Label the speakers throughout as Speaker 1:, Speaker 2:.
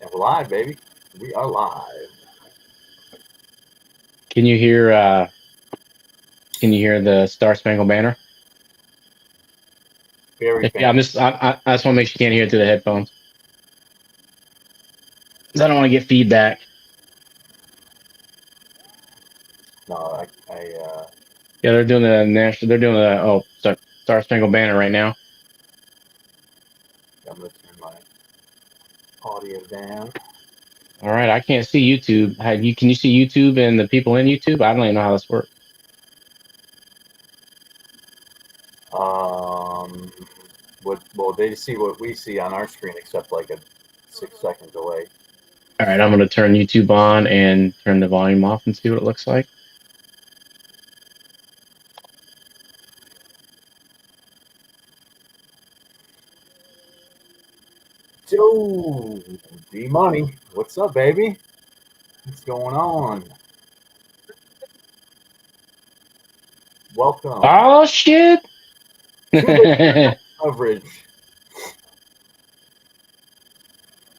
Speaker 1: And we're live, baby. We are live.
Speaker 2: Can you hear? Can you hear the Star Spangled Banner?
Speaker 1: Very
Speaker 2: If, yeah,
Speaker 1: faint.
Speaker 2: I just want to make sure you can't hear it through the headphones. 'Cause I don't want to get feedback.
Speaker 1: No,
Speaker 2: Yeah, they're doing the national. They're doing the Star Spangled Banner right now.
Speaker 1: I'm gonna turn my audio down.
Speaker 2: All right, I can't see YouTube. Can you see YouTube and the people in YouTube? I don't even know how this works.
Speaker 1: Um, well, they see what we see on our screen, except like a 6 second delay.
Speaker 2: All right, I'm going to turn YouTube on and turn the volume off and see what it looks like.
Speaker 1: Joe, D Money, what's up, baby? What's going on? Welcome
Speaker 2: Oh shit!
Speaker 1: to the coverage.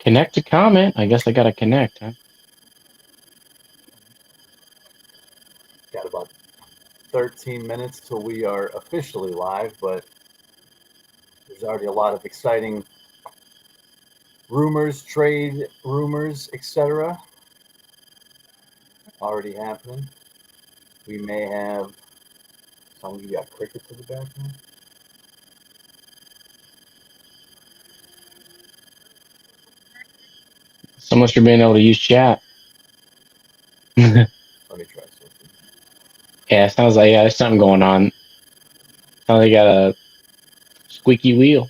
Speaker 2: Connect to comment. I guess I got to connect, huh?
Speaker 1: Got about 13 minutes till we are officially live, but there's already a lot of exciting rumors, trade rumors, etc. already happening. We may have some of you got crickets in the background.
Speaker 2: So much for being able to use chat.
Speaker 1: Let me try something.
Speaker 2: Yeah, it sounds like there's something going on. Sounds like they got a squeaky wheel.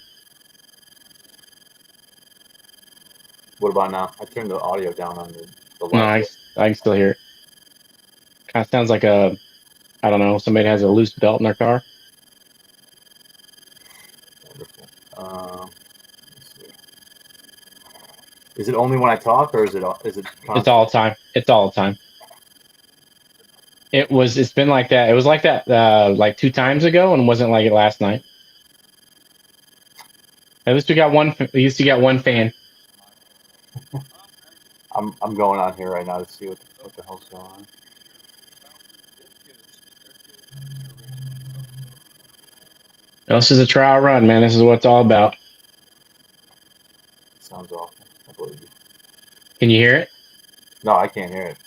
Speaker 1: What about now? I turned the audio down on the
Speaker 2: No,
Speaker 1: left.
Speaker 2: I can still hear it. Kind of sounds like I don't know, somebody has a loose belt in their car.
Speaker 1: Wonderful. Let's see. Is it only when I talk, or is it constant?
Speaker 2: It's all the time. It's all the time. It's been like that. It was like that like 2 times ago and wasn't like it last night. At least we used to get one fan.
Speaker 1: I'm going on here right now to see what the hell's going on.
Speaker 2: This is a trial run, man. This is what it's all about.
Speaker 1: It sounds awful. I believe you.
Speaker 2: Can you hear it?
Speaker 1: No, I can't hear it.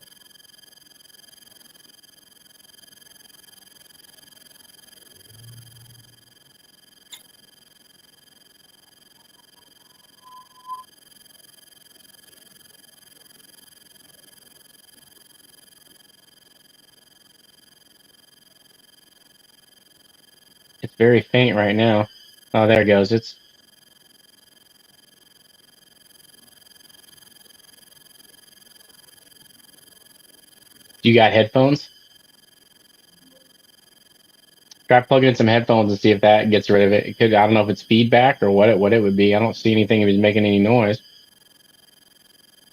Speaker 2: It's very faint right now. Oh, there it goes. You got headphones? Try plugging in some headphones and see if that gets rid of it. It could. I don't know if it's feedback or what it would be. I don't see anything if it's making any noise.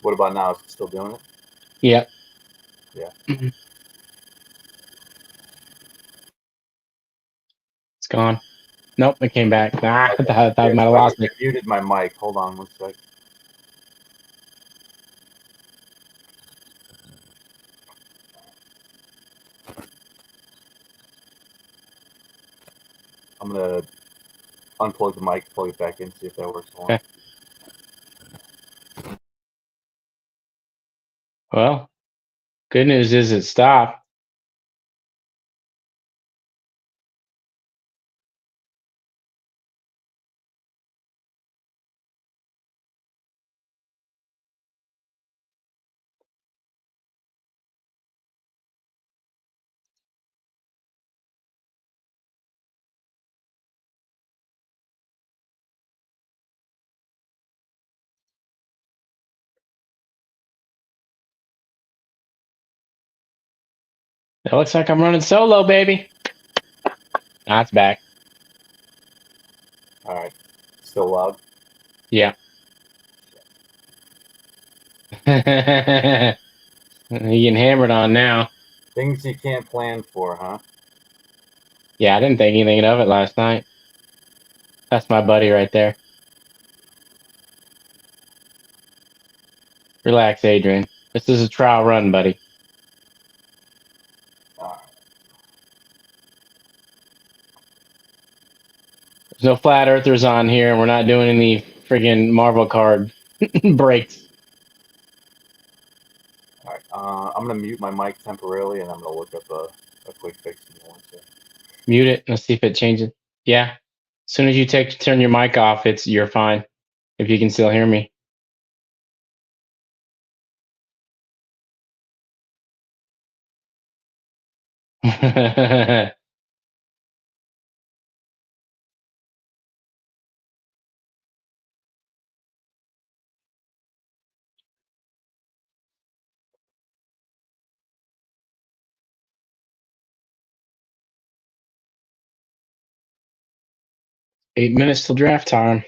Speaker 1: What about now? Is it still doing it?
Speaker 2: Yep.
Speaker 1: Yeah.
Speaker 2: It's gone. Nope, it came back. Ah, I thought I might have
Speaker 1: I
Speaker 2: lost it.
Speaker 1: muted my mic. Hold on one sec. I'm gonna unplug the mic, plug it back in, see if that works.
Speaker 2: Okay. Well, good news is it stopped. It looks like I'm running solo, baby. Ah, it's back.
Speaker 1: All right. Still loud?
Speaker 2: Yeah. You getting hammered on now.
Speaker 1: Things you can't plan for, huh?
Speaker 2: Yeah, I didn't think anything of it last night. That's my buddy right there. Relax, Adrian. This is a trial run, buddy.
Speaker 1: Alright.
Speaker 2: There's no flat earthers on here, and we're not doing any friggin' Marvel card breaks.
Speaker 1: All right. I'm gonna mute my mic temporarily, and I'm gonna look up a quick fix if you want to.
Speaker 2: Mute it. Let's see if it changes. Yeah. As soon as you turn your mic off, you're fine. If you can still hear me. Eight minutes till draft time.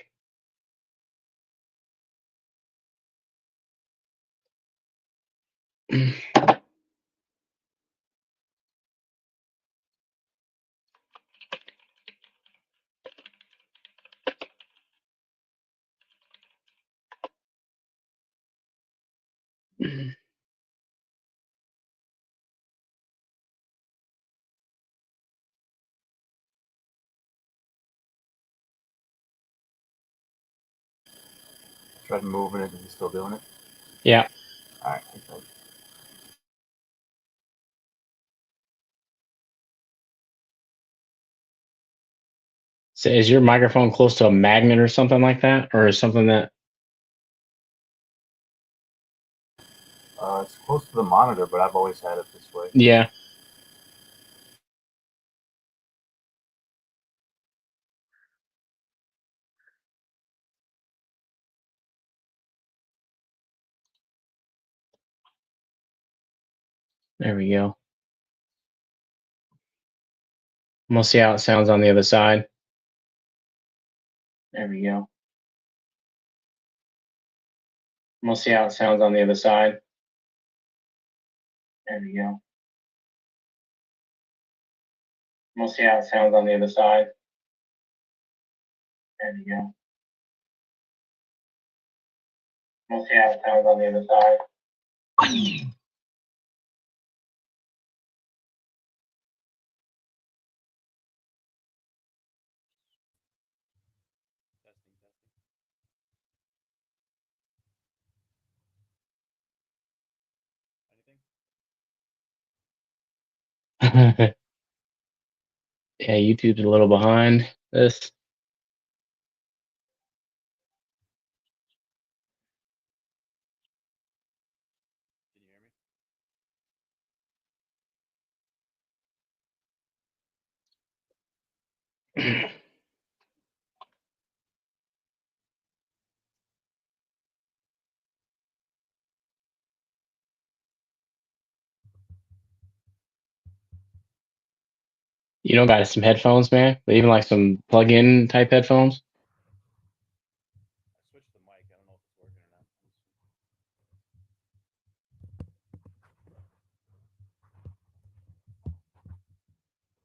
Speaker 1: Tried moving it. Is he still doing it?
Speaker 2: Yeah.
Speaker 1: All right. Okay.
Speaker 2: So is your microphone close to a magnet or something like that, or something that?
Speaker 1: It's close to the monitor, but I've always had it this way.
Speaker 2: Yeah. There we go. We'll see how it sounds on the other side. There we go. We'll see how it sounds on the other side. There we go. We'll see how it sounds on the other side. There we go. We'll see how it sounds on the other side. Yeah, YouTube's a little behind this. You don't got some headphones, man? Even like some plug-in type headphones?
Speaker 1: I switched the mic. I don't know if it's working or not.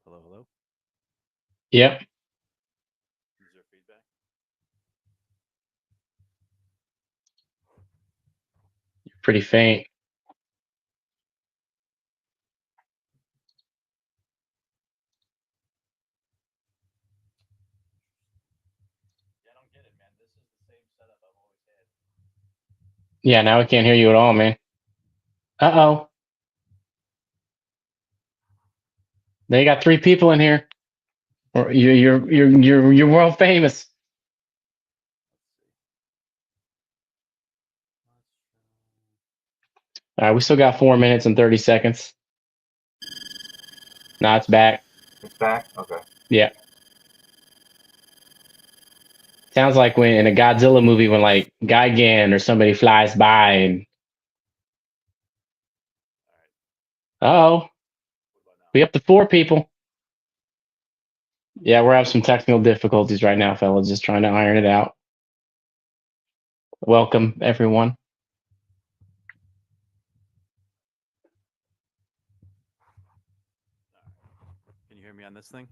Speaker 1: Hello, hello.
Speaker 2: Yep.
Speaker 1: Is there feedback?
Speaker 2: Pretty faint.
Speaker 1: Yeah, I don't get it, man. This is the same setup I've always had.
Speaker 2: Yeah, now I can't hear you at all, man. Uh-oh. They got 3 people in here. Or you're world famous. All right, we still got 4 minutes and 30 seconds. Now it's back.
Speaker 1: It's back? Okay.
Speaker 2: Yeah. Sounds like when in a Godzilla movie when like Gigan or somebody flies by and oh, we up to 4 people. Yeah, we're having some technical difficulties right now, fellas. Just trying to iron it out. Welcome, everyone.
Speaker 1: Can you hear me on this thing?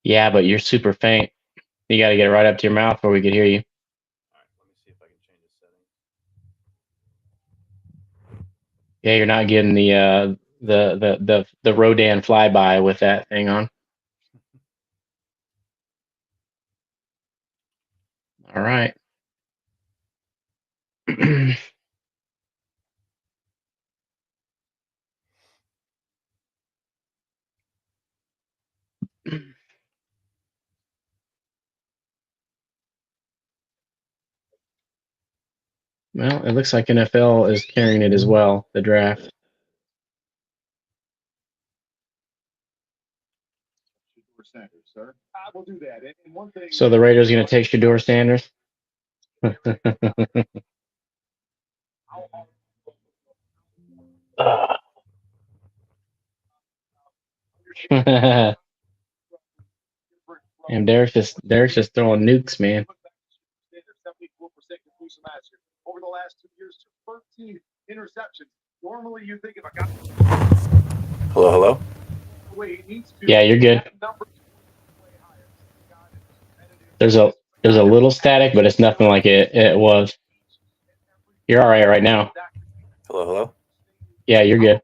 Speaker 2: Yeah, but you're super faint. You got to get it right up to your mouth before we could hear you.
Speaker 1: All right, let me see if I can change the setting.
Speaker 2: Yeah, you're not getting the Rodan flyby with that thing on. All right. Well, it looks like NFL is carrying it as well, the draft. So the Raiders going to take Shador Sanders? And Derek's just throwing nukes, man.
Speaker 3: Over the last 2 years, 13 interceptions. Normally, you think if a guy.
Speaker 1: Hello.
Speaker 2: Yeah, you're good. There's a little static, but it's nothing like it was. You're all right now.
Speaker 1: Hello.
Speaker 2: Yeah, you're good.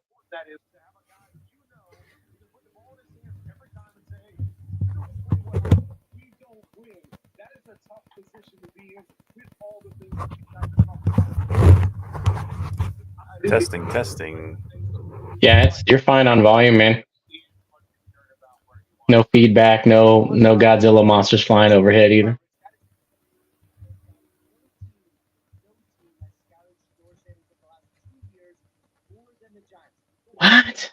Speaker 1: Testing.
Speaker 2: Yeah, you're fine on volume, man. No feedback, no Godzilla monsters flying overhead either. What?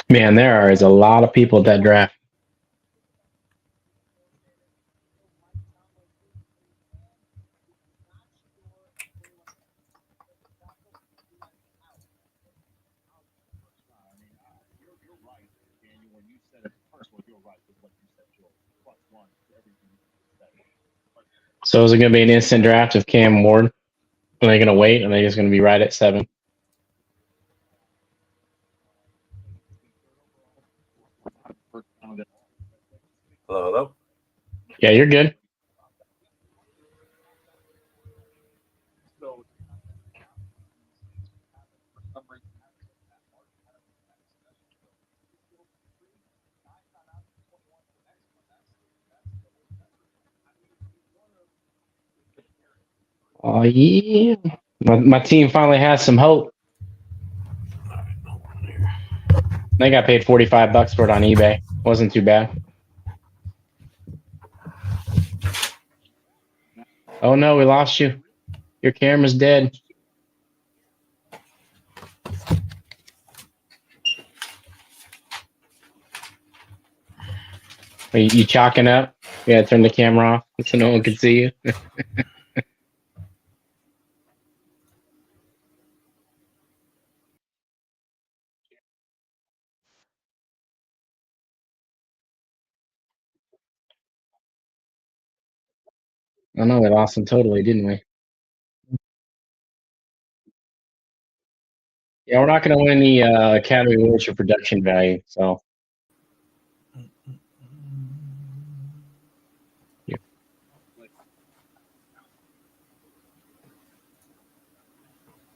Speaker 2: Man, there is a lot of people at that draft. So is it going to be an instant draft of Cam Ward? Are they going to wait? Are they just going to be right at 7?
Speaker 1: Hello.
Speaker 2: Yeah, you're good. Oh, yeah. My team finally has some hope. They got paid $45 for it on eBay. Wasn't too bad. Oh, no, we lost you. Your camera's dead. Are you chalking up? Yeah, turn the camera off so no one can see you. I know we lost him totally, didn't we? Yeah, we're not going to win the Academy Awards for production value. So, yeah.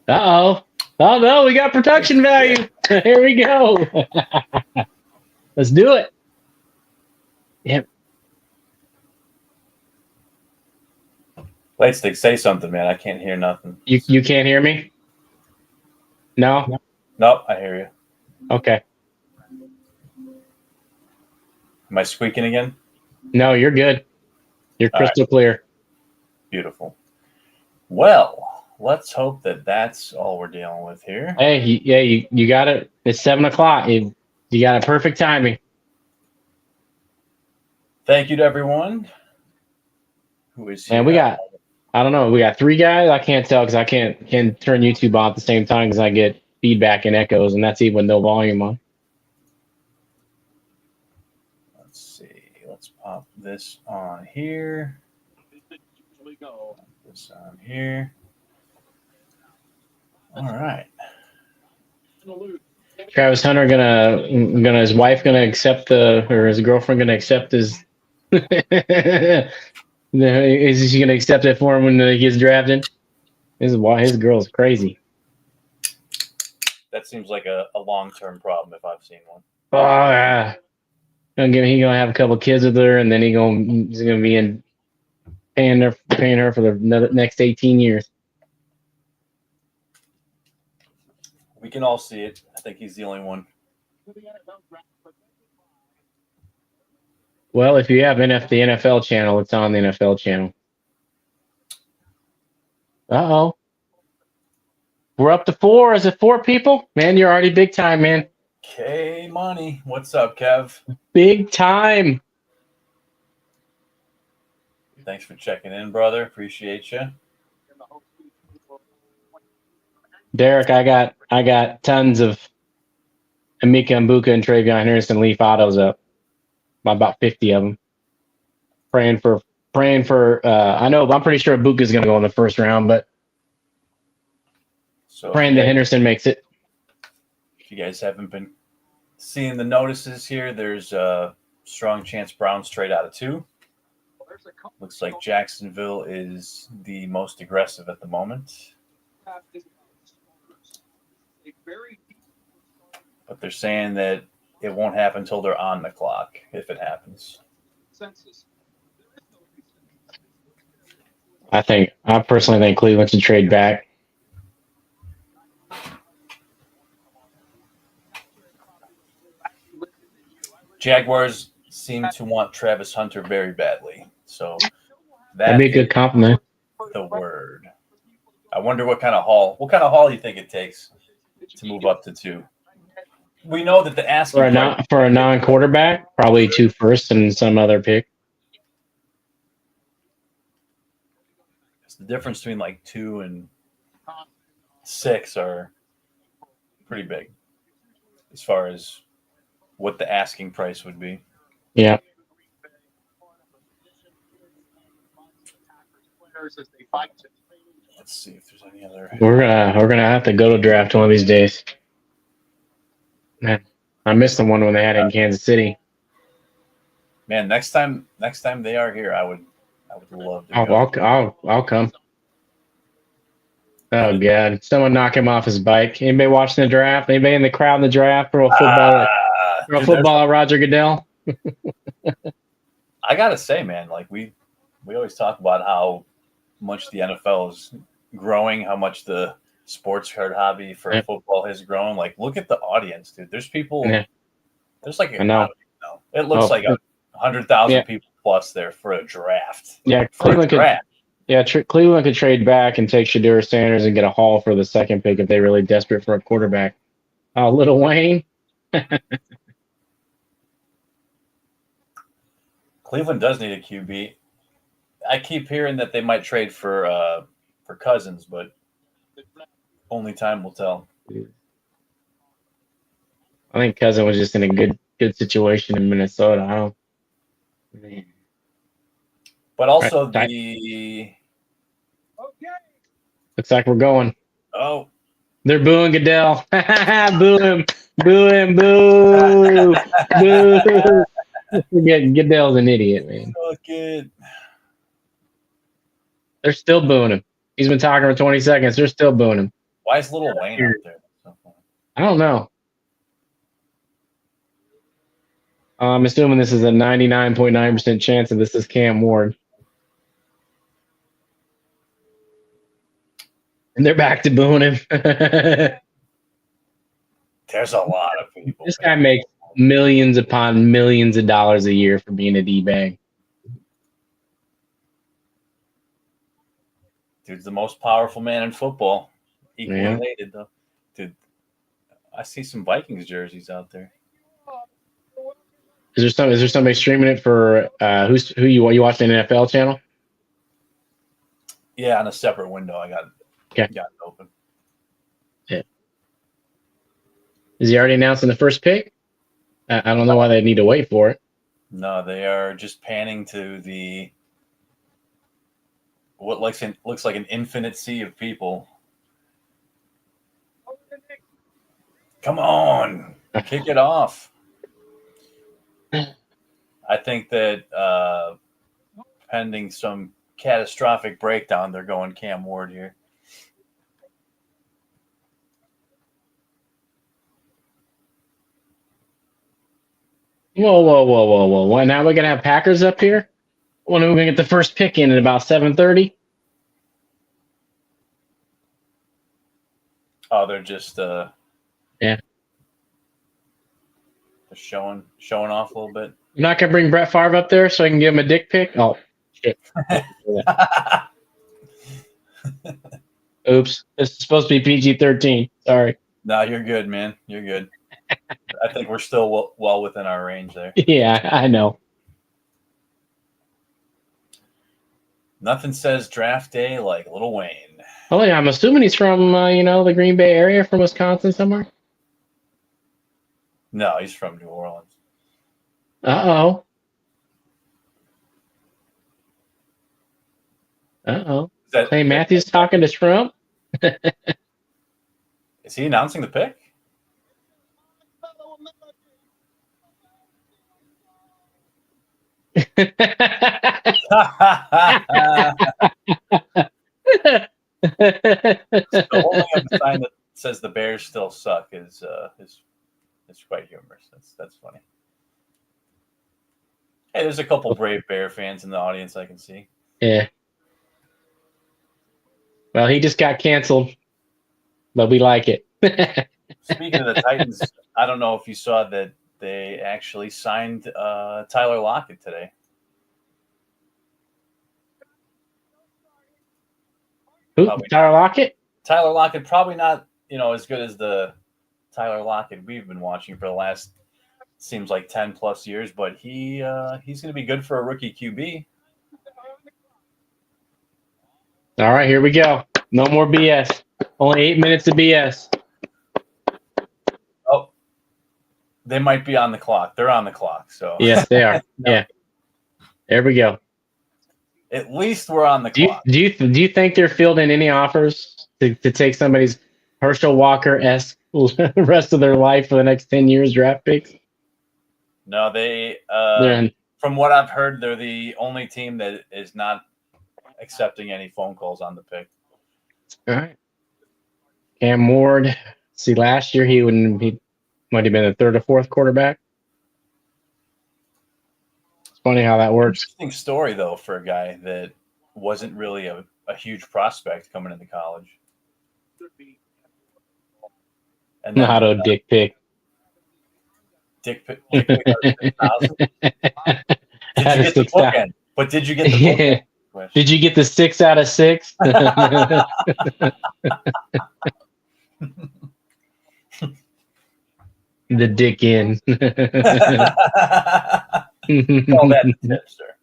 Speaker 2: Oh no, we got production value. Here we go. Let's do it. Yep.
Speaker 1: Lightstick, say something, man. I can't hear nothing.
Speaker 2: You can't hear me? No?
Speaker 1: Nope, I hear you.
Speaker 2: Okay.
Speaker 1: Am I squeaking again?
Speaker 2: No, you're good. You're crystal clear.
Speaker 1: Beautiful. Well, let's hope that that's all we're dealing with here.
Speaker 2: Hey, you got it. It's 7:00. You got a perfect timing.
Speaker 1: Thank you to everyone who is here.
Speaker 2: And we got, I don't know, we got 3 guys. I can't tell because I can turn YouTube on at the same time because I get feedback and echoes, and that's even with no volume on.
Speaker 1: Let's see. Let's pop this on here. Pop this on here. All right.
Speaker 2: Travis Hunter gonna his wife gonna accept or his girlfriend gonna accept his Is she gonna accept it for him when he gets drafted? His girl's crazy.
Speaker 4: That seems like a long-term problem if I've seen one.
Speaker 2: Oh yeah. He gonna have a couple kids with her, and then he's gonna be paying her for the next 18 years.
Speaker 4: We can all see it. I think he's the only one.
Speaker 2: Well, if you have the NFL channel, it's on the NFL channel. Uh-oh. We're up to 4. Is it 4 people? Man, you're already big time, man.
Speaker 4: K Money. What's up, Kev?
Speaker 2: Big time.
Speaker 4: Thanks for checking in, brother. Appreciate you.
Speaker 2: Derek, I got tons of Emeka Mbuka and Travion Henderson Leaf autos up. About 50 of them. Praying for I'm pretty sure Mbuka's gonna go in the first round, but
Speaker 4: So
Speaker 2: praying that Henderson makes it.
Speaker 4: If you guys haven't been seeing the notices here, there's a strong chance Browns trade out of 2. Looks like Jacksonville is the most aggressive at the moment. But they're saying that it won't happen until they're on the clock, if it happens.
Speaker 2: I personally think Cleveland should trade back.
Speaker 4: Jaguars seem to want Travis Hunter very badly. So
Speaker 2: That'd be a good compliment.
Speaker 4: The word. I wonder what kind of haul you think it takes to move up to 2. We know that the asking
Speaker 2: for a non-quarterback, probably 2 firsts and some other pick.
Speaker 4: The difference between like 2 and 6 are pretty big as far as what the asking price would be.
Speaker 2: Yeah.
Speaker 4: Let's see if there's any other.
Speaker 2: We're gonna have to go to draft one of these days. Man, I missed the one when they had it in Kansas City.
Speaker 4: Man, next time they are here, I would love to go.
Speaker 2: I'll come. Oh God! Someone knock him off his bike. Anybody watching the draft? Anybody in the crowd in the draft? Throw a football at Roger Goodell.
Speaker 4: I gotta say, man, like we always talk about how much the NFL is growing, how much the sports card hobby for football has grown. Like, look at the audience, dude. There's people.
Speaker 2: Yeah.
Speaker 4: There's like
Speaker 2: I know.
Speaker 4: It looks like 100,000 people plus there for a draft.
Speaker 2: Yeah, Cleveland could trade back and take Shadur Sanders and get a haul for the second pick if they're really desperate for a quarterback. Little Wayne.
Speaker 4: Cleveland does need a QB. I keep hearing that they might trade for Cousins, but only time will tell.
Speaker 2: I think Cousins was just in a good situation in Minnesota. I don't. Man.
Speaker 4: But also
Speaker 2: Looks like we're going.
Speaker 4: Oh.
Speaker 2: They're booing Goodell. Boo him. Boo him. Boo. Boo. Goodell's an idiot, man.
Speaker 4: Good.
Speaker 2: They're still booing him. He's been talking for 20 seconds. They're still booing him.
Speaker 4: Why is Little Wayne out there?
Speaker 2: I don't know. I'm assuming this is a 99.9% chance that this is Cam Ward. And they're back to booing him.
Speaker 4: There's a lot of people.
Speaker 2: This guy makes millions upon millions of dollars a year for being a D-bag.
Speaker 4: Dude's the most powerful man in football. Equally related, though. Dude, I see some Vikings jerseys out there.
Speaker 2: Is there somebody streaming it for who you watch the NFL channel?
Speaker 4: Yeah, on a separate window. I got it open.
Speaker 2: Yeah. Is he already announcing the first pick? I don't know why they need to wait for it.
Speaker 4: No, they are just panning to the what looks like an infinite sea of people. Come on, kick it off. I think that pending some catastrophic breakdown, they're going Cam Ward here.
Speaker 2: Whoa. What, now we're going to have Packers up here? When are we going to get the first pick in at about 7:30?
Speaker 4: Oh, they're just
Speaker 2: Yeah.
Speaker 4: just showing off a little bit.
Speaker 2: I'm not going to bring Brett Favre up there so I can give him a dick pic? Oh, shit. Oops. This is supposed to be PG-13. Sorry.
Speaker 4: No, you're good, man. You're good. I think we're still well within our range there.
Speaker 2: Yeah, I know.
Speaker 4: Nothing says draft day like Lil Wayne.
Speaker 2: Oh, yeah, I'm assuming he's from, the Green Bay area, from Wisconsin somewhere.
Speaker 4: No, he's from New Orleans.
Speaker 2: Uh-oh. Clay Matthews talking to Trump?
Speaker 4: Is he announcing the pick? The holding up the sign that says the Bears still suck is quite humorous. That's funny. Hey, there's a couple brave Bear fans in the audience I can see.
Speaker 2: Yeah. Well, he just got canceled, but we like it.
Speaker 4: Speaking of the Titans, I don't know if you saw that they actually signed Tyler Lockett today.
Speaker 2: Who? Tyler Lockett?
Speaker 4: Tyler Lockett, probably not, as good as the Tyler Lockett we've been watching for the last, seems like 10 plus years, but he's going to be good for a rookie QB.
Speaker 2: All right, here we go. No more BS. Only 8 minutes of BS.
Speaker 4: Oh, they might be on the clock. They're on the clock. So
Speaker 2: yes, they are. No. Yeah. There we go.
Speaker 4: At least we're on the clock.
Speaker 2: Do you think they're fielding any offers to take somebody's Herschel Walker-esque rest of their life for the next 10 years draft picks?
Speaker 4: No, from what I've heard, they're the only team that is not accepting any phone calls on the pick.
Speaker 2: All right. Cam Ward. See, last year he might have been a third or fourth quarterback. It's funny how that works.
Speaker 4: Interesting story, though, for a guy that wasn't really a huge prospect coming into college. And
Speaker 2: know how to dick pic.
Speaker 4: Dick pic. Did you get the bookend? But did you get the bookend?
Speaker 2: Did you get the 6 out of 6? The dick in.
Speaker 4: Call that the tip, sir.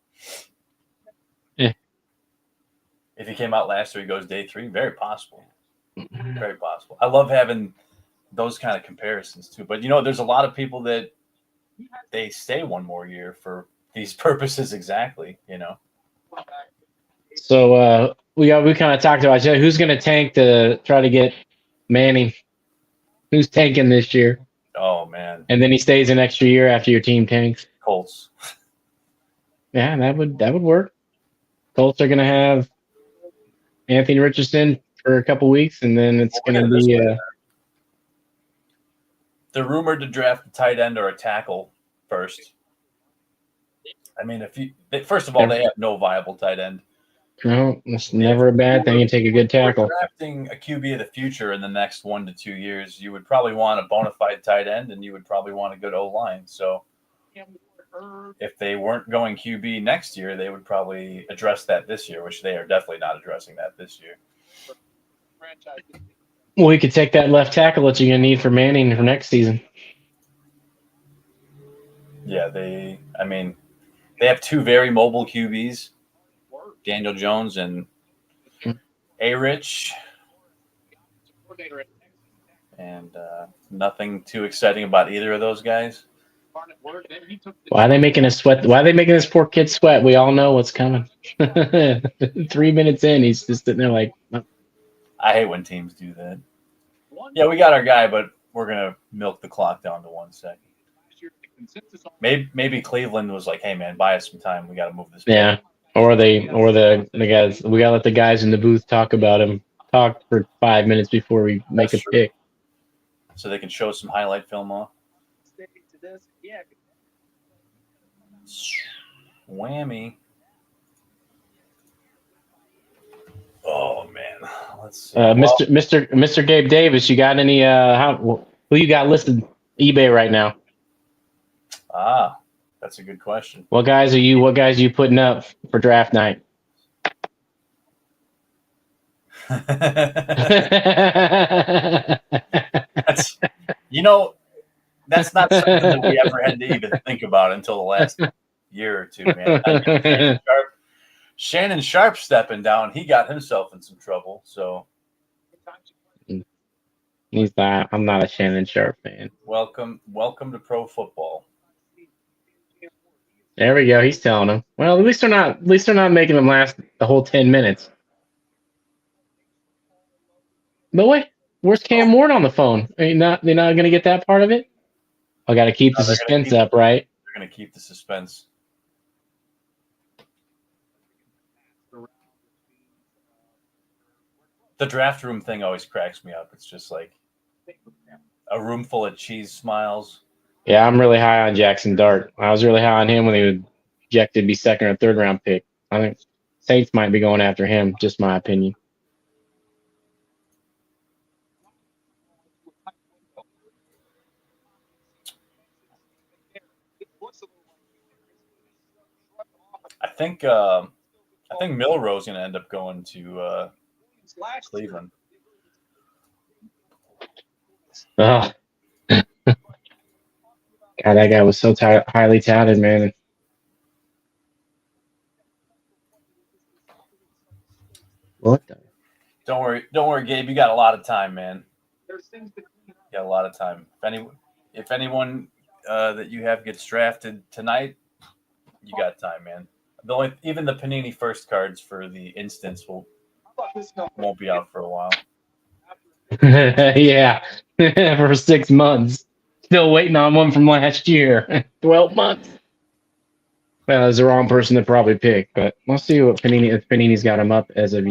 Speaker 2: Yeah.
Speaker 4: If he came out last year, he goes day 3. Very possible. Very possible. I love having those kind of comparisons too. But there's a lot of people that they stay one more year for these purposes exactly.
Speaker 2: So we kind of talked about who's going to tank to try to get Manning. Who's tanking this year?
Speaker 4: Oh man!
Speaker 2: And then he stays an extra year after your team tanks.
Speaker 4: Colts.
Speaker 2: Yeah, that would work. Colts are going to have Anthony Richardson for a couple weeks, and then it's going to be.
Speaker 4: They're rumored to draft a tight end or a tackle first. I mean, first of all, they have no viable tight end.
Speaker 2: No, it's never a bad thing. You take a good tackle.
Speaker 4: If you're drafting a QB of the future in the next 1 to 2 years, you would probably want a bona fide tight end, and you would probably want a good O-line. So if they weren't going QB next year, they would probably address that this year, which they are definitely not addressing that this year.
Speaker 2: Well, we could take that left tackle that you're going to need for Manning for next season.
Speaker 4: Yeah, they have 2 very mobile QBs, Daniel Jones and A-Rich. And nothing too exciting about either of those guys.
Speaker 2: Why are they making us sweat? Why are they making this poor kid sweat? We all know what's coming. 3 minutes in, he's just sitting there like...
Speaker 4: I hate when teams do that. Yeah, we got our guy, but we're going to milk the clock down to 1 second. Maybe Cleveland was like, "Hey man, buy us some time. We got to move this."
Speaker 2: Yeah. Or the guys. We gotta let the guys in the booth talk about him. Talk for 5 minutes before we make
Speaker 4: That's
Speaker 2: a
Speaker 4: true.
Speaker 2: pick.
Speaker 4: So they can show some highlight film off. Whammy. Oh man, let's see.
Speaker 2: Mr. Gabe Davis, you got any? Who you got listed eBay right now?
Speaker 4: That's a good question.
Speaker 2: What guys are you putting up for draft night?
Speaker 4: That's not something that we ever had to even think about until the last year or two, man. Shannon Sharp stepping down, he got himself in some trouble. So
Speaker 2: I'm not a Shannon Sharp fan.
Speaker 4: welcome to pro football.
Speaker 2: There we go. He's telling them. Well, at least they're not making them last the whole 10 minutes. But wait, where's Cam Ward on the phone? They're not going to get that part of it? I got to keep the suspense up, right?
Speaker 4: They're going to keep the suspense. The draft room thing always cracks me up. It's just like a room full of cheese smiles.
Speaker 2: Yeah, I'm really high on Jackson Dart. I was really high on him when he was projected to be second or third round pick. I think Saints might be going after him, just my opinion.
Speaker 4: I think Milroe's going to end up going to Cleveland.
Speaker 2: Oh. God, that guy was so highly touted, man. What the?
Speaker 4: Don't worry, Gabe. You got a lot of time, man. You got a lot of time. If anyone that you have gets drafted tonight, you got time, man. Even the Panini first cards for the instance won't be out for a while.
Speaker 2: Yeah, for 6 months. Still waiting on one from last year. 12 months. Well, that's the wrong person to probably pick, but we'll see what Panini's got him up as of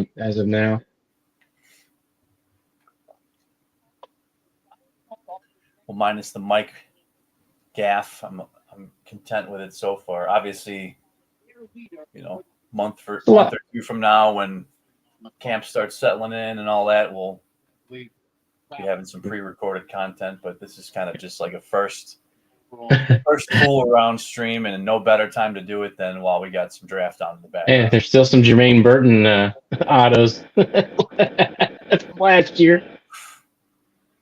Speaker 2: now.
Speaker 4: Well, minus the Mike gaff, I'm content with it so far. Obviously, month or two from now, when camp starts settling in and all that, we'll be having some pre-recorded content. But this is kind of just like a first fool around stream, and no better time to do it than while we got some draft on in the back.
Speaker 2: Yeah, there's still some Jermaine Burton autos last year.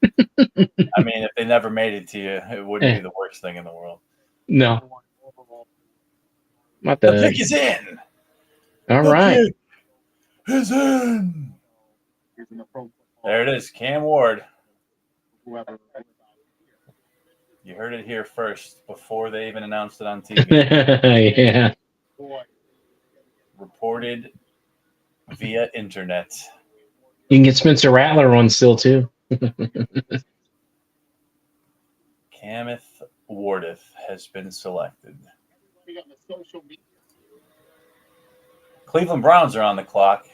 Speaker 4: I mean, if they never made it to you, it wouldn't be the worst thing in the world.
Speaker 2: No.
Speaker 4: The pick is in.
Speaker 2: All right.
Speaker 4: Pick is in. There it is, Cam Ward. You heard it here first before they even announced it on TV.
Speaker 2: Yeah.
Speaker 4: Reported via internet.
Speaker 2: You can get Spencer Rattler one still too.
Speaker 4: Kameth Wardeth has been selected. Cleveland Browns are on the clock.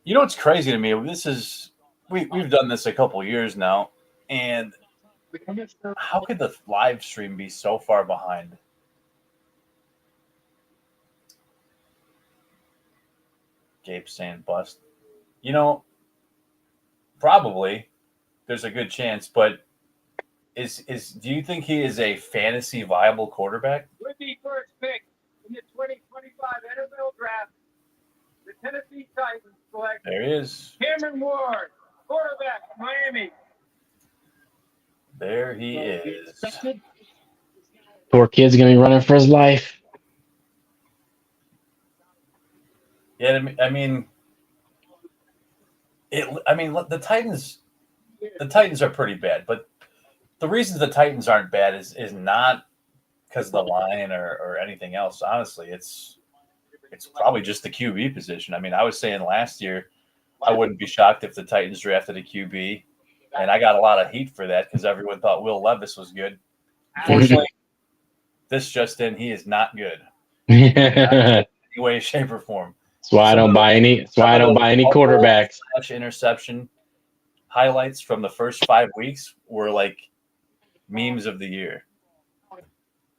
Speaker 4: You know what's crazy to me? We've done this a couple years now, and how could the live stream be so far behind? Gabe saying bust. Probably there's a good chance, but do you think he is a fantasy viable quarterback?
Speaker 3: With the first pick in the 2025 NFL Draft, the Tennessee Titans select
Speaker 4: There he is.
Speaker 3: Cameron Ward, quarterback, Miami.
Speaker 4: There he is.
Speaker 2: Poor kid's gonna be running for his life.
Speaker 4: Yeah, I mean, the Titans are pretty bad, but the reasons the Titans aren't bad is not because of the line or anything else. Honestly, it's probably just the QB position. I mean, I was saying last year I wouldn't be shocked if the Titans drafted a QB and I got a lot of heat for that because everyone thought Will Levis was good. Unfortunately, this just in, he is not good.
Speaker 2: That's
Speaker 4: Any way, shape, or form.
Speaker 2: why I don't buy any. That's why I don't buy any quarterbacks.
Speaker 4: Interception highlights from the first 5 weeks were like memes of the year.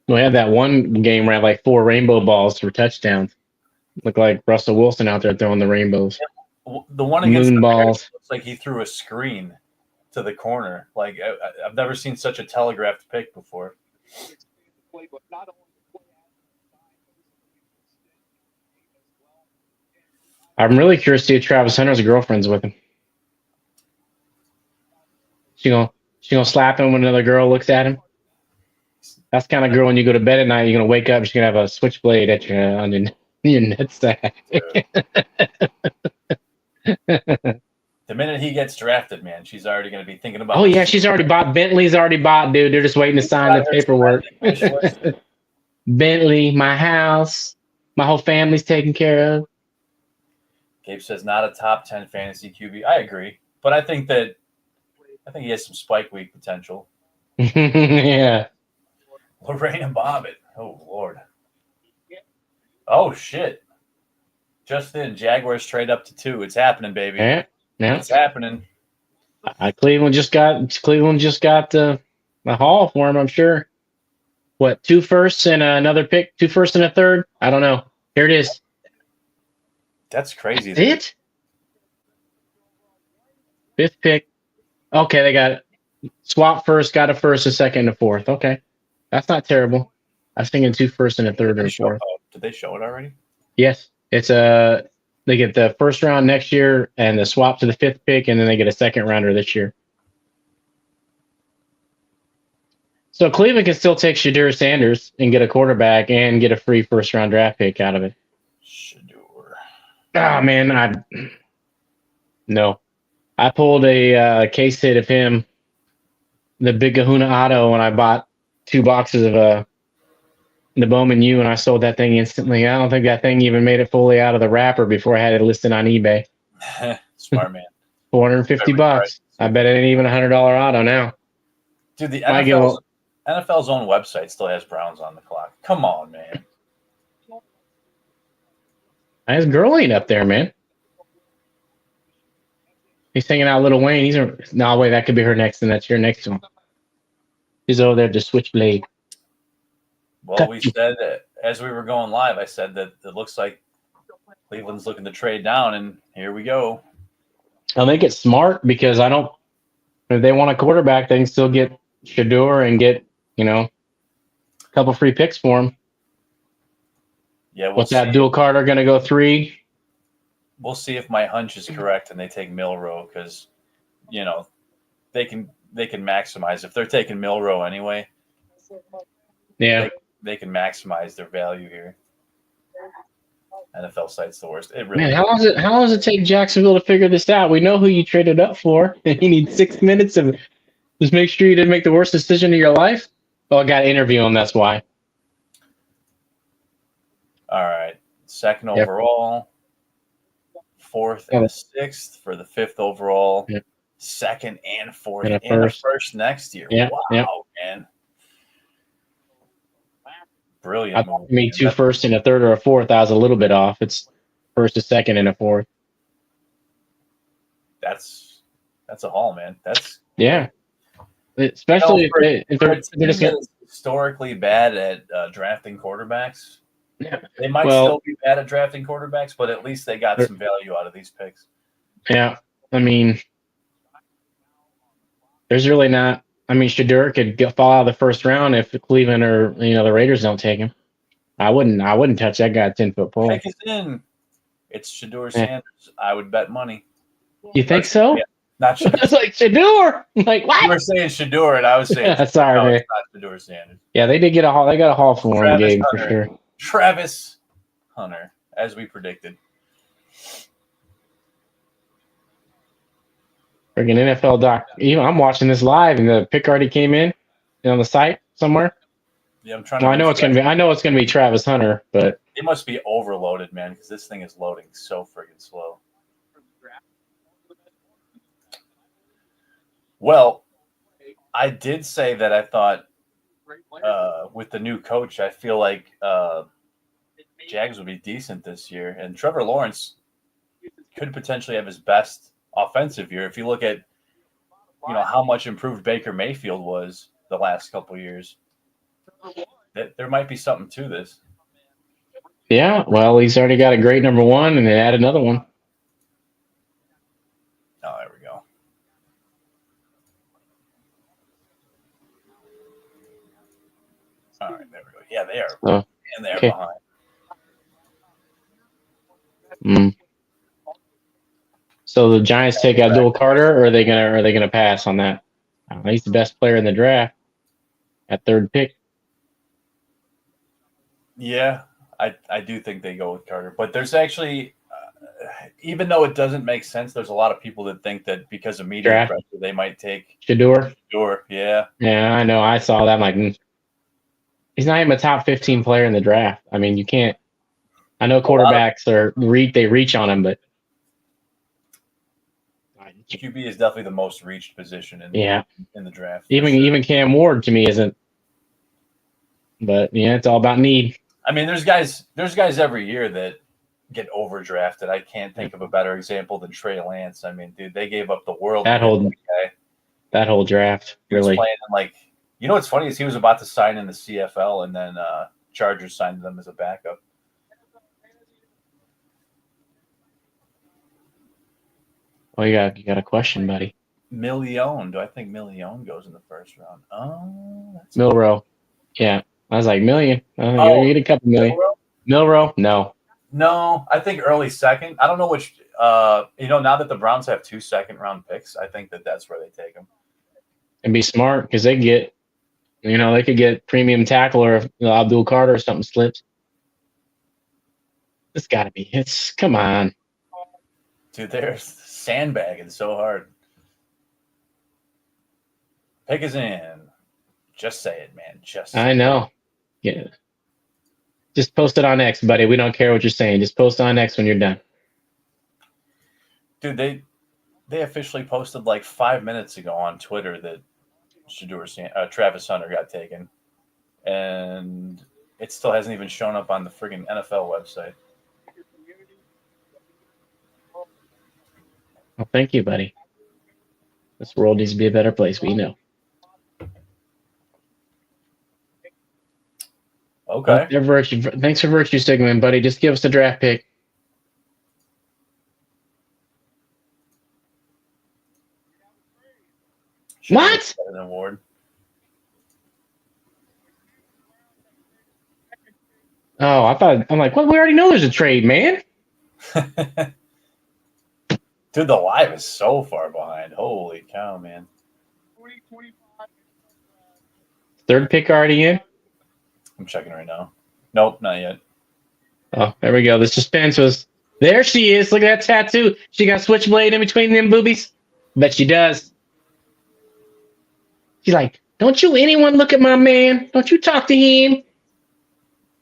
Speaker 2: We had that one game where I had like 4 rainbow balls for touchdowns. Looked like Russell Wilson out there throwing the rainbows.
Speaker 4: The one against
Speaker 2: Moon
Speaker 4: the Bears
Speaker 2: balls.
Speaker 4: looks like he threw a screen to the corner. Like I've never seen such a telegraphed pick before.
Speaker 2: I'm really curious to see if Travis Hunter's girlfriend's with him. She gonna slap him when another girl looks at him. That's the kind of girl when you go to bed at night, you're gonna wake up, she's gonna have a switchblade at on your nutsack.
Speaker 4: The minute he gets drafted, man, she's already going to be thinking about.
Speaker 2: Oh yeah, she's already bought. Bentley's already bought, dude. They're just waiting to sign the paperwork. Bentley, my house, my whole family's taken care of.
Speaker 4: Gabe says not a top 10 fantasy QB. I agree, but I think he has some spike week potential.
Speaker 2: Yeah.
Speaker 4: Lorraine and Bobbitt. Oh Lord. Oh shit. Just in, Jaguars trade up to 2. It's happening, baby.
Speaker 2: Yeah.
Speaker 4: It's happening.
Speaker 2: Cleveland just got the haul for him, I'm sure. What, 2 firsts and another pick, 2 firsts and a third? I don't know. Here it is.
Speaker 4: That's crazy.
Speaker 2: That's it? 5th pick. Okay, they got swap first, got a first, a second, and a fourth. Okay. That's not terrible. I was thinking 2 firsts and a third or a fourth.
Speaker 4: Did they show it already?
Speaker 2: Yes. It's they get the first round next year and the swap to the 5th pick, and then they get a second rounder this year. So Cleveland can still take Shedeur Sanders and get a quarterback and get a free first round draft pick out of it.
Speaker 4: Shedeur.
Speaker 2: Ah, man, no. I pulled a case hit of him, the Big Kahuna Auto, when I bought 2 boxes of the Bowman U, and I sold that thing instantly. I don't think that thing even made it fully out of the wrapper before I had it listed on eBay.
Speaker 4: Smart man.
Speaker 2: $450. I bet it ain't even $100 auto now.
Speaker 4: Dude, the NFL's own website still has Browns on the clock. Come on, man.
Speaker 2: His girl ain't up there, man. He's hanging out Lil Wayne. No, wait, that could be her next, and that's your next one. He's over there to Switchblade.
Speaker 4: Well, we said that as we were going live, I said that it looks like Cleveland's looking to trade down, and here we go.
Speaker 2: I'll make it smart because if they want a quarterback, they can still get Shedeur and get, a couple free picks for him.
Speaker 4: Yeah,
Speaker 2: What's that? Abdul Carter going to go 3?
Speaker 4: We'll see if my hunch is correct and they take Milroe because, they can maximize. If they're taking Milroe anyway,
Speaker 2: yeah,
Speaker 4: they can maximize their value here. NFL site's the worst. It really.
Speaker 2: Man, how long does it take Jacksonville to figure this out? We know who you traded up for. You need 6 minutes of just make sure you didn't make the worst decision of your life. Well, I got to interview him. That's why.
Speaker 4: All right, 2nd overall, 4th and 6th for the 5th overall, 2nd and 4th and the first next year.
Speaker 2: Yeah.
Speaker 4: Wow, man. Brilliant.
Speaker 2: I mean, 2 firsts and a third or a fourth. I was a little bit off. It's 1st, a 2nd, and a 4th.
Speaker 4: That's a haul, man. That's
Speaker 2: especially if they're just
Speaker 4: historically bad at drafting quarterbacks.
Speaker 2: Yeah.
Speaker 4: They might still be bad at drafting quarterbacks, but at least they got some value out of these picks.
Speaker 2: Yeah, I mean, there's really not. I mean, Shedeur could fall out of the first round if Cleveland or the Raiders don't take him. I wouldn't touch that guy at 10-foot pole.
Speaker 4: Pick is in. It's Shedeur Sanders. I would bet money.
Speaker 2: You think so?
Speaker 4: Yeah, not Shedeur.
Speaker 2: It's like Shedeur. I'm like, what?
Speaker 4: You were saying Shedeur, and I was saying
Speaker 2: sorry, man.
Speaker 4: It's not Shedeur Sanders.
Speaker 2: Yeah, they did get a haul. They got a haul for him, Gabe, for sure.
Speaker 4: Travis Hunter, as we predicted.
Speaker 2: Friggin' NFL doc. I'm watching this live, and the pick already came in on the site somewhere.
Speaker 4: Yeah, I'm trying.
Speaker 2: Well, I know it's gonna be Travis Hunter, but
Speaker 4: it must be overloaded, man, because this thing is loading so friggin' slow. Well, I did say that I thought with the new coach, I feel like Jags would be decent this year, and Trevor Lawrence could potentially have his best offensive year. If you look at, how much improved Baker Mayfield was the last couple of years, there might be something to this.
Speaker 2: Yeah, well, he's already got a great number one, and they add another one.
Speaker 4: Oh, there we go. All right, there we go. Yeah, they are.
Speaker 2: Oh,
Speaker 4: And they're
Speaker 2: okay.
Speaker 4: behind.
Speaker 2: So the Giants take Abdul Carter, or are they gonna pass on that? He's the best player in the draft at third pick.
Speaker 4: Yeah, I do think they go with Carter, but there's actually, even though it doesn't make sense, there's a lot of people that think that because of media
Speaker 2: Draft.
Speaker 4: pressure, they might take
Speaker 2: Shador.
Speaker 4: Shador. Yeah,
Speaker 2: Yeah, I know. I saw that. I'm like, he's not even a top 15 player in the draft. I mean, you can't. I know quarterbacks they reach on him, but
Speaker 4: QB is definitely the most reached position in the draft.
Speaker 2: Even Cam Ward to me isn't. But yeah, it's all about need.
Speaker 4: I mean, there's guys every year that get overdrafted. I can't think of a better example than Trey Lance. I mean, dude, they gave up the world.
Speaker 2: That whole draft,
Speaker 4: He was
Speaker 2: really.
Speaker 4: playing in what's funny is he was about to sign in the CFL, and then Chargers signed them as a backup.
Speaker 2: Oh, you got a question, buddy.
Speaker 4: Million. Do I think Million goes in the first round? Oh, that's
Speaker 2: Milrow. Yeah. I was like, million. You get a couple million. Milrow? No.
Speaker 4: No, I think early second. I don't know which. Now that the Browns have 2 second-round picks, I think that's where they take them.
Speaker 2: And be smart because they could get premium tackle, or if Abdul Carter or something slips. It's got to be. Come on.
Speaker 4: Dude, they're sandbagging so hard. Pick is in. Just say it, man.
Speaker 2: I know. Yeah. Just post it on X, buddy. We don't care what you're saying. Just post on X when you're done.
Speaker 4: Dude, they officially posted like 5 minutes ago on Twitter that Travis Hunter got taken, and it still hasn't even shown up on the friggin' NFL website.
Speaker 2: Well, thank you, buddy. This world needs to be a better place. We know.
Speaker 4: Okay.
Speaker 2: Thanks for virtue signaling, buddy. Just give us a draft pick. What?
Speaker 4: An award.
Speaker 2: Oh, I'm like, well, we already know there's a trade, man.
Speaker 4: Dude, the live is so far behind. Holy cow, man.
Speaker 2: Third pick already in?
Speaker 4: I'm checking right now. Nope, not yet.
Speaker 2: Oh, there we go. The suspense was there. She is. Look at that tattoo. She got switchblade in between them boobies. Bet she does. She's like, don't you anyone look at my man? Don't you talk to him?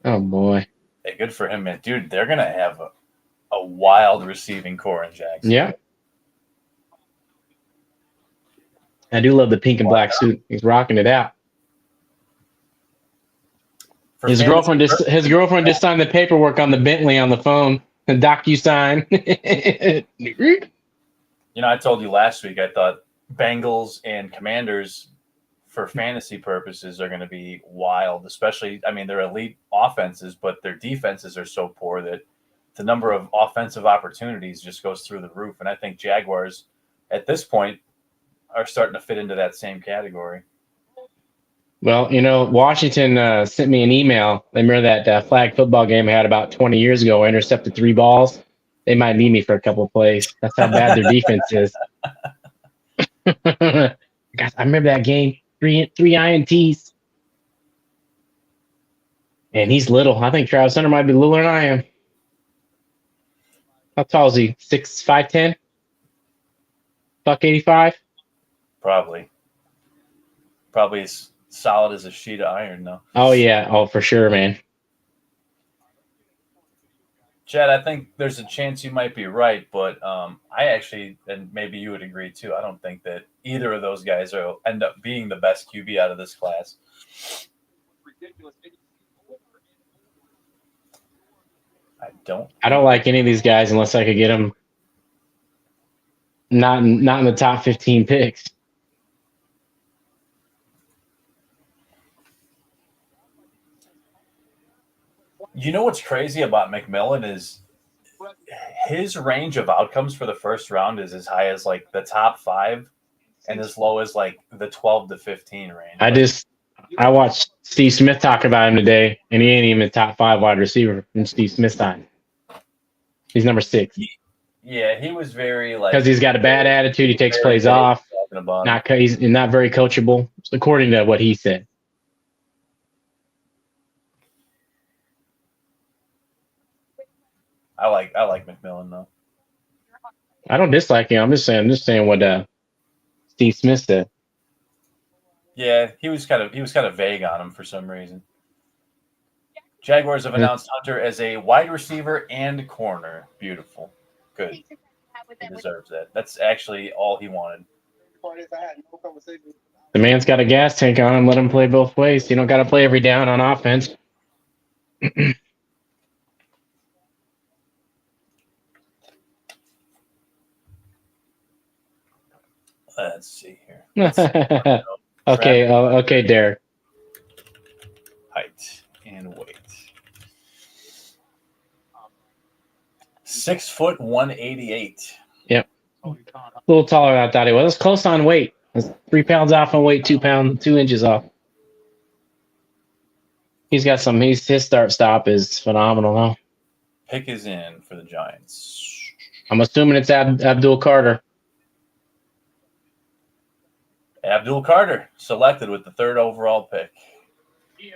Speaker 2: Oh boy.
Speaker 4: Hey, good for him, man. Dude, they're gonna have a wild receiving core in Jackson.
Speaker 2: Yeah. I do love the pink and black suit. He's rocking it out. His girlfriend just signed the paperwork on the Bentley on the phone. The DocuSign.
Speaker 4: I told you last week I thought Bengals and Commanders for fantasy purposes are going to be wild, especially, they're elite offenses, but their defenses are so poor that the number of offensive opportunities just goes through the roof. And I think Jaguars at this point are starting to fit into that same category.
Speaker 2: Well, Washington sent me an email. They remember that flag football game I had about 20 years ago. I intercepted 3 balls. They might need me for a couple of plays. That's how bad their defense is. Guys, I remember that game. 3 INTs. And he's little. I think Travis Hunter might be littler than I am. How tall is he? 5'10"? $185?
Speaker 4: Probably as solid as a sheet of iron, though.
Speaker 2: Oh, yeah. Oh, for sure, man.
Speaker 4: Chad, I think there's a chance you might be right, but I actually, and maybe you would agree too, I don't think that either of those guys will end up being the best QB out of this class.
Speaker 2: I don't like any of these guys unless I could get them not in the top 15 picks.
Speaker 4: You know what's crazy about McMillan is his range of outcomes for the first round is as high as like the top 5 and as low as like the 12 to 15 range.
Speaker 2: I watched Steve Smith talk about him today, and he ain't even a top 5 wide receiver in Steve Smith's time. He's number 6.
Speaker 4: Yeah, he was very like
Speaker 2: because he's got a bad attitude. He takes plays off. He's not very coachable, according to what he said.
Speaker 4: I like McMillan though.
Speaker 2: I don't dislike him. I'm just saying what Steve Smith said.
Speaker 4: Yeah, he was kind of vague on him for some reason. Jaguars have announced Hunter as a wide receiver and corner. Beautiful. Good. He deserves that. That's actually all he wanted.
Speaker 2: The man's got a gas tank on him. Let him play both ways. You don't got to play every down on offense.
Speaker 4: Let's see here.
Speaker 2: Okay, Derek.
Speaker 4: Height and weight. 6 foot 188.
Speaker 2: Yep. A little taller than I thought he was. It's close on weight. It's 3 pounds off on weight, 2 inches off. He's got some. His start stop is phenomenal now.
Speaker 4: Pick is in for the Giants.
Speaker 2: I'm assuming it's Abdul Carter.
Speaker 4: Abdul Carter selected with the 3rd overall pick.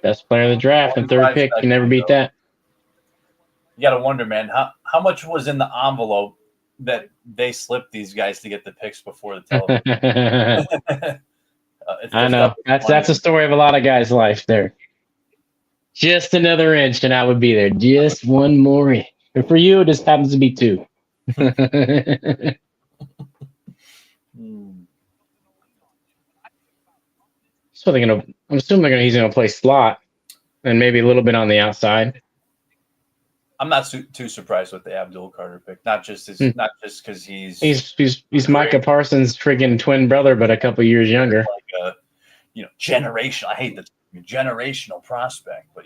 Speaker 2: Best player of the draft and 3rd pick. You never beat that.
Speaker 4: You got to wonder, man, how much was in the envelope that they slipped these guys to get the picks before the television?
Speaker 2: I know. That's a story of a lot of guys' life there. Just another inch and I would be there. Just one more inch. And for you, it just happens to be 2. So I'm assuming he's gonna play slot and maybe a little bit on the outside.
Speaker 4: I'm not too surprised with the Abdul Carter pick. Not just because
Speaker 2: he's Micah Parsons' friggin' twin brother, but a couple years younger.
Speaker 4: Like a generational. I hate the generational prospect, but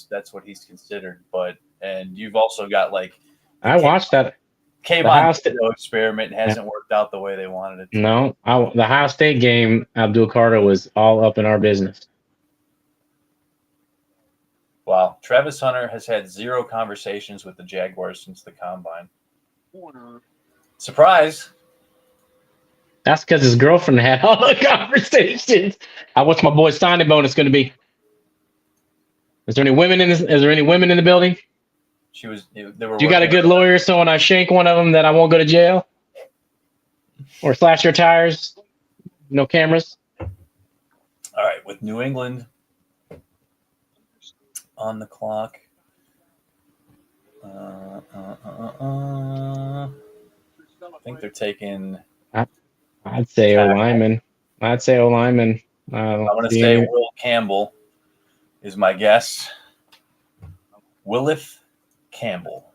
Speaker 4: that's what he's considered. And you've also got like
Speaker 2: I watched that.
Speaker 4: Kayvon experiment hasn't worked out the way they wanted it to.
Speaker 2: No, the Ohio State game, Abdul Carter was all up in our business.
Speaker 4: Wow. Travis Hunter has had 0 conversations with the Jaguars since the combine. Surprise.
Speaker 2: That's because his girlfriend had all the conversations. What's my boy's signing bonus going to be? Is there any women in the building? You got a good lawyer, so when I shank one of them, that I won't go to jail? Or slash your tires? No cameras?
Speaker 4: All right, with New England on the clock. I think they're taking...
Speaker 2: I'd say O-lineman. I'm
Speaker 4: going to say Will Campbell is my guess. Willith Campbell.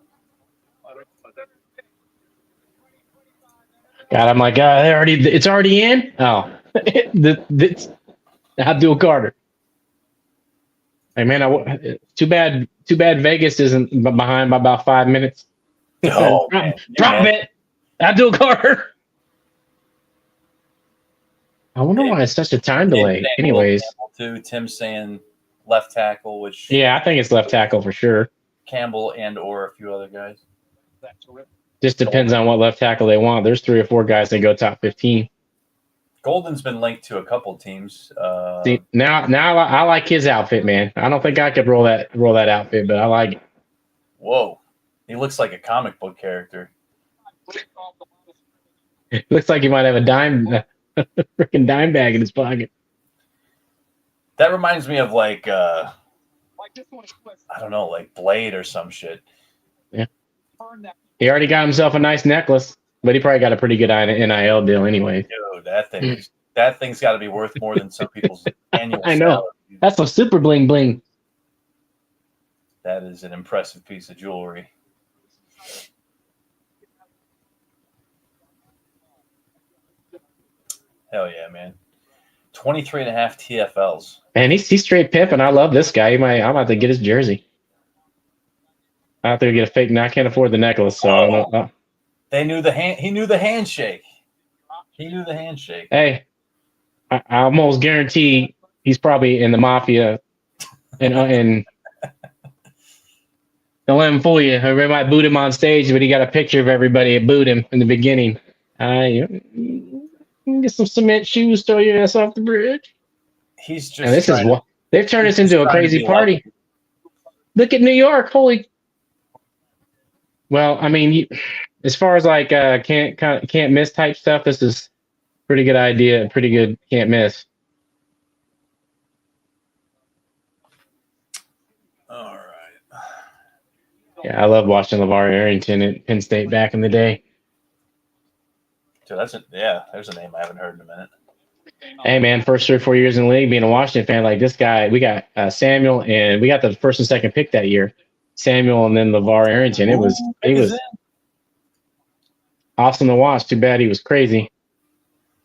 Speaker 2: God, I'm like, it's already in? Oh, it's Abdul Carter. Hey, man, too bad Vegas isn't behind by about 5 minutes.
Speaker 4: Oh,
Speaker 2: drop it, Abdul Carter. I wonder why it's such a time delay. Anyways,
Speaker 4: too. Tim saying left tackle, which
Speaker 2: I think it's left tackle for sure.
Speaker 4: Campbell or a few other guys.
Speaker 2: Just depends on what left tackle they want. There's 3 or 4 guys that go top 15.
Speaker 4: Golden's been linked to a couple teams.
Speaker 2: See, now I like his outfit, man. I don't think I could roll that outfit, but I like it.
Speaker 4: Whoa, he looks like a comic book character.
Speaker 2: Looks like he might have a freaking dime bag in his pocket.
Speaker 4: That reminds me of like I don't know, like Blade or some shit.
Speaker 2: Yeah. He already got himself a nice necklace, but he probably got a pretty good NIL deal anyway.
Speaker 4: Dude, that thing's got to be worth more than some people's annual
Speaker 2: I know.
Speaker 4: salary.
Speaker 2: That's some super bling bling.
Speaker 4: That is an impressive piece of jewelry. Hell yeah, man. 23 and a half TFLs.
Speaker 2: Man, he's straight pimping. I love this guy. I'm about to get his jersey. I have to get a fake. Now I can't afford the necklace, so I don't know.
Speaker 4: They knew the hand. He knew the handshake. He knew the handshake.
Speaker 2: Hey, I almost guarantee he's probably in the mafia, and don't let him fool you. Everybody might boot him on stage, but he got a picture of everybody that booed him in the beginning. You can get some cement shoes, throw your ass off the bridge.
Speaker 4: He's just.
Speaker 2: And this is what they've turned this into a crazy party.
Speaker 4: Lucky.
Speaker 2: Look at New York, holy. Well, I mean, as far as like can't miss type stuff, this is pretty good idea. Pretty good can't miss.
Speaker 4: All right.
Speaker 2: Yeah, I love watching LeVar Arrington at Penn State back in the day.
Speaker 4: Dude, there's a name I haven't heard in a minute.
Speaker 2: Hey man, first 3 or 4 years in the league, being a Washington fan, like this guy, we got Samuel, and we got the first and second pick that year. Samuel and then LeVar Arrington. It was awesome to watch. Too bad he was crazy.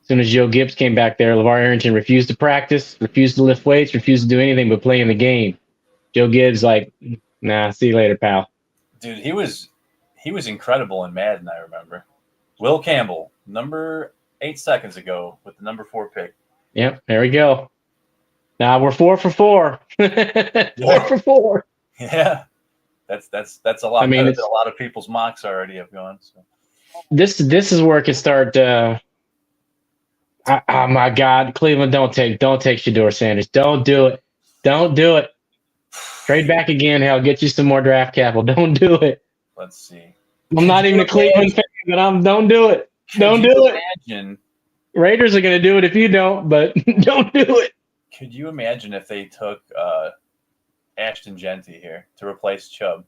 Speaker 2: As soon as Joe Gibbs came back there, LeVar Arrington refused to practice, refused to lift weights, refused to do anything but play in the game. Joe Gibbs like, nah, see you later, pal.
Speaker 4: Dude, he was incredible in Madden, I remember. Will Campbell, number 8 seconds ago with the number 4 pick.
Speaker 2: Yep, there we go. Now we're 4 for 4. 4 for 4.
Speaker 4: Yeah. That's a lot better than a lot of people's mocks already have gone. So.
Speaker 2: This is where it can start. Oh my God, Cleveland, don't take Shedeur Sanders. Don't do it. Don't do it. Trade back again. Hell, get you some more draft capital. Don't do it.
Speaker 4: Let's see.
Speaker 2: I'm not even a Cleveland fan, but don't do it. Don't do it. Raiders are going to do it if you don't, but don't do it.
Speaker 4: Could you imagine if they took Ashton Genty here to replace Chubb?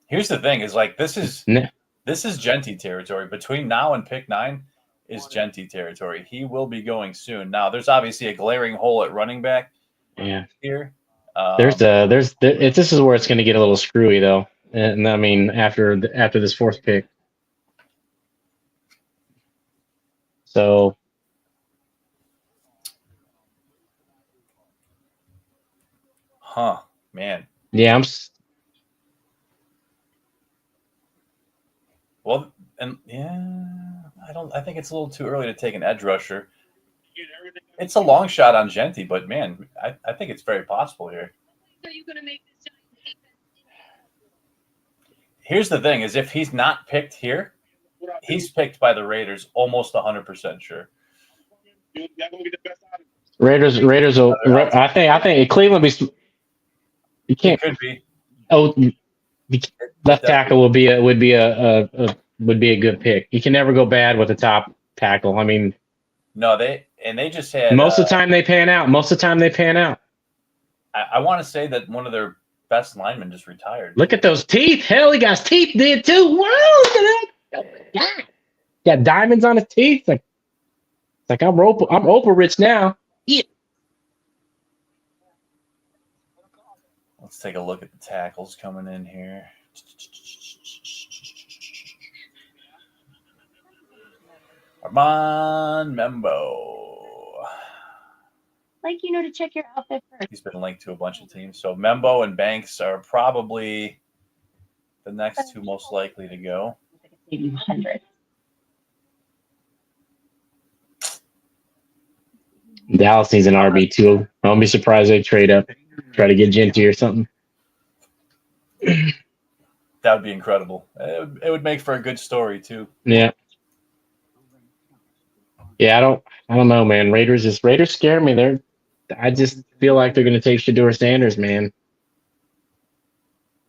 Speaker 4: Here's the thing: is like this is Genty territory. Between now and pick 9 is Genty territory. He will be going soon. Now, there's obviously a glaring hole at running back.
Speaker 2: Yeah.
Speaker 4: Here,
Speaker 2: this is where it's going to get a little screwy though, and I mean after this 4th pick. So.
Speaker 4: Huh, man.
Speaker 2: Yeah,
Speaker 4: Well, and yeah, I think it's a little too early to take an edge rusher. It's a long shot on Genty, but man, I think it's very possible here. Here's the thing: is if he's not picked here, he's picked by the Raiders, almost 100% sure.
Speaker 2: Raiders will. I think Cleveland be. You can't.
Speaker 4: It could be.
Speaker 2: Oh, left tackle would be a good pick. You can never go bad with a top tackle. I mean,
Speaker 4: no, they just had
Speaker 2: most of the time they pan out.
Speaker 4: I want to say that one of their best linemen just retired.
Speaker 2: Look at those teeth. Hell, he got his teeth did too. Whoa, look at that. Oh my God. Got diamonds on his teeth. It's like I'm Oprah rich now. Yeah.
Speaker 4: Let's take a look at the tackles coming in here. Armand Membo.
Speaker 5: To check your outfit first.
Speaker 4: He's been linked to a bunch of teams. So Membo and Banks are probably the next 2 most likely to go.
Speaker 2: Dallas needs an RB2. I won't be surprised they trade up, try to get Genty or something.
Speaker 4: That would be incredible. It would make for a good story too.
Speaker 2: Yeah. Yeah, I don't know, man. Raiders scare me. I just feel like they're going to take Shedeur Sanders, man.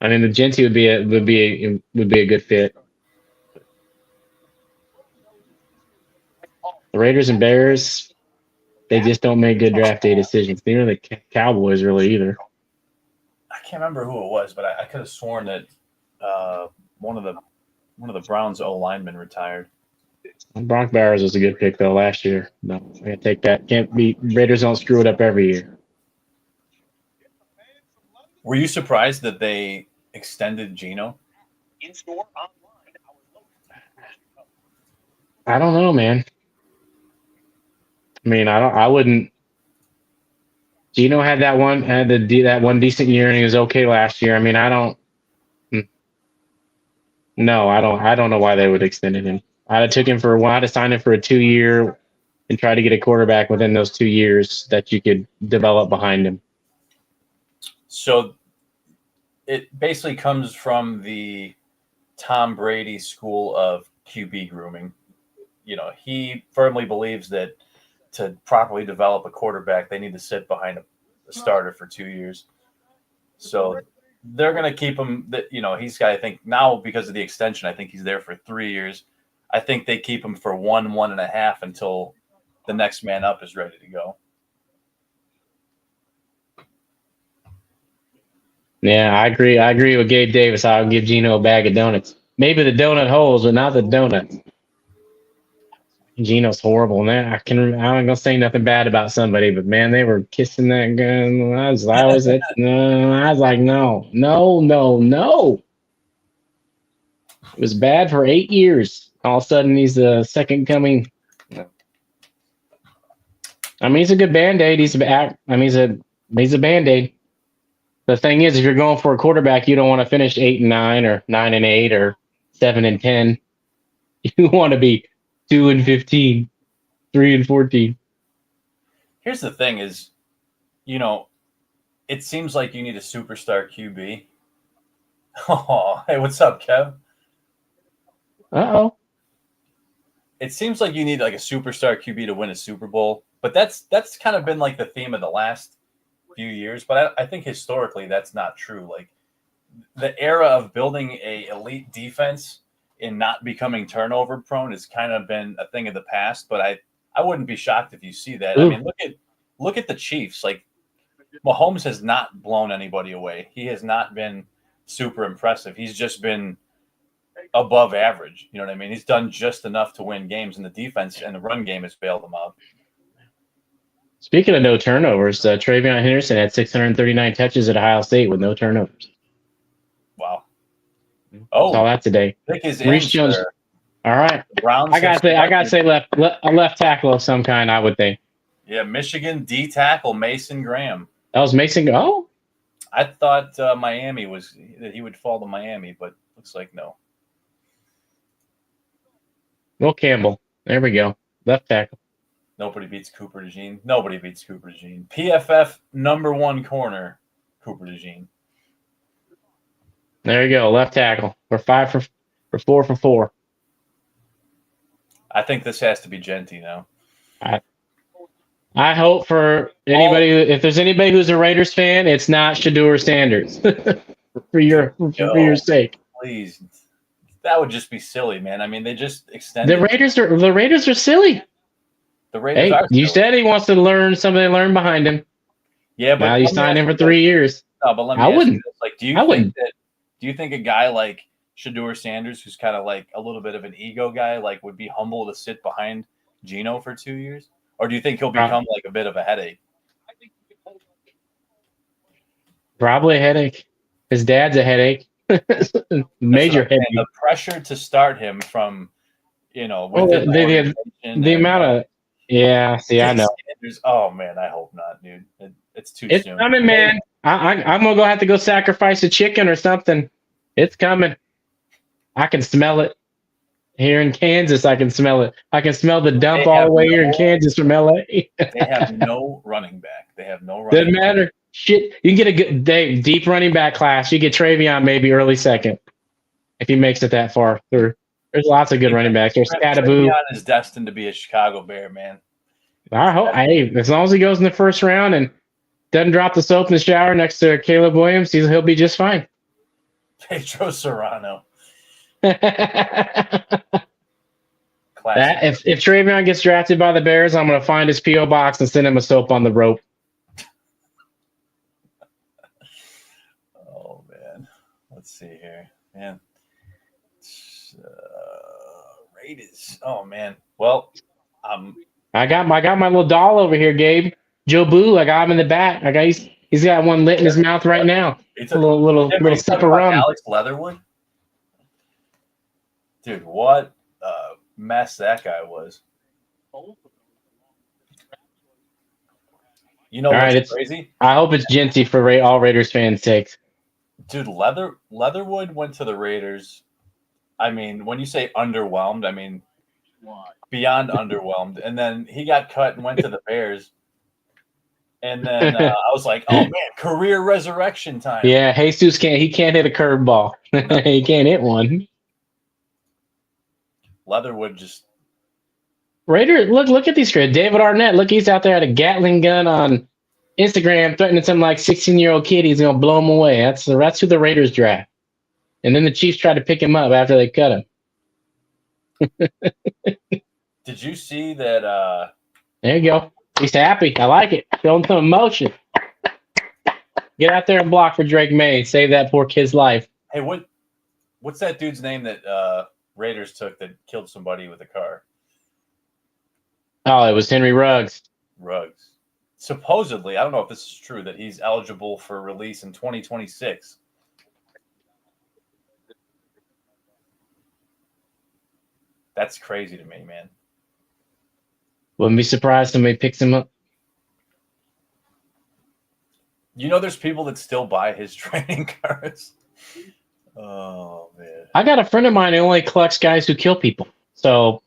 Speaker 2: I mean, the Genty would be a good fit. The Raiders and Bears, they just don't make good draft day decisions. Neither the Cowboys really either.
Speaker 4: I can't remember who it was, but I could have sworn that one of the Browns O linemen retired.
Speaker 2: Brock Bowers was a good pick though last year. No, I gotta take that. Can't be Raiders don't screw it up every year.
Speaker 4: Were you surprised that they extended Geno?
Speaker 2: I don't know, man. I mean, I wouldn't. Geno had that one decent year, and he was okay last year. I mean, I don't. No, I don't know why they would extend him. I'd have took him for a while to sign him for a 2-year, and try to get a quarterback within those 2 years that you could develop behind him.
Speaker 4: So it basically comes from the Tom Brady school of QB grooming. You know, he firmly believes that to properly develop a quarterback, they need to sit behind a starter for 2 years. So they're going to keep him. You know, he's got, I think now because of the extension, I think he's there for 3 years. I think they keep him for 1.5 until the next man up is ready to go.
Speaker 2: Yeah, I agree. I agree with Gabe Davis. I'll give Geno a bag of donuts. Maybe the donut holes, but not the donuts. Geno's horrible, man. I'm not gonna say nothing bad about somebody, but man, they were kissing that gun. I was like, no. It was bad for 8 years. All of a sudden, he's the second coming. I mean, he's a good Band-Aid. He's a Band-Aid. The thing is, if you're going for a quarterback, you don't want to finish 8-9 or 9-8 or 7-10. You want to be 2-15, 3-14.
Speaker 4: Here's the thing: is, you know, it seems like you need a superstar QB. Oh, hey, what's up, Kev?
Speaker 2: Uh-oh.
Speaker 4: It seems like you need like a superstar QB to win a Super Bowl, but that's kind of been like the theme of the last few years. But I think historically that's not true. Like the era of building a elite defense and not becoming turnover prone has kind of been a thing of the past. But I wouldn't be shocked if you see that.
Speaker 2: Ooh.
Speaker 4: I mean, look at the Chiefs. Like Mahomes has not blown anybody away. He has not been super impressive. He's just been above average. You know what I mean? He's done just enough to win games, and the defense and the run game has bailed him out.
Speaker 2: Speaking of no turnovers, Travion Henderson had 639 touches at Ohio State with no turnovers.
Speaker 4: Wow. Oh,
Speaker 2: saw that today.
Speaker 4: Pick is
Speaker 2: Maurice
Speaker 4: in,
Speaker 2: Jones.
Speaker 4: sir.
Speaker 2: All right.
Speaker 4: Browns
Speaker 2: I gotta say a left tackle of some kind, I would think.
Speaker 4: Yeah, Michigan D tackle Mason Graham.
Speaker 2: That was Mason. Oh,
Speaker 4: I thought Miami was that he would fall to Miami, but looks like no.
Speaker 2: Will Campbell. There we go. Left tackle.
Speaker 4: Nobody beats Cooper DeJean. Nobody beats Cooper DeJean. PFF #1 corner, Cooper DeJean.
Speaker 2: There you go. Left tackle. We're 4 for 4.
Speaker 4: I think this has to be Genty now.
Speaker 2: I hope for anybody, if there's anybody who's a Raiders fan, it's not Shedeur Sanders. for your sake.
Speaker 4: Please. That would just be silly, man. I mean, they just extended.
Speaker 2: The Raiders are silly.
Speaker 4: The Raiders are
Speaker 2: you
Speaker 4: silly.
Speaker 2: said he wants to learn something they learned behind him.
Speaker 4: Yeah, but
Speaker 2: now you signed him for 3 years.
Speaker 4: No, but let me
Speaker 2: I
Speaker 4: ask
Speaker 2: wouldn't.
Speaker 4: you this. Like, do you think a guy like Shedeur Sanders, who's kind of like a little bit of an ego guy, like would be humble to sit behind Geno for 2 years? Or do you think he'll become like a bit of a headache?
Speaker 2: Probably a headache. His dad's a headache. Major headache.
Speaker 4: The pressure to start him from, with
Speaker 2: the amount of I know.
Speaker 4: Sanders, oh man, I hope not, dude. It's too
Speaker 2: It's
Speaker 4: soon.
Speaker 2: coming, man. I'm gonna have to go sacrifice a chicken or something. It's coming. I can smell it. Here in Kansas, I can smell it. I can smell the dump all the way here in Kansas from LA.
Speaker 4: They have no running back.
Speaker 2: Doesn't matter. Shit, you can get a good deep running back class. You get Travion maybe early second if he makes it that far through. There's lots of good running backs. There's Scattaboo.
Speaker 4: Travion is destined to be a Chicago Bear, man.
Speaker 2: I hope. Hey, as long as he goes in the first round and doesn't drop the soap in the shower next to Caleb Williams, he'll be just fine.
Speaker 4: Pedro Serrano.
Speaker 2: If Travion gets drafted by the Bears, I'm going to find his P.O. box and send him a soap on the rope.
Speaker 4: see here, man. Raiders. Oh man. Well,
Speaker 2: I got my little doll over here, Gabe. Joe Boo. I got him in the back. He's got one lit in his mouth right now.
Speaker 4: it's
Speaker 2: A little sip of rum.
Speaker 4: Alex Leatherwood. Dude, what a mess that guy was. You know
Speaker 2: All
Speaker 4: what's
Speaker 2: right, it's
Speaker 4: crazy?
Speaker 2: I hope it's Genty for all Raiders fans' sakes.
Speaker 4: Dude, Leatherwood went to the Raiders. I mean, when you say underwhelmed, I mean beyond underwhelmed. And then he got cut and went to the Bears. And then I was like, oh man, career resurrection time.
Speaker 2: Yeah, Jesus can't hit a curveball. He can't hit one.
Speaker 4: Leatherwood just
Speaker 2: Raiders, look at these guys. David Arnett, look, he's out there at a Gatling gun on Instagram threatening some like 16-year-old kid. He's gonna blow him away. That's who the Raiders draft. And then the Chiefs tried to pick him up after they cut him.
Speaker 4: Did you see that
Speaker 2: There you go. He's happy. I like it. Showing some emotion. Get out there and block for Drake May. Save that poor kid's life.
Speaker 4: hey, what's that dude's name that Raiders took that killed somebody with a car?
Speaker 2: Oh, it was Henry Ruggs.
Speaker 4: Ruggs. Supposedly, I don't know if this is true, that he's eligible for release in 2026. That's crazy to me, man.
Speaker 2: Wouldn't be surprised somebody picks him up.
Speaker 4: You know, there's people that still buy his trading cards. Oh man.
Speaker 2: I got a friend of mine who only collects guys who kill people. So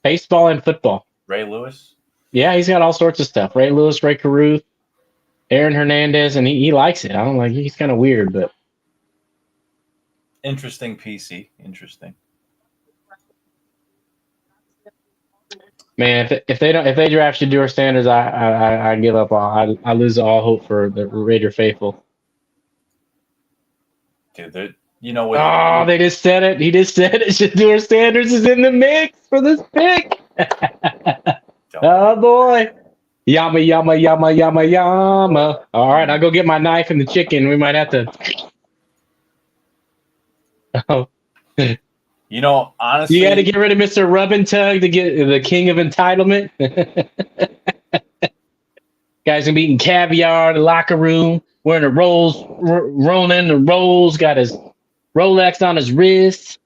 Speaker 2: baseball and football.
Speaker 4: Ray Lewis.
Speaker 2: Yeah, he's got all sorts of stuff. Ray Lewis, Ray Caruth, Aaron Hernandez, and he likes it. I don't like. He's kind of weird, but
Speaker 4: Interesting PC. Interesting.
Speaker 2: man, if they draft Shedeur Sanders, I give up. I lose all hope for the Raider faithful.
Speaker 4: Dude, you know what?
Speaker 2: Oh, they just said it. He just said it. Shedeur Sanders is in the mix for this pick. Oh boy. Yama, yama, yama, yama, yama. All right, I'll go get my knife and the chicken. We might have to. Oh.
Speaker 4: You know, honestly,
Speaker 2: You got to get rid of Mr. Rub and Tug to get the king of entitlement. Guy's gonna be eating caviar in the locker room, wearing the rolling the rolls, got his Rolex on his wrist,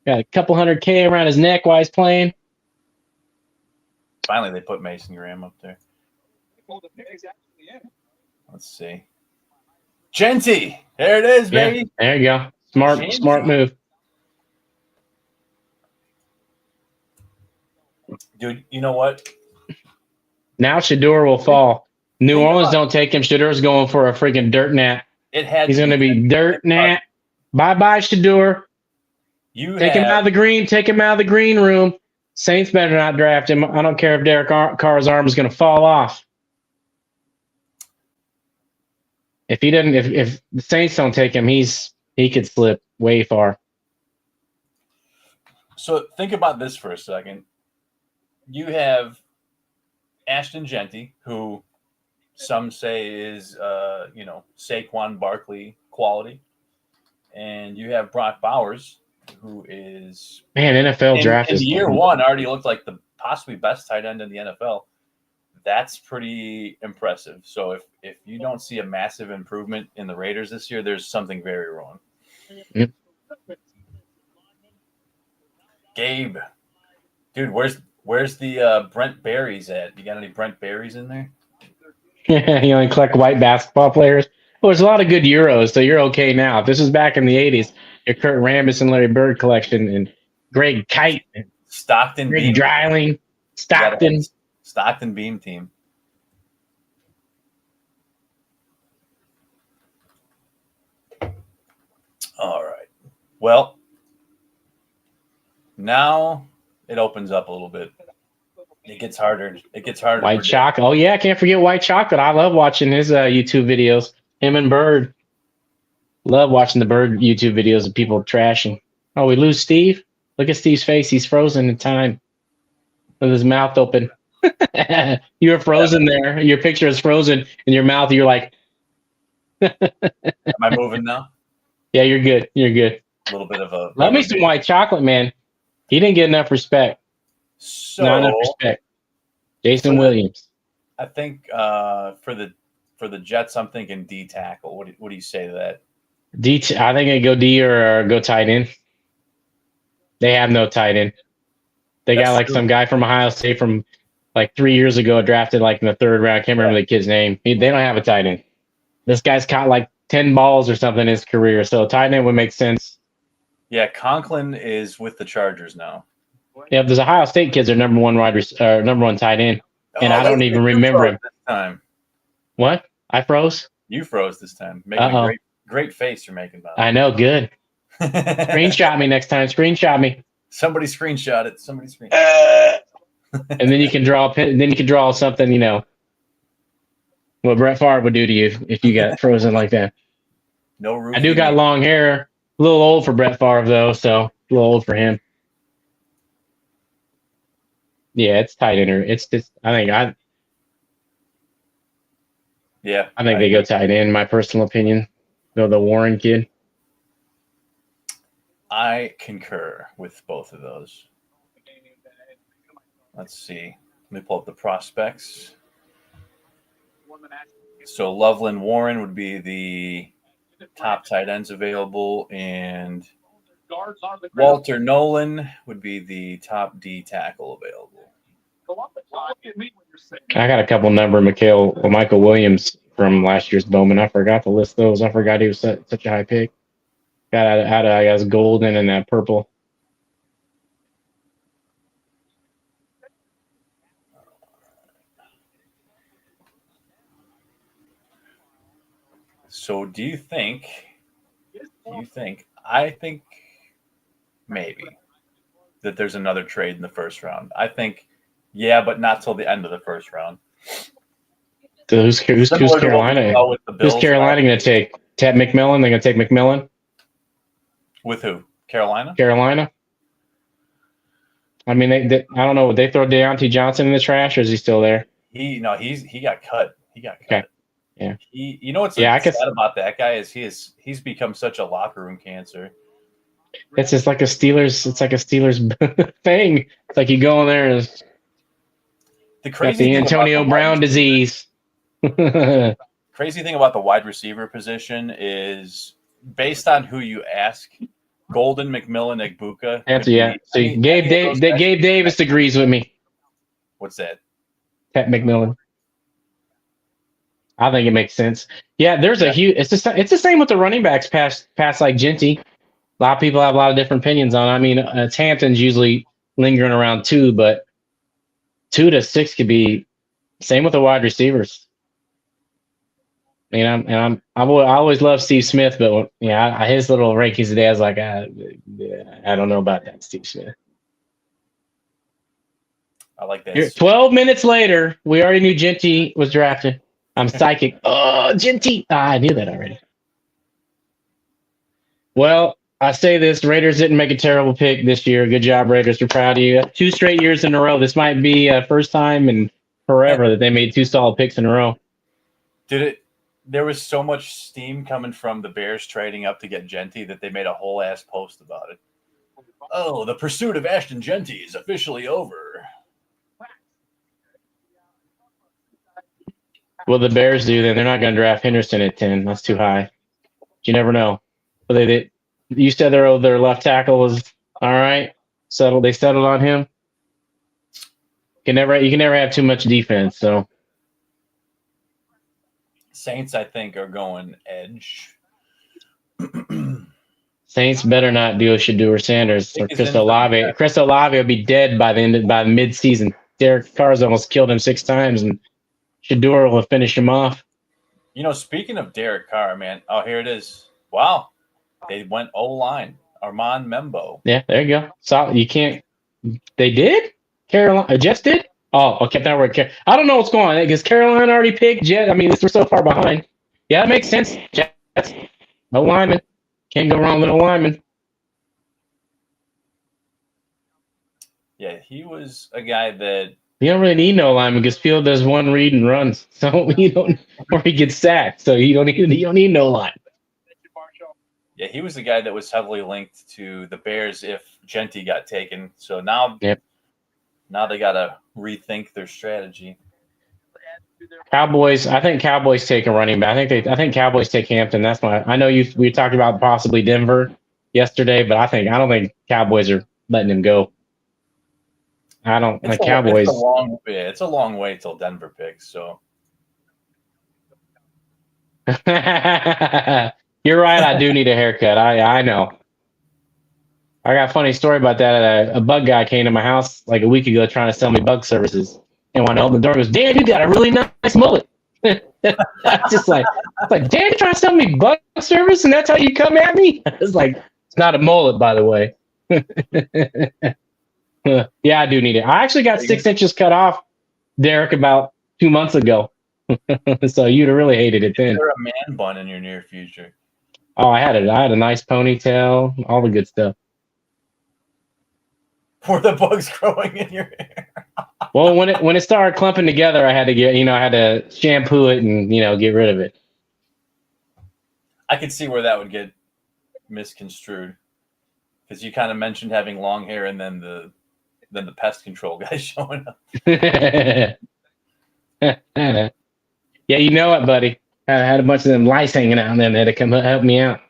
Speaker 2: got a couple $100K around his neck while he's playing.
Speaker 4: finally they put Mason Graham up there. Let's see. Genty. There it is,
Speaker 2: Yeah,
Speaker 4: baby.
Speaker 2: there you go. Smart move.
Speaker 4: Dude, you know what?
Speaker 2: Now Shedeur will fall. New Orleans don't take him. Shadeur's going for a freaking dirt nap.
Speaker 4: It had
Speaker 2: He's going to be dirt nap. Bye-bye, Shedeur. Take him out of the green. Take him out of the green room. Saints better not draft him. I don't care if Derek Carr's arm is going to fall off. If he doesn't, if the Saints don't take him, he could slip way far.
Speaker 4: So think about this for a second. You have Ashton Genty, who some say is Saquon Barkley quality, and you have Brock Bowers, who is
Speaker 2: NFL draft
Speaker 4: in
Speaker 2: is
Speaker 4: year one already looked like the possibly best tight end in the NFL. That's pretty impressive. So if you don't see a massive improvement in the Raiders this year, there's something very wrong.
Speaker 2: Yep.
Speaker 4: Gabe, dude, where's the Brent Berries at? You got any Brent Berries in there?
Speaker 2: You only collect white basketball players. Well, there's a lot of good Euros, so you're okay now. If this was back in the 80s, your Kurt Rambis and Larry Bird collection and Greg Kite, and
Speaker 4: Stockton,
Speaker 2: Greg
Speaker 4: Beam.
Speaker 2: Dreiling, Stockton.
Speaker 4: Stockton Beam team. All right. Well, now it opens up a little bit. It gets harder. It gets harder.
Speaker 2: White Chocolate. Oh, yeah, I can't forget White Chocolate. I love watching his YouTube videos. Him and Bird. Love watching the Bird YouTube videos of people trashing. Oh, we lose Steve? Look at Steve's face. He's frozen in time with his mouth open. You were frozen there. Your picture is frozen in your mouth. You're like,
Speaker 4: Am I moving now?
Speaker 2: Yeah, you're good. You're good.
Speaker 4: A little bit of a.
Speaker 2: Love me some white chocolate, man. He didn't get enough respect.
Speaker 4: So
Speaker 2: Not enough respect. Jason
Speaker 4: For the-
Speaker 2: Williams.
Speaker 4: I think for the Jets, I'm thinking D tackle. What do you say to that?
Speaker 2: I think it'd go D or go tight end. They have no tight end. They got
Speaker 4: That's
Speaker 2: like
Speaker 4: true.
Speaker 2: some guy from Ohio State from like 3 years ago, drafted like in the 3rd round. I can't remember the kid's name. They don't have a tight end. This guy's caught like 10 balls or something in his career, so tight end would make sense.
Speaker 4: Yeah, Conklin is with the Chargers now.
Speaker 2: Yeah, there's Ohio State kids are number one tight end, and I don't
Speaker 4: that's
Speaker 2: even
Speaker 4: you
Speaker 2: remember
Speaker 4: froze
Speaker 2: him.
Speaker 4: this time.
Speaker 2: What? I froze?
Speaker 4: You froze this time. Making
Speaker 2: Uh-oh.
Speaker 4: a great face you're making, Bob.
Speaker 2: I know, good. Screenshot me next time. Screenshot me.
Speaker 4: Somebody screenshot it. Somebody screenshot.
Speaker 2: And then you can draw something, you know, what Brett Favre would do to you if you got frozen like that.
Speaker 4: No roof.
Speaker 2: I do got long hair. A little old for Brett Favre though, so a little old for him. Yeah, it's tight end. It's just I think they go tight end. My personal opinion, though the Warren kid.
Speaker 4: I concur with both of those. Let's see. Let me pull up the prospects. So Loveland Warren would be the top tight ends available, and Walter Nolan would be the top D tackle available.
Speaker 2: I got a couple number Michael Williams from last year's Bowman. I forgot to list those. I forgot he was such a high pick. Got out of I guess golden and that purple.
Speaker 4: So do you think I think maybe that there's another trade in the first round. I think yeah, but not till the end of the first round.
Speaker 2: So who's Carolina? Who's Carolina going to take? Ted McMillan? They're going to take McMillan?
Speaker 4: With who? Carolina?
Speaker 2: Carolina? I mean, they I don't know. Would they throw Deontay Johnson in the trash, or is he still there?
Speaker 4: He got cut. He got cut.
Speaker 2: Okay. Yeah.
Speaker 4: You know what's sad about that guy is he's become such a locker room cancer.
Speaker 2: It's just like a Steelers. It's like a Steelers thing. It's like you go in there and got the Antonio Brown disease.
Speaker 4: Crazy thing about the wide receiver position is based on who you ask. Golden, McMillan, Egbuka.
Speaker 2: Yeah. See, Gabe Davis agrees with me.
Speaker 4: What's that?
Speaker 2: Pat McMillan. I think it makes sense. Yeah, there's a huge. It's the same with the running backs past like Genty. A lot of people have a lot of different opinions on it. I mean, it's Hampton's usually lingering around 2, but 2 to 6 could be. Same with the wide receivers. I mean, I always love Steve Smith, but yeah, his little rankings today, I was like, I don't know about that, Steve Smith.
Speaker 4: I like that.
Speaker 2: 12 minutes later, we already knew Genty was drafted. I'm psychic. Oh, Genty. I knew that already. Well, I say this, Raiders didn't make a terrible pick this year. Good job, Raiders. We're proud of you. 2 straight years in a row. This might be first time in forever that they made 2 solid picks in a row.
Speaker 4: There was so much steam coming from the Bears trading up to get Genty that they made a whole ass post about it. Oh, the pursuit of Ashton Genty is officially over.
Speaker 2: Well, the Bears do, then they're not going to draft Henderson at 10. That's too high. You never know. But you said their left tackle was all right. They settled on him. You can never have too much defense. So
Speaker 4: Saints, I think, are going edge.
Speaker 2: Saints better not do a Shedeur Sanders or Chris Olave. Chris Olave will be dead by mid-season. Derek Carr's almost killed him 6 times, and Shedeur will finish him off.
Speaker 4: You know, speaking of Derek Carr, man. Oh, here it is. Wow. They went O-line. Armand Membo.
Speaker 2: Yeah, there you go. So you can't. They did? Carolina just did? Oh, okay. That word. I don't know what's going on because Carolina already picked Jet. I mean, we're so far behind. Yeah, it makes sense. Jets. No lineman. Can't go wrong with a lineman.
Speaker 4: Yeah, he was a guy that.
Speaker 2: You don't really need no lineman because Field does one read and runs, so you don't, or he gets sacked, so you don't need no line.
Speaker 4: Yeah, he was the guy that was heavily linked to the Bears if Genty got taken. So now, now they got to rethink their strategy.
Speaker 2: Cowboys. I think Cowboys take a running back. I think Cowboys take Hampton. That's my. I know we talked about possibly Denver yesterday, but I don't think Cowboys are letting him go. I don't. The Cowboys.
Speaker 4: It's a long way till Denver picks. So
Speaker 2: you're right. I do need a haircut. I know. I got a funny story about that. A bug guy came to my house like a week ago trying to sell me bug services. And when I opened the door, he goes, "Damn, you got a really nice mullet." I was just like, "Damn, you trying to sell me bug service? And that's how you come at me?" It's like, it's not a mullet, by the way. Yeah, I do need it. I actually got 6 inches cut off, Derek, about 2 months ago. So you'd have really hated it then.
Speaker 4: Is there a man bun in your near future?
Speaker 2: Oh, I had it. I had a nice ponytail, all the good stuff.
Speaker 4: Were the bugs growing in your hair?
Speaker 2: Well, when it started clumping together, I had to shampoo it and get rid of it.
Speaker 4: I could see where that would get misconstrued because you kind of mentioned having long hair and then the pest control guy showing up.
Speaker 2: Yeah, you know it, buddy. I had a bunch of them lice hanging out, and then they had to come help me out.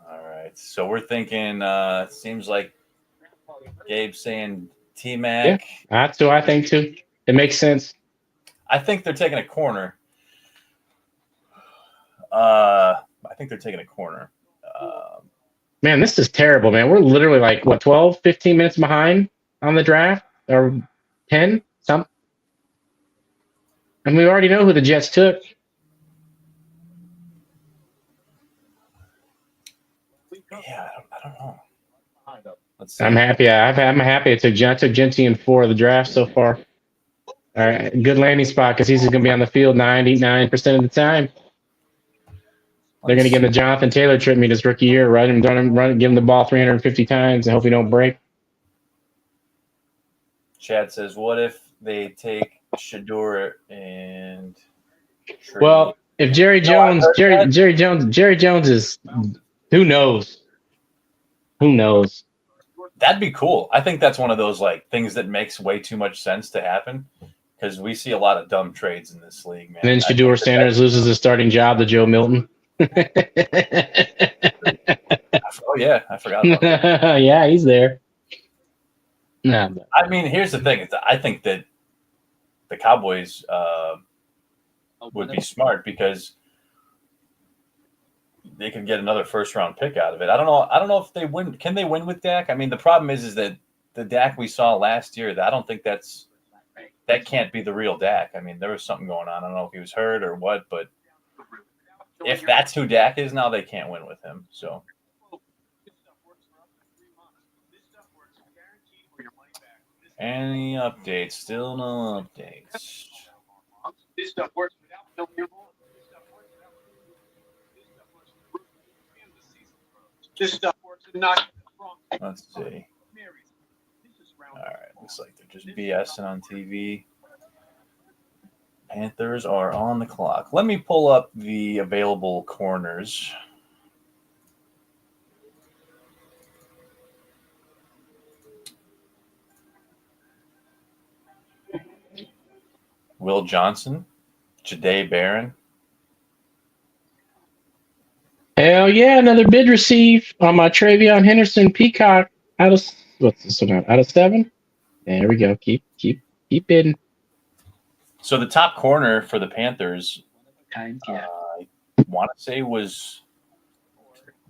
Speaker 4: All right, so we're thinking. It seems like Gabe's saying T-Mac.
Speaker 2: Yeah, that's what I think too. It makes sense.
Speaker 4: I think they're taking a corner. I think they're taking a corner.
Speaker 2: Man, this is terrible, man. We're literally like, 12, 15 minutes behind on the draft? Or 10? Something. And we already know who the Jets took.
Speaker 4: Yeah, I don't know. Let's see.
Speaker 2: I'm happy. I'm happy I took Genty in 4 of the draft so far. All right, good landing spot because he's going to be on the field 99% of the time. They're going to give him the Jonathan Taylor treatment his rookie year, run him, give him the ball 350 times and hope he don't break.
Speaker 4: Chad says, "What if they take Shedeur and?"
Speaker 2: Well, if Jerry Jones is, who knows? Who knows?
Speaker 4: That'd be cool. I think that's one of those like things that makes way too much sense to happen because we see a lot of dumb trades in this league, man.
Speaker 2: And then Shedeur Sanders loses his starting job to Joe Milton.
Speaker 4: Oh yeah, I forgot about that.
Speaker 2: Yeah, he's there. No, but
Speaker 4: I mean, here's the thing: I think that the Cowboys would be smart because they could get another first-round pick out of it. I don't know if they win. Can they win with Dak? I mean, the problem is that the Dak we saw last year. I don't think that can't be the real Dak. I mean, there was something going on. I don't know if he was hurt or what, but if that's who Dak is now, they can't win with him. So. Any updates? Still no updates.
Speaker 3: This stuff works without filling your bullet. This stuff works and not wrong.
Speaker 4: Let's see. All right, looks like they're just BSing on TV. Panthers are on the clock. Let me pull up the available corners. Will Johnson, Jahdae Barron.
Speaker 2: Hell yeah, another bid received on my Travion Henderson Peacock out of what's this one out of 7? There we go. Keep bidding.
Speaker 4: So the top corner for the Panthers, I want to say was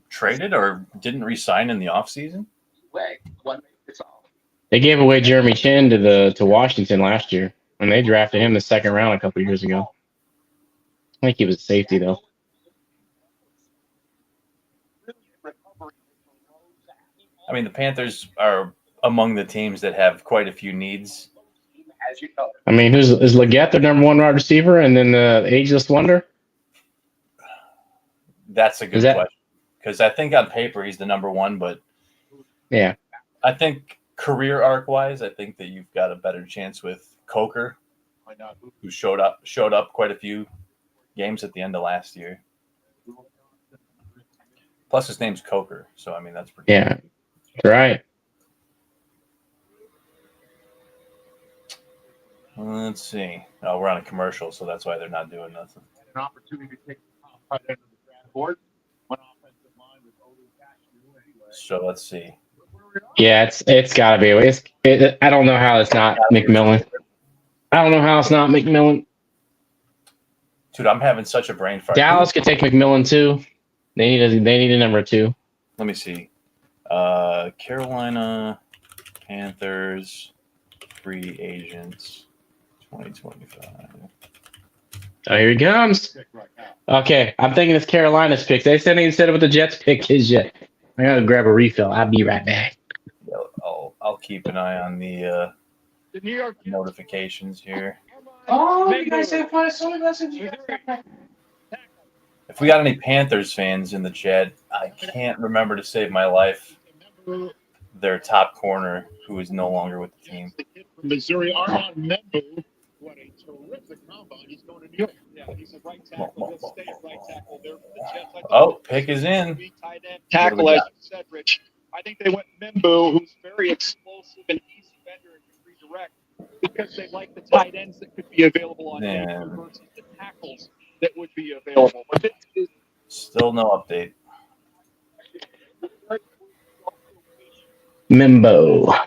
Speaker 4: traded or didn't re-sign in the offseason.
Speaker 2: They gave away Jeremy Chin to Washington last year, and they drafted him the 2nd round a couple years ago. I think he was safety though.
Speaker 4: I mean, the Panthers are among the teams that have quite a few needs.
Speaker 2: I mean, is Leggett their number 1 wide receiver, and then the ageless wonder?
Speaker 4: That's a good question because I think on paper he's the number 1, but
Speaker 2: yeah,
Speaker 4: I think career arc wise, I think that you've got a better chance with Coker, who showed up quite a few games at the end of last year. Plus, his name's Coker, so I mean that's pretty.
Speaker 2: Yeah, right.
Speaker 4: Let's see. Oh, we're on a commercial, so that's why they're not doing nothing.
Speaker 3: An opportunity to take the top tight end of the draft board. One offensive line with Olu Cashew anyway.
Speaker 4: So let's see.
Speaker 2: Yeah, it's got to be. I don't know how it's not McMillan. I don't know how it's not McMillan.
Speaker 4: Dude, I'm having such a brain fart.
Speaker 2: Dallas could take McMillan too. They need a number 2.
Speaker 4: Let me see. Carolina Panthers free agents 2025.
Speaker 2: Oh, here he comes. Okay, I'm thinking it's Carolina's pick. They said he said what the Jets pick is yet. I gotta grab a refill. I'll be right back.
Speaker 4: Yeah, I'll keep an eye on the
Speaker 3: New York
Speaker 4: notifications here.
Speaker 2: Oh,
Speaker 3: you guys have
Speaker 2: fun. So messages.
Speaker 4: If we got any Panthers fans in the chat, I can't remember to save my life their top corner, who is no longer with the team.
Speaker 3: From Missouri, Armand Membu. What a terrific combine. He's going to New York. Yeah, he's a right tackle. He'll stay at right tackle there for the Jets.
Speaker 4: Oh, pick is in.
Speaker 3: Tight end tackle, as you said, Rich. I think they went Membu, who's very explosive and easy bender and can redirect, because they like the tight ends that could be available on
Speaker 4: Yeah.
Speaker 3: versus the tackles that would be available. But this is
Speaker 4: Still no update.
Speaker 2: Mimbo.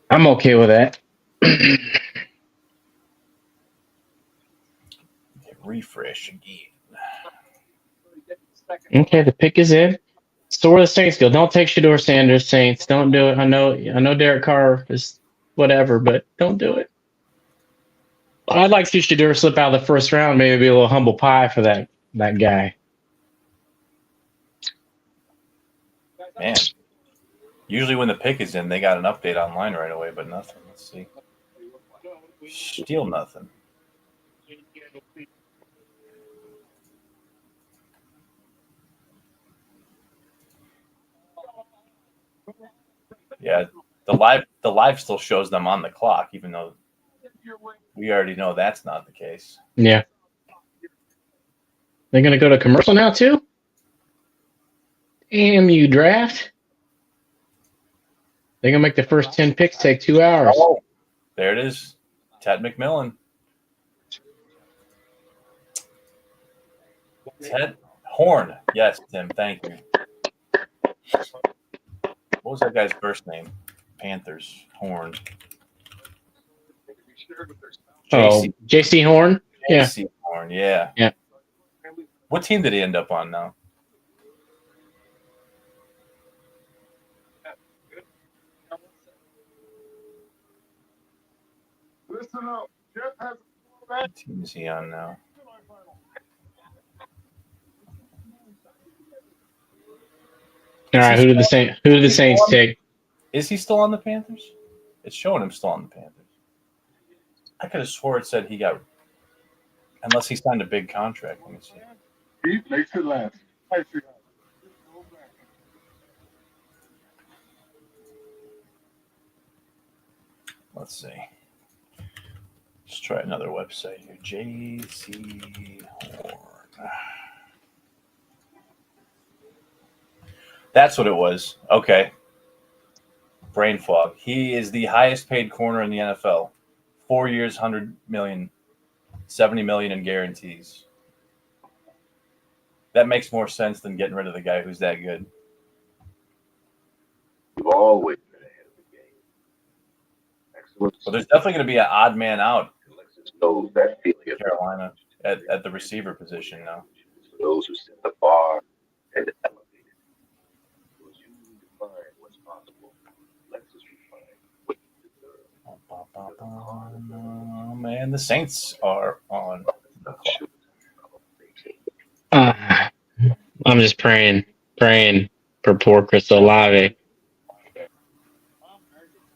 Speaker 2: I'm okay with that.
Speaker 4: Refresh again.
Speaker 2: Okay, the pick is in. So where the Saints go? Don't take Shedeur Sanders, Saints. Don't do it. I know Derek Carr is whatever, but don't do it. I'd like to see Shedeur slip out of the first round, maybe be a little humble pie for that guy.
Speaker 4: Man. Usually when the pick is in, they got an update online right away, but nothing. Let's see. Still nothing. Yeah, the live still shows them on the clock, even though we already know that's not the case.
Speaker 2: Yeah. They're gonna go to commercial now too? Damn you, draft. They're gonna make the first 10 picks take 2 hours.
Speaker 4: Oh, there it is. Ted McMillan. Ted Horn. Yes, Tim, thank you. What was that guy's first name? Panthers. Horn.
Speaker 2: Oh, JC Horn? Yeah.
Speaker 4: JC Horn, yeah.
Speaker 2: Yeah.
Speaker 4: What team did he end up on now?
Speaker 3: Listen up. Jeff has
Speaker 4: What team is he on now?
Speaker 2: All right, who did the Saints take?
Speaker 4: Is he still on the Panthers? It's showing him still on the Panthers. I could have swore it said he got, unless he signed a big contract. Let me see.
Speaker 3: He makes it last.
Speaker 4: Let's see. Let's try another website here. JC Horn. That's what it was. Okay. Brain fog. He is the highest paid corner in the NFL. 4 years, 100 million, 70 million in guarantees. That makes more sense than getting rid of the guy who's that good.
Speaker 5: You've always been ahead of the game. Excellent.
Speaker 4: So there's definitely going to be an odd man out
Speaker 5: Alexis knows that feeling
Speaker 4: in
Speaker 5: of
Speaker 4: Carolina at the receiver position now.
Speaker 5: for those who set the bar and elevate it. Those who define what's possible. Alexis refined what you deserve.
Speaker 4: Oh, man, the Saints are on the clock.
Speaker 2: I'm just praying for poor Chris Olave.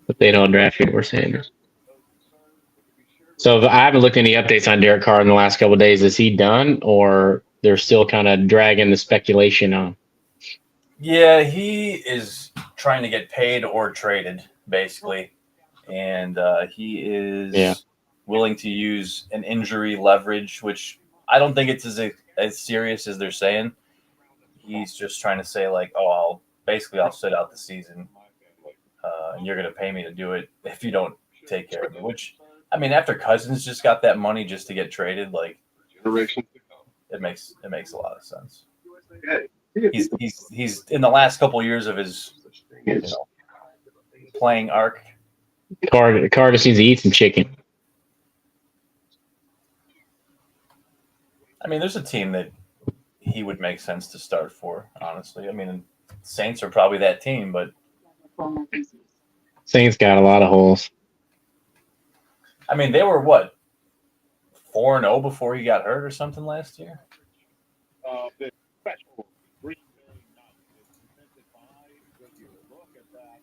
Speaker 2: But they don't draft Shedeur Sanders. So I haven't looked at any updates on Derek Carr in the last couple of days. Is he done, or they're still kind of dragging the speculation on?
Speaker 4: Yeah, he is trying to get paid or traded, basically. And he is willing to use an injury leverage, which I don't think it's as serious as they're saying. he's just trying to say like, oh, I'll sit out the season, and you're going to pay me to do it if you don't take care of me. Which, I mean, after Cousins just got that money just to get traded, like, it makes a lot of sense. He's in the last couple of years of his playing arc.
Speaker 2: Carr just needs to eat some chicken.
Speaker 4: I mean, there's a team that he would make sense to start for, honestly. I mean, Saints are probably that team, but
Speaker 2: Saints got a lot of holes.
Speaker 4: I mean, they were what, 4-0 before he got hurt or something last year?
Speaker 3: The special Green Bay night is presented by Goodyear. Look at that.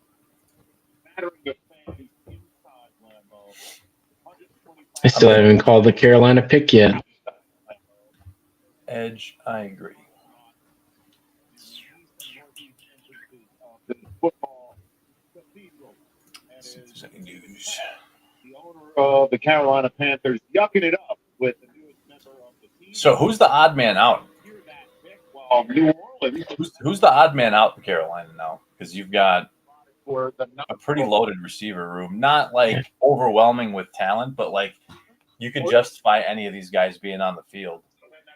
Speaker 3: Mattering the fans inside Lambeau.
Speaker 2: I still haven't called the Carolina pick yet.
Speaker 4: Edge, I agree.
Speaker 3: The football cathedral.
Speaker 4: News.
Speaker 3: The owner of the Carolina Panthers yucking it up with the newest member of the team.
Speaker 4: So who's the odd man out?
Speaker 3: Well, New Orleans
Speaker 4: Who's the odd man out in Carolina now? Because you've got
Speaker 3: for the
Speaker 4: a pretty loaded receiver room. Not like overwhelming with talent, but like you could justify any of these guys being on the field.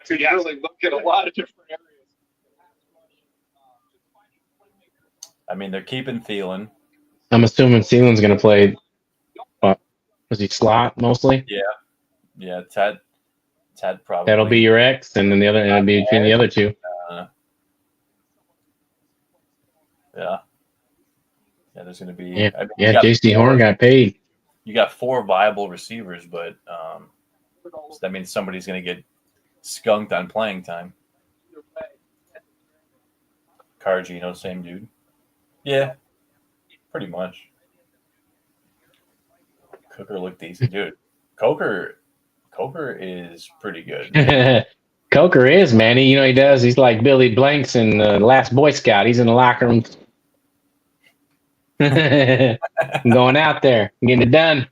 Speaker 3: So you really look at a lot of different areas.
Speaker 4: I mean, they're keeping Thielen.
Speaker 2: I'm assuming Thielen's going to play. What was he slot mostly?
Speaker 4: Yeah, Ted probably.
Speaker 2: That'll be your X, and then the other, and it'll be between the other two.
Speaker 4: Yeah, there's going to be.
Speaker 2: Yeah,
Speaker 4: I mean,
Speaker 2: yeah. J.C. Horn got paid.
Speaker 4: You got 4 viable receivers, but so that means somebody's going to get skunked on playing time. Cargino, same dude. Yeah, pretty much. Cooker looked decent, dude. Coker is pretty good.
Speaker 2: Coker is, man. He does. He's like Billy Blanks in The Last Boy Scout. He's in the locker room. Going out there, getting it done.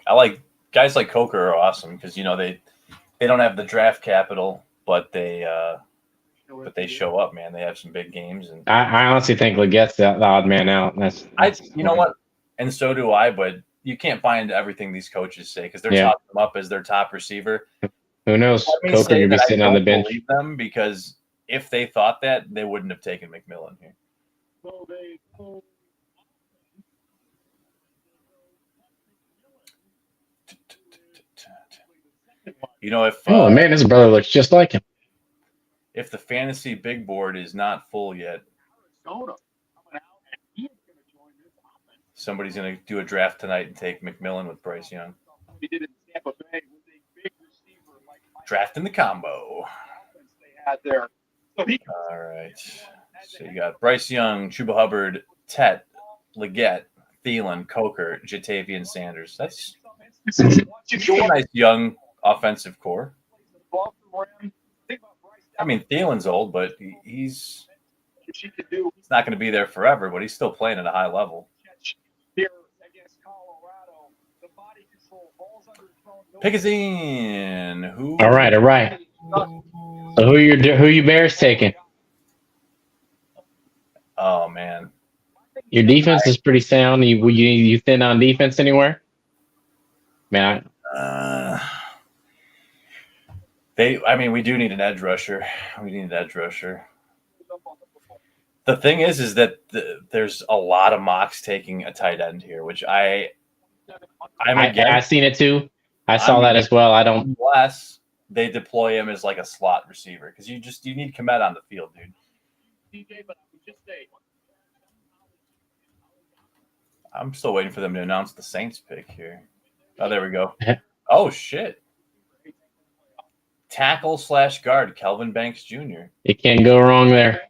Speaker 4: I like guys like Coker are awesome because they don't have the draft capital, but they show up, man. They have some big games, and
Speaker 2: I honestly think Legette's the odd man out.
Speaker 4: You know what, and so do I. But you can't find everything these coaches say because they're topping him up as their top receiver.
Speaker 2: Who knows? Coker could be sitting on the bench.
Speaker 4: Believe them because if they thought that, they wouldn't have taken McMillan here. If
Speaker 2: oh man, his brother looks just like him.
Speaker 4: If the fantasy big board is not full yet, somebody's going to do a draft tonight and take McMillan with Bryce Young. Drafting the combo. All right. So you got Bryce Young, Chuba Hubbard, Tet, Legette, Thielen, Coker, Jatavian Sanders. That's a nice young offensive core. I mean, Thielen's old, but he's not going to be there forever, but he's still playing at a high level. Pickazine, who?
Speaker 2: All right. So who you Bears taking?
Speaker 4: Oh man,
Speaker 2: your defense is pretty sound. You thin on defense anywhere? Man,
Speaker 4: we do need an edge rusher. The thing is that there's a lot of mocks taking a tight end here, which I've
Speaker 2: seen it too. I saw that as well. I don't.
Speaker 4: Unless they deploy him as like a slot receiver, because you need Kmet on the field, dude. I'm still waiting for them to announce the Saints pick here. Oh, there we go. Oh shit. Tackle/guard, Kelvin Banks Jr.
Speaker 2: You can't go wrong there.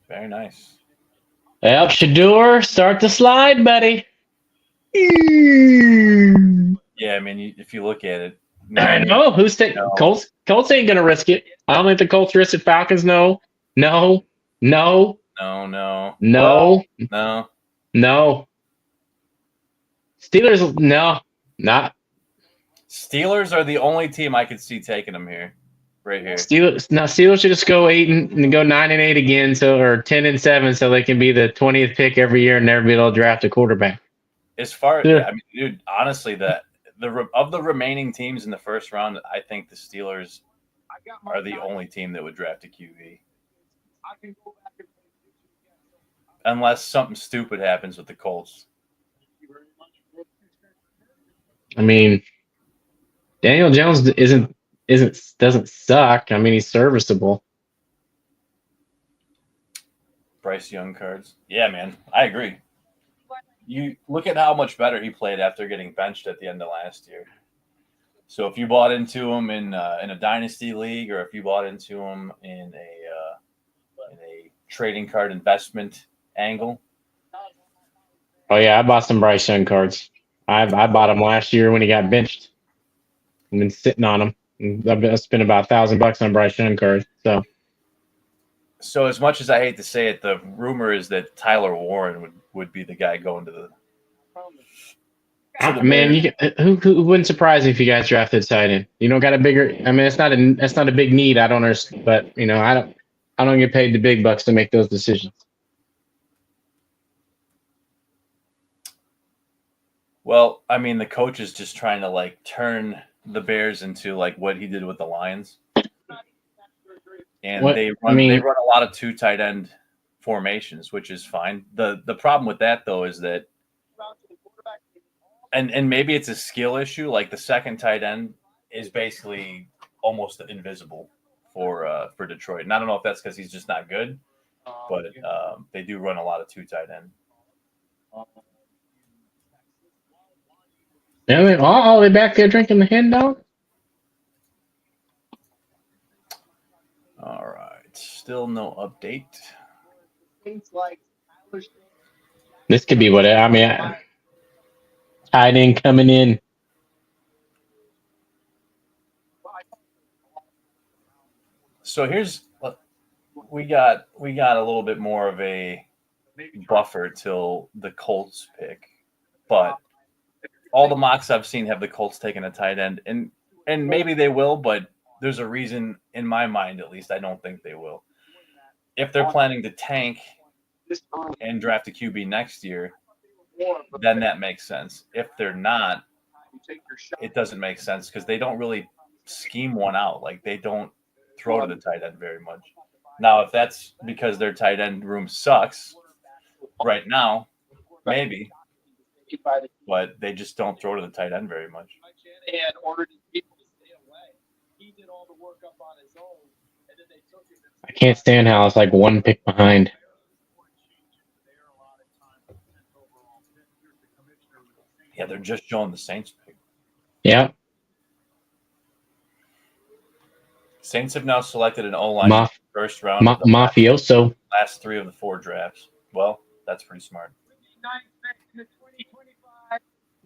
Speaker 4: Very nice.
Speaker 2: Yep, Shador, start the slide, buddy.
Speaker 4: Yeah, I mean, if you look at it.
Speaker 2: I know. Who's taking Colts? Colts ain't going to risk it. I don't think the Colts risk it. Falcons, no.
Speaker 4: No. Steelers,
Speaker 2: no. Not.
Speaker 4: Steelers are the only team I could see taking him here, right here.
Speaker 2: Steelers should just go 9-8 again, or 10-7, so they can be the 20th pick every year and never be able to draft a quarterback.
Speaker 4: As far
Speaker 2: Yeah.
Speaker 4: I mean, dude, honestly, of the remaining teams in the first round, I think the Steelers are the only team that would draft a QB. Unless something stupid happens with the Colts.
Speaker 2: I mean, Daniel Jones doesn't suck. I mean, he's serviceable.
Speaker 4: Bryce Young cards. Yeah, man, I agree. You look at how much better he played after getting benched at the end of last year. So if you bought into him in a dynasty league, or if you bought into him in a trading card investment angle.
Speaker 2: Oh yeah, I bought some Bryce Young cards. I bought him last year when he got benched. I've been sitting on him. I've spent about $1,000 on Bryce Young cards.
Speaker 4: So as much as I hate to say it, the rumor is that Tyler Warren would be the guy going to the.
Speaker 2: Man, who wouldn't surprise me if you guys drafted tight end? You don't got a bigger. I mean, it's not a big need. I don't understand, but I don't get paid the big bucks to make those decisions.
Speaker 4: Well, I mean, the coach is just trying to turn the Bears into what he did with the Lions, and they run a lot of 2 tight end formations, which is fine. The problem with that though is that, and maybe it's a skill issue. Like the second tight end is basically almost invisible for Detroit, and I don't know if that's because he's just not good, but they do run a lot of 2 tight end.
Speaker 2: Yeah, they're back there drinking the hen dog.
Speaker 4: All right, still no update.
Speaker 2: This could be what I mean. Tight end coming in.
Speaker 4: So we got a little bit more of a buffer till the Colts pick, but all the mocks I've seen have the Colts taking a tight end, and maybe they will, but there's a reason in my mind, at least, I don't think they will. If they're planning to tank and draft a QB next year, then that makes sense. If they're not, it doesn't make sense because they don't really scheme one out. They don't throw to the tight end very much. Now, if that's because their tight end room sucks right now, maybe. But they just don't throw to the tight end very much.
Speaker 2: I can't stand how it's 1 pick behind.
Speaker 4: Yeah, they're just showing the Saints pick.
Speaker 2: Yeah.
Speaker 4: Saints have now selected an O-line first round.
Speaker 2: Mafioso.
Speaker 4: Last 3 of the 4 drafts. Well, that's pretty smart.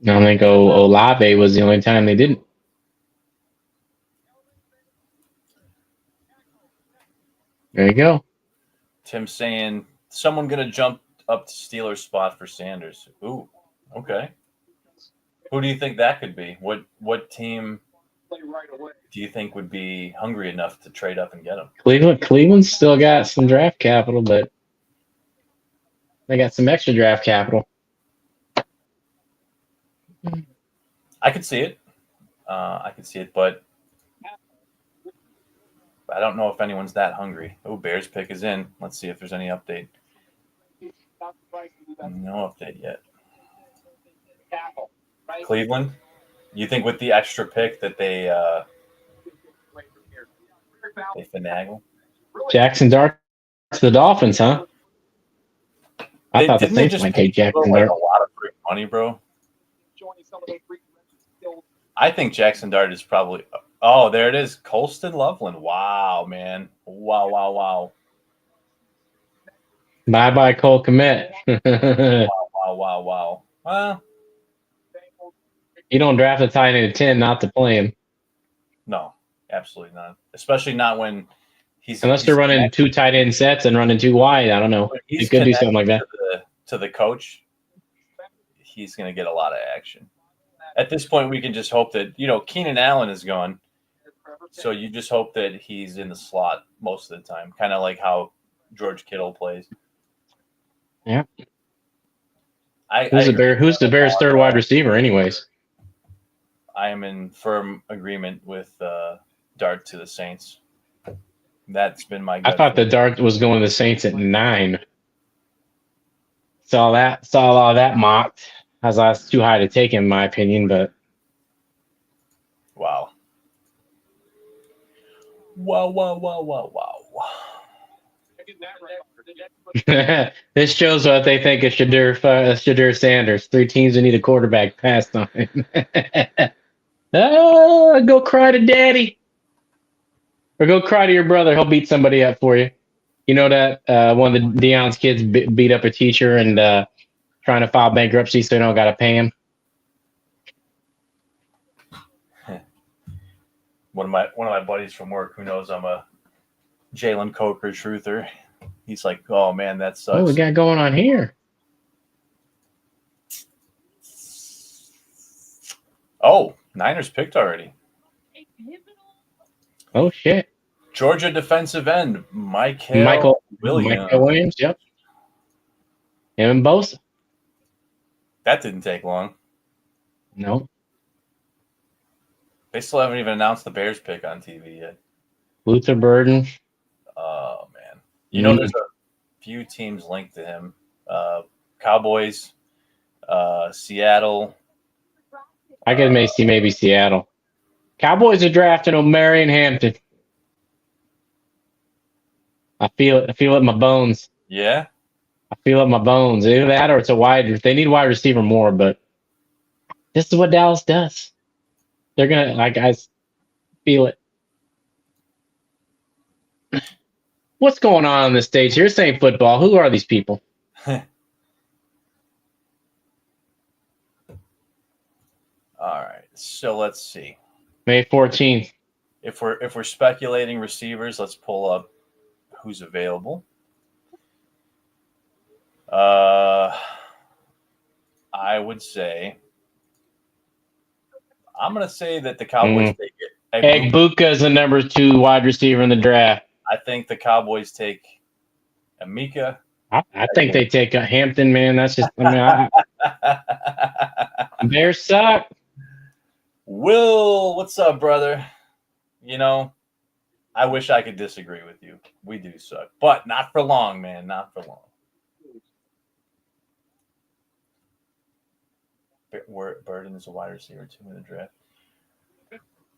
Speaker 2: I think Olave was the only time they didn't. There you go.
Speaker 4: Tim saying someone going to jump up to Steelers spot for Sanders. Ooh, okay. Who do you think that could be? What team do you think would be hungry enough to trade up and get him?
Speaker 2: Cleveland's still got some draft capital, but they got some extra draft capital.
Speaker 4: I could see it. But I don't know if anyone's that hungry. Oh, Bears pick is in. Let's see if there's any update. No update yet. Cleveland, you think with the extra pick that they finagle?
Speaker 2: Jackson Dart to the Dolphins, huh? I thought the Saints might take Jackson Dart.
Speaker 4: A lot of free money, bro. I think Jackson Dart is probably. Oh, there it is, Colston Loveland. Wow, man. Wow.
Speaker 2: Bye, Cole Kmet.
Speaker 4: Wow. Well,
Speaker 2: you don't draft a tight end at 10 not to play him.
Speaker 4: No, absolutely not. Especially not when
Speaker 2: unless they're running 2 tight end sets and running 2 wide. I don't know. You could do something like that.
Speaker 4: To the coach, he's going to get a lot of action. At this point, we can just hope that Keenan Allen is gone, so you just hope that he's in the slot most of the time, kind of like how George Kittle plays.
Speaker 2: Yeah.
Speaker 4: I
Speaker 2: Who's
Speaker 4: agree.
Speaker 2: the Bears' third wide receiver, anyways?
Speaker 4: I am in firm agreement with Dart to the Saints. That's been my.
Speaker 2: I thought the Dart was going to the Saints at 9. Saw all that mocked. That's too high to take, in my opinion. But
Speaker 4: wow.
Speaker 2: This shows what they think of Shadur Sanders. 3 teams that need a quarterback passed on him. Go cry to daddy. Or go cry to your brother. He'll beat somebody up for you. You know that one of the Deion's kids beat up a teacher and trying to file bankruptcy so they don't got to pay him.
Speaker 4: One of my buddies from work who knows I'm a Jalen Coker truther. He's like, "Oh man, that sucks."
Speaker 2: What we got going on here?
Speaker 4: Oh, Niners picked already.
Speaker 2: Oh shit!
Speaker 4: Georgia defensive end
Speaker 2: Michael Williams. Yep. Him and Bosa.
Speaker 4: That didn't take long.
Speaker 2: No.
Speaker 4: They still haven't even announced the Bears pick on TV yet.
Speaker 2: Luther Burden.
Speaker 4: Oh man, there's a few teams linked to him. Cowboys, Seattle.
Speaker 2: I could maybe Seattle. Cowboys are drafting O'Marion Hampton. I feel it in my bones.
Speaker 4: Yeah.
Speaker 2: I feel it in my bones. Either that or it's a wide. They need wide receiver more, but this is what Dallas does. They're gonna I feel it. What's going on in the States? You're saying football. Who are these people?
Speaker 4: All right. So let's see.
Speaker 2: May 14th.
Speaker 4: If we're speculating receivers, let's pull up who's available. I would say I'm going to say that the Cowboys take it.
Speaker 2: Egbuka is the number 2 wide receiver in the draft.
Speaker 4: I think the Cowboys take Emeka.
Speaker 2: I think they take Hampton, man. That's just Bears suck.
Speaker 4: Will, what's up, brother? I wish I could disagree with you. We do suck, but not for long, man. Not for long. Burden is a wide receiver 2 in the draft.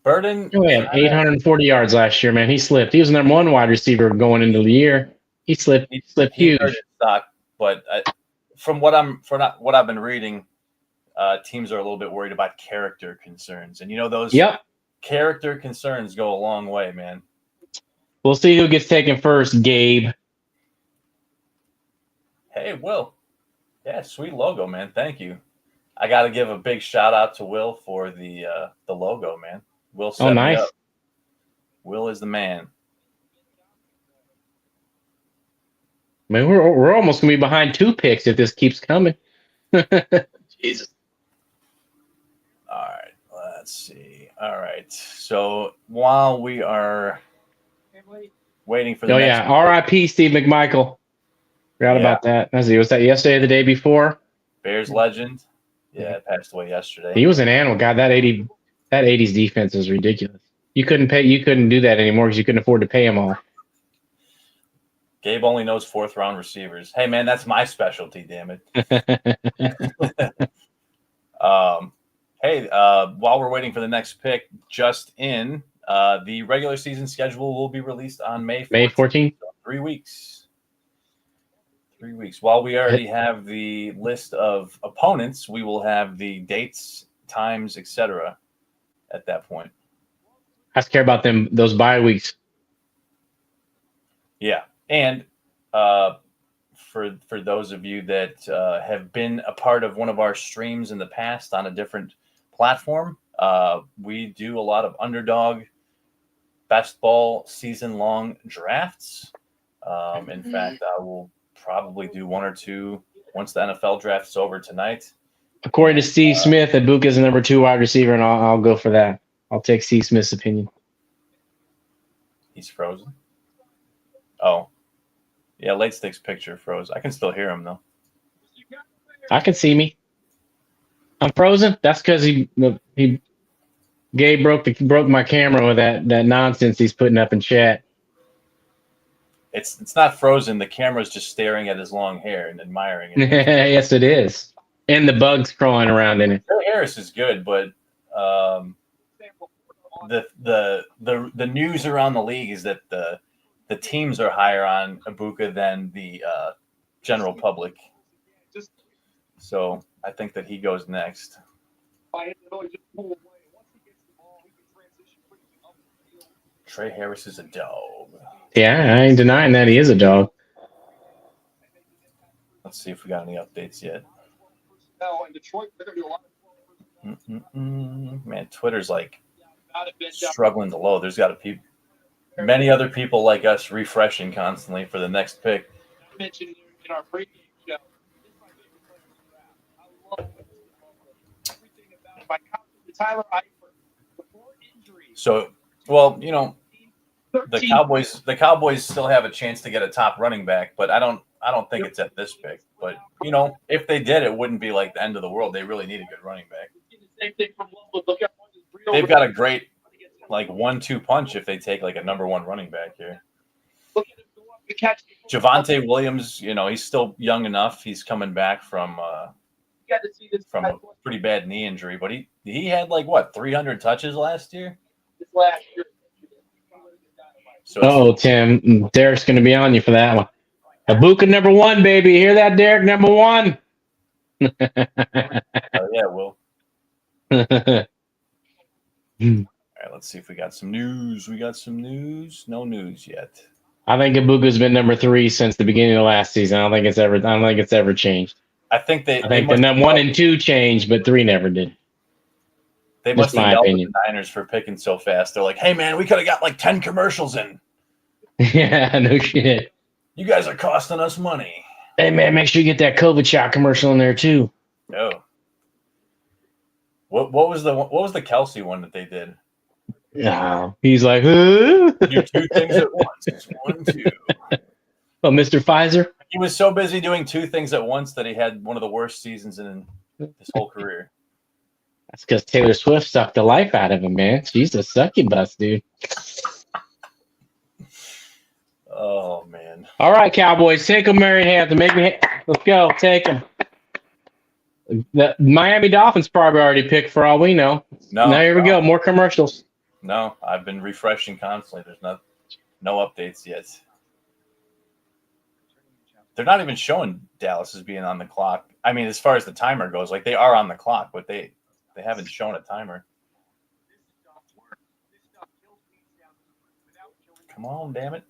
Speaker 4: Burden
Speaker 2: had 840 yards last year, man. He slipped. He was the number 1 wide receiver going into the year. He slipped huge.
Speaker 4: Stock, but from what I've been reading, teams are a little bit worried about character concerns, and those character concerns go a long way, man.
Speaker 2: We'll see who gets taken first, Gabe.
Speaker 4: Hey, Will. Yeah, sweet logo, man. Thank you. I got to give a big shout out to Will for the logo, man. Will set me up. Will is the man.
Speaker 2: Man, we're almost gonna be behind 2 picks if this keeps coming. Jesus.
Speaker 4: All right, let's see. All right, so while we are waiting for the next
Speaker 2: R.I.P. Steve McMichael. Forgot about that. Was that yesterday or the day before?
Speaker 4: Bears legend. Yeah, passed away yesterday.
Speaker 2: He was an animal. God, that 80s defense is ridiculous. You couldn't do that anymore because you couldn't afford to pay them all.
Speaker 4: Gabe only knows 4th-round receivers. Hey, man, that's my specialty, damn it. While we're waiting for the next pick, just in, the regular season schedule will be released on May 14th.
Speaker 2: May 14th?
Speaker 4: So 3 weeks. 3 weeks. While we already have the list of opponents, we will have the dates, times, etc. at that point.
Speaker 2: I just care about those bye weeks.
Speaker 4: Yeah. And for those of you that have been a part of one of our streams in the past on a different platform, we do a lot of underdog best ball season-long drafts. In fact, I will probably do 1 or 2 once the NFL draft's over tonight.
Speaker 2: According to Steve Smith, Ibuka's the number 2 wide receiver, and I'll go for that. I'll take Steve Smith's opinion.
Speaker 4: He's frozen. Oh. Yeah, Late Sticks picture froze. I can still hear him, though.
Speaker 2: I can see me. I'm frozen. That's because Gabe broke my camera with that nonsense he's putting up in chat.
Speaker 4: It's not frozen. The camera's just staring at his long hair and admiring it.
Speaker 2: Yes, it is. And the bugs crawling around in it.
Speaker 4: Joe Harris is good, but the news around the league is that the teams are higher on Ibuka than the general public. So I think that he goes next. Trey Harris is a dog.
Speaker 2: Yeah, I ain't denying that he is a dog.
Speaker 4: Let's see if we got any updates yet. Man, Twitter's like struggling to load. There's got to be many other people like us refreshing constantly for the next pick. So, well, you know, the Cowboys still have a chance to get a top running back, but I don't think it's at this pick. But you know, if they did, it wouldn't be like the end of the world. They really need a good running back. They've got a great like 1-2 punch if they take like a number 1 running back here. Javonte Williams, you know, he's still young enough. He's coming back from a pretty bad knee injury, but he had like what 300 touches last year.
Speaker 2: So Tim, Derek's going to be on you for that one. Ibuka number 1, baby. Hear that, Derek? Number 1.
Speaker 4: Oh yeah, Will.
Speaker 2: Hmm.
Speaker 4: All right, let's see if we got some news. We got some news. No news yet.
Speaker 2: I think Ibuka's been number 3 since the beginning of last season. I don't think it's ever changed.
Speaker 4: I think
Speaker 2: the number 1 and 2 changed, but 3 never did.
Speaker 4: They must have yelled at the Niners for picking so fast. They're like, "Hey man, we could have got like 10 commercials in."
Speaker 2: Yeah, no shit.
Speaker 4: You guys are costing us money.
Speaker 2: Hey man, make sure you get that COVID shot commercial in there too.
Speaker 4: Oh. What was the Kelsey one that they did?
Speaker 2: Yeah, he's like, huh?
Speaker 4: Do 2 things at once. It's 1, 2.
Speaker 2: Oh, Mr. Pfizer.
Speaker 4: He was so busy doing 2 things at once that he had one of the worst seasons in his whole career.
Speaker 2: That's because Taylor Swift sucked the life out of him, man. She's a succubus, dude.
Speaker 4: Oh man!
Speaker 2: All right, Cowboys, take them, Mary Hampton. Let's go, take them. The Miami Dolphins probably already picked for all we know. Now here we go, more commercials.
Speaker 4: No, I've been refreshing constantly. There's no updates yet. They're not even showing Dallas as being on the clock. I mean, as far as the timer goes, like they are on the clock, but they haven't shown a timer. Come on, damn it.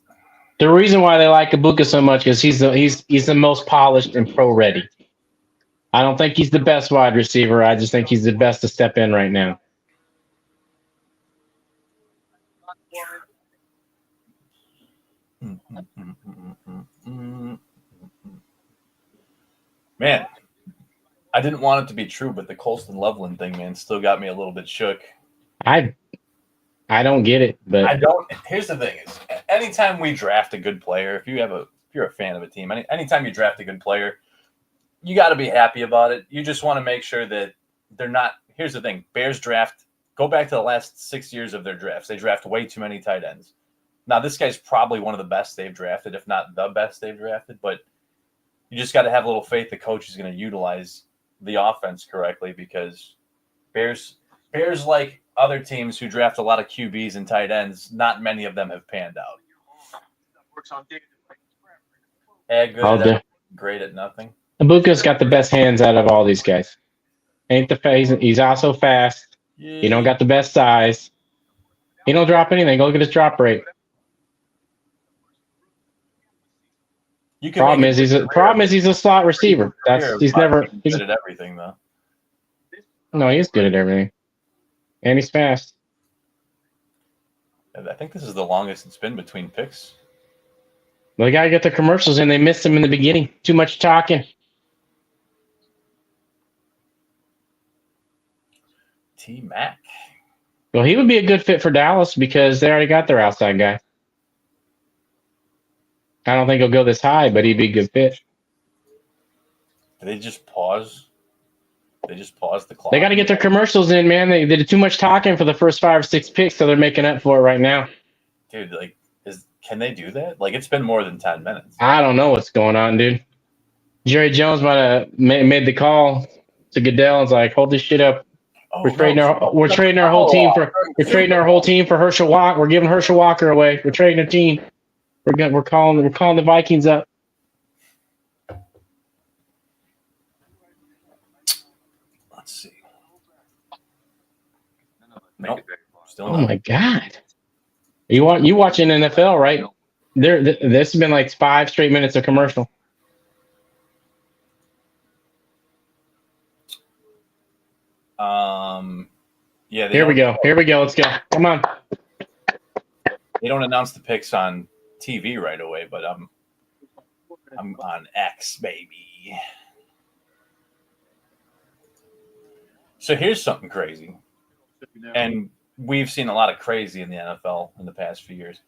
Speaker 2: The reason why they like Ibuka so much is he's the most polished and pro ready. I don't think he's the best wide receiver. I just think he's the best to step in right now.
Speaker 4: Man, I didn't want it to be true, but the Colston Loveland thing, man, still got me a little bit shook.
Speaker 2: I don't get it, but
Speaker 4: I don't. Here's the thing: is anytime we draft a good player, if you're a fan of a team, anytime you draft a good player, you got to be happy about it. You just want to make sure that they're not. Here's the thing: Bears draft. Go back to the last 6 years of their drafts. They draft way too many tight ends. Now, this guy's probably one of the best they've drafted, if not the best they've drafted. But you just got to have a little faith the coach is going to utilize the offense correctly, because Bears like other teams who draft a lot of QBs and tight ends, not many of them have panned out. Great at nothing.
Speaker 2: Ibuka's got the best hands out of all these guys. He's also fast.
Speaker 4: Yeah.
Speaker 2: He don't got the best size. He don't drop anything. Go look at his drop rate. Problem is he's a slot receiver. He's good
Speaker 4: at everything though.
Speaker 2: No, he's good at everything. And he's fast.
Speaker 4: I think this is the longest it's been between picks.
Speaker 2: Well, they got to get the commercials in. They missed him in the beginning. Too much talking.
Speaker 4: T-Mac.
Speaker 2: Well, he would be a good fit for Dallas because they already got their outside guy. I don't think he'll go this high, but he'd be a good fit.
Speaker 4: Did they just pause? They just paused the clock.
Speaker 2: They got to get their commercials in, man. They did too much talking for the first 5 or 6 picks, so they're making up for it right now.
Speaker 4: Dude, like, can they do that? Like, it's been more than 10 minutes.
Speaker 2: I don't know what's going on, dude. Jerry Jones might have made the call to Goodell and was like, "Hold this shit up.
Speaker 4: Oh,
Speaker 2: We're trading our whole team for Herschel Walker. We're giving Herschel Walker away. We're trading a team. We're calling the Vikings up."
Speaker 4: Let's see. Nope. Still
Speaker 2: Oh
Speaker 4: not.
Speaker 2: my God! You watching NFL, right? This has been like 5 straight minutes of commercial.
Speaker 4: Yeah.
Speaker 2: Here we go. Let's go. Come on.
Speaker 4: They don't announce the picks on TV right away, but I'm on X, baby. So here's something crazy, and we've seen a lot of crazy in the NFL in the past few years.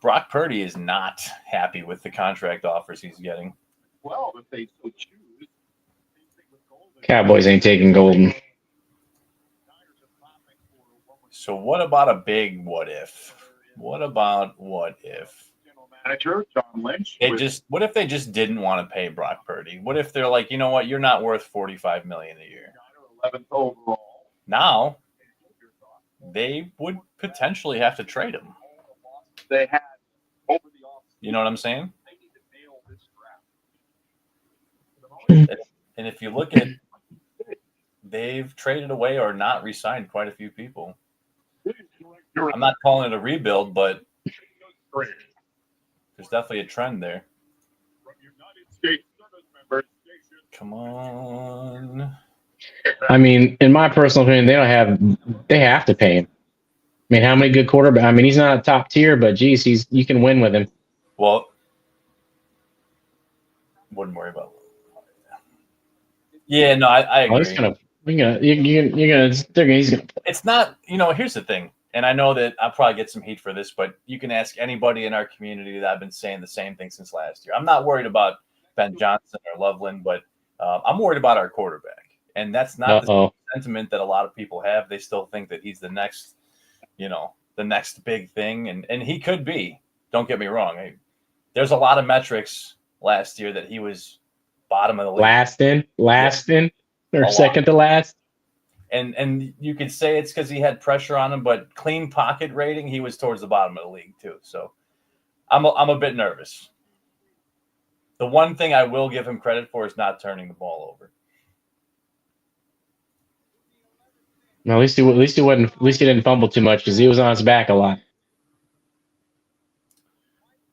Speaker 4: Brock Purdy is not happy with the contract offers he's getting.
Speaker 3: Well, if they so choose.
Speaker 2: Cowboys ain't taking Golden.
Speaker 4: So what about a big what if? What about what if?
Speaker 3: General manager John Lynch.
Speaker 4: What if they just didn't want to pay Brock Purdy? What if they're like, you know what, you're not worth $45 million a year.
Speaker 3: 11th overall.
Speaker 4: Now they would potentially have to trade him.
Speaker 3: They had over the offseason.
Speaker 4: You know what I'm saying?
Speaker 3: They need to nail this draft.
Speaker 4: And if you look at, they've traded away or not re-signed quite a few people. I'm not calling it a rebuild, but there's definitely a trend there. Come on.
Speaker 2: I mean, in my personal opinion, they have to pay him. I mean, how many good quarterbacks? I mean, he's not a top tier, but geez, you can win with him.
Speaker 4: Well, wouldn't worry about it. Yeah, no, I agree.
Speaker 2: He's gonna.
Speaker 4: It's not, here's the thing, and I know that I'll probably get some heat for this, but you can ask anybody in our community that I've been saying the same thing since last year. I'm not worried about Ben Johnson or Loveland, but I'm worried about our quarterback, and that's not the sentiment that a lot of people have. They still think that he's the next, the next big thing, and he could be. Don't get me wrong. There's a lot of metrics last year that he was bottom of the league.
Speaker 2: Last in, or second to last.
Speaker 4: And you could say it's because he had pressure on him, but clean pocket rating, he was towards the bottom of the league too. So I'm a bit nervous. The one thing I will give him credit for is not turning the ball over.
Speaker 2: No, at least he didn't fumble too much because he was on his back a lot.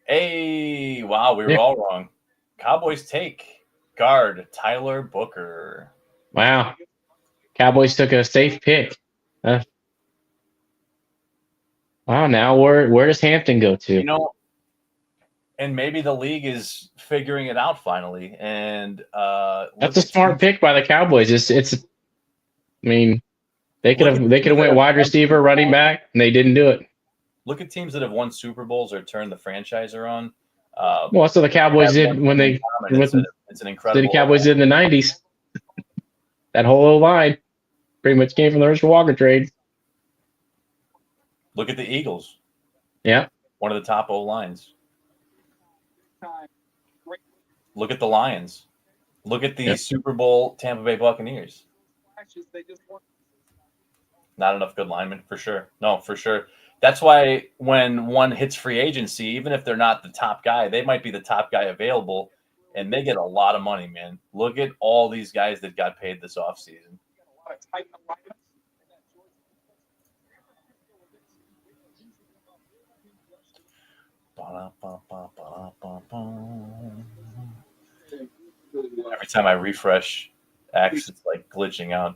Speaker 4: Hey, wow, we were all wrong. Cowboys take guard Tyler Booker.
Speaker 2: Wow. Cowboys took a safe pick. Wow, now where does Hampton go to?
Speaker 4: And maybe the league is figuring it out finally. And
Speaker 2: that's a smart pick by the Cowboys. It's. I mean, they could have went wide receiver, running back, and they didn't do it.
Speaker 4: Look at teams that have won Super Bowls or turned the franchise around.
Speaker 2: Well, that's what the Cowboys did when they.
Speaker 4: It's an incredible.
Speaker 2: The Cowboys did in the '90s. That whole line pretty much came from the Herschel Walker trade.
Speaker 4: Look at the Eagles.
Speaker 2: Yeah.
Speaker 4: One of the top O lines. Look at the Lions. Look at the Super Bowl Tampa Bay Buccaneers. Not enough good linemen, for sure. No, for sure. That's why when one hits free agency, even if they're not the top guy, they might be the top guy available, and they get a lot of money, man. Look at all these guys that got paid this offseason. Every time I refresh X, it's like glitching out.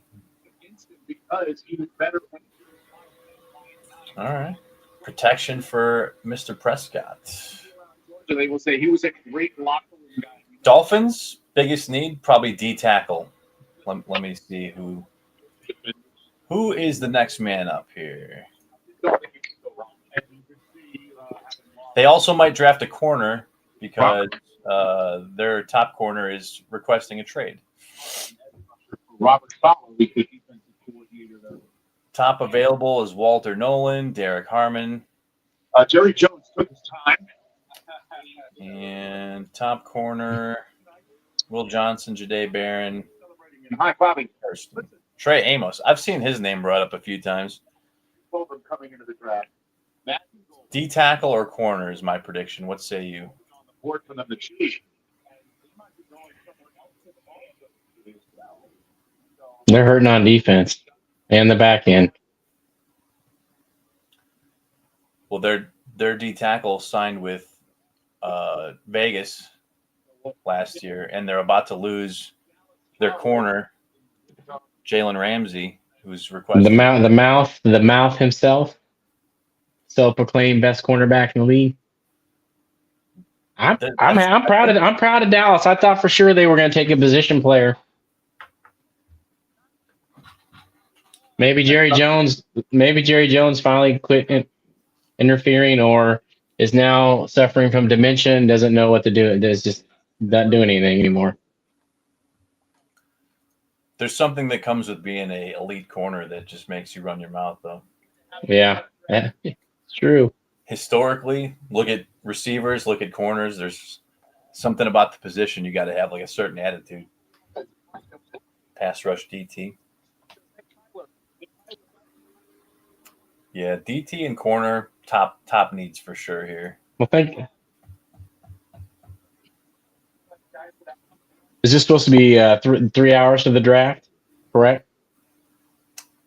Speaker 4: All right. Protection for Mr. Prescott.
Speaker 3: So they will say he was a great locker room guy.
Speaker 4: Dolphins, biggest need, probably D tackle. Let me see who. Who is the next man up here?
Speaker 3: Don't think you can go wrong. And you can see, having lost
Speaker 4: They also might draft a corner because their top corner is requesting a trade.
Speaker 3: Robert Sala, the defensive coordinator.
Speaker 4: Top available is Walter Nolan, Derek Harmon,
Speaker 3: Jerry Jones took his time.
Speaker 4: and top corner Will Johnson, Jade Barron,
Speaker 3: And high-fiving
Speaker 4: Thurston. Trey Amos. I've seen his name brought up a few times.
Speaker 3: Golden coming into the draft. Matthew Golden
Speaker 4: D tackle or corner is my prediction. What say you?
Speaker 3: on the board for them to choose.
Speaker 2: They're hurting on defense and the back end.
Speaker 4: Well, their D tackle signed with Vegas last year, and they're about to lose their corner, Jalen Ramsey, who's requesting
Speaker 2: The mouth himself, self-proclaimed best cornerback in the league. I'm proud of Dallas. I thought for sure they were going to take a position player. Maybe Jerry Jones finally quit interfering, or is now suffering from dementia and doesn't know what to do. There's just not doing anything anymore.
Speaker 4: There's something that comes with being a elite corner that just makes you run your mouth, though.
Speaker 2: Yeah, it's true.
Speaker 4: Historically, look at receivers, look at corners. There's something about the position you got to have like a certain attitude. Pass rush DT. Yeah, DT and corner top needs for sure here.
Speaker 2: Well, thank you. Is this supposed to be 3 hours to the draft? Correct.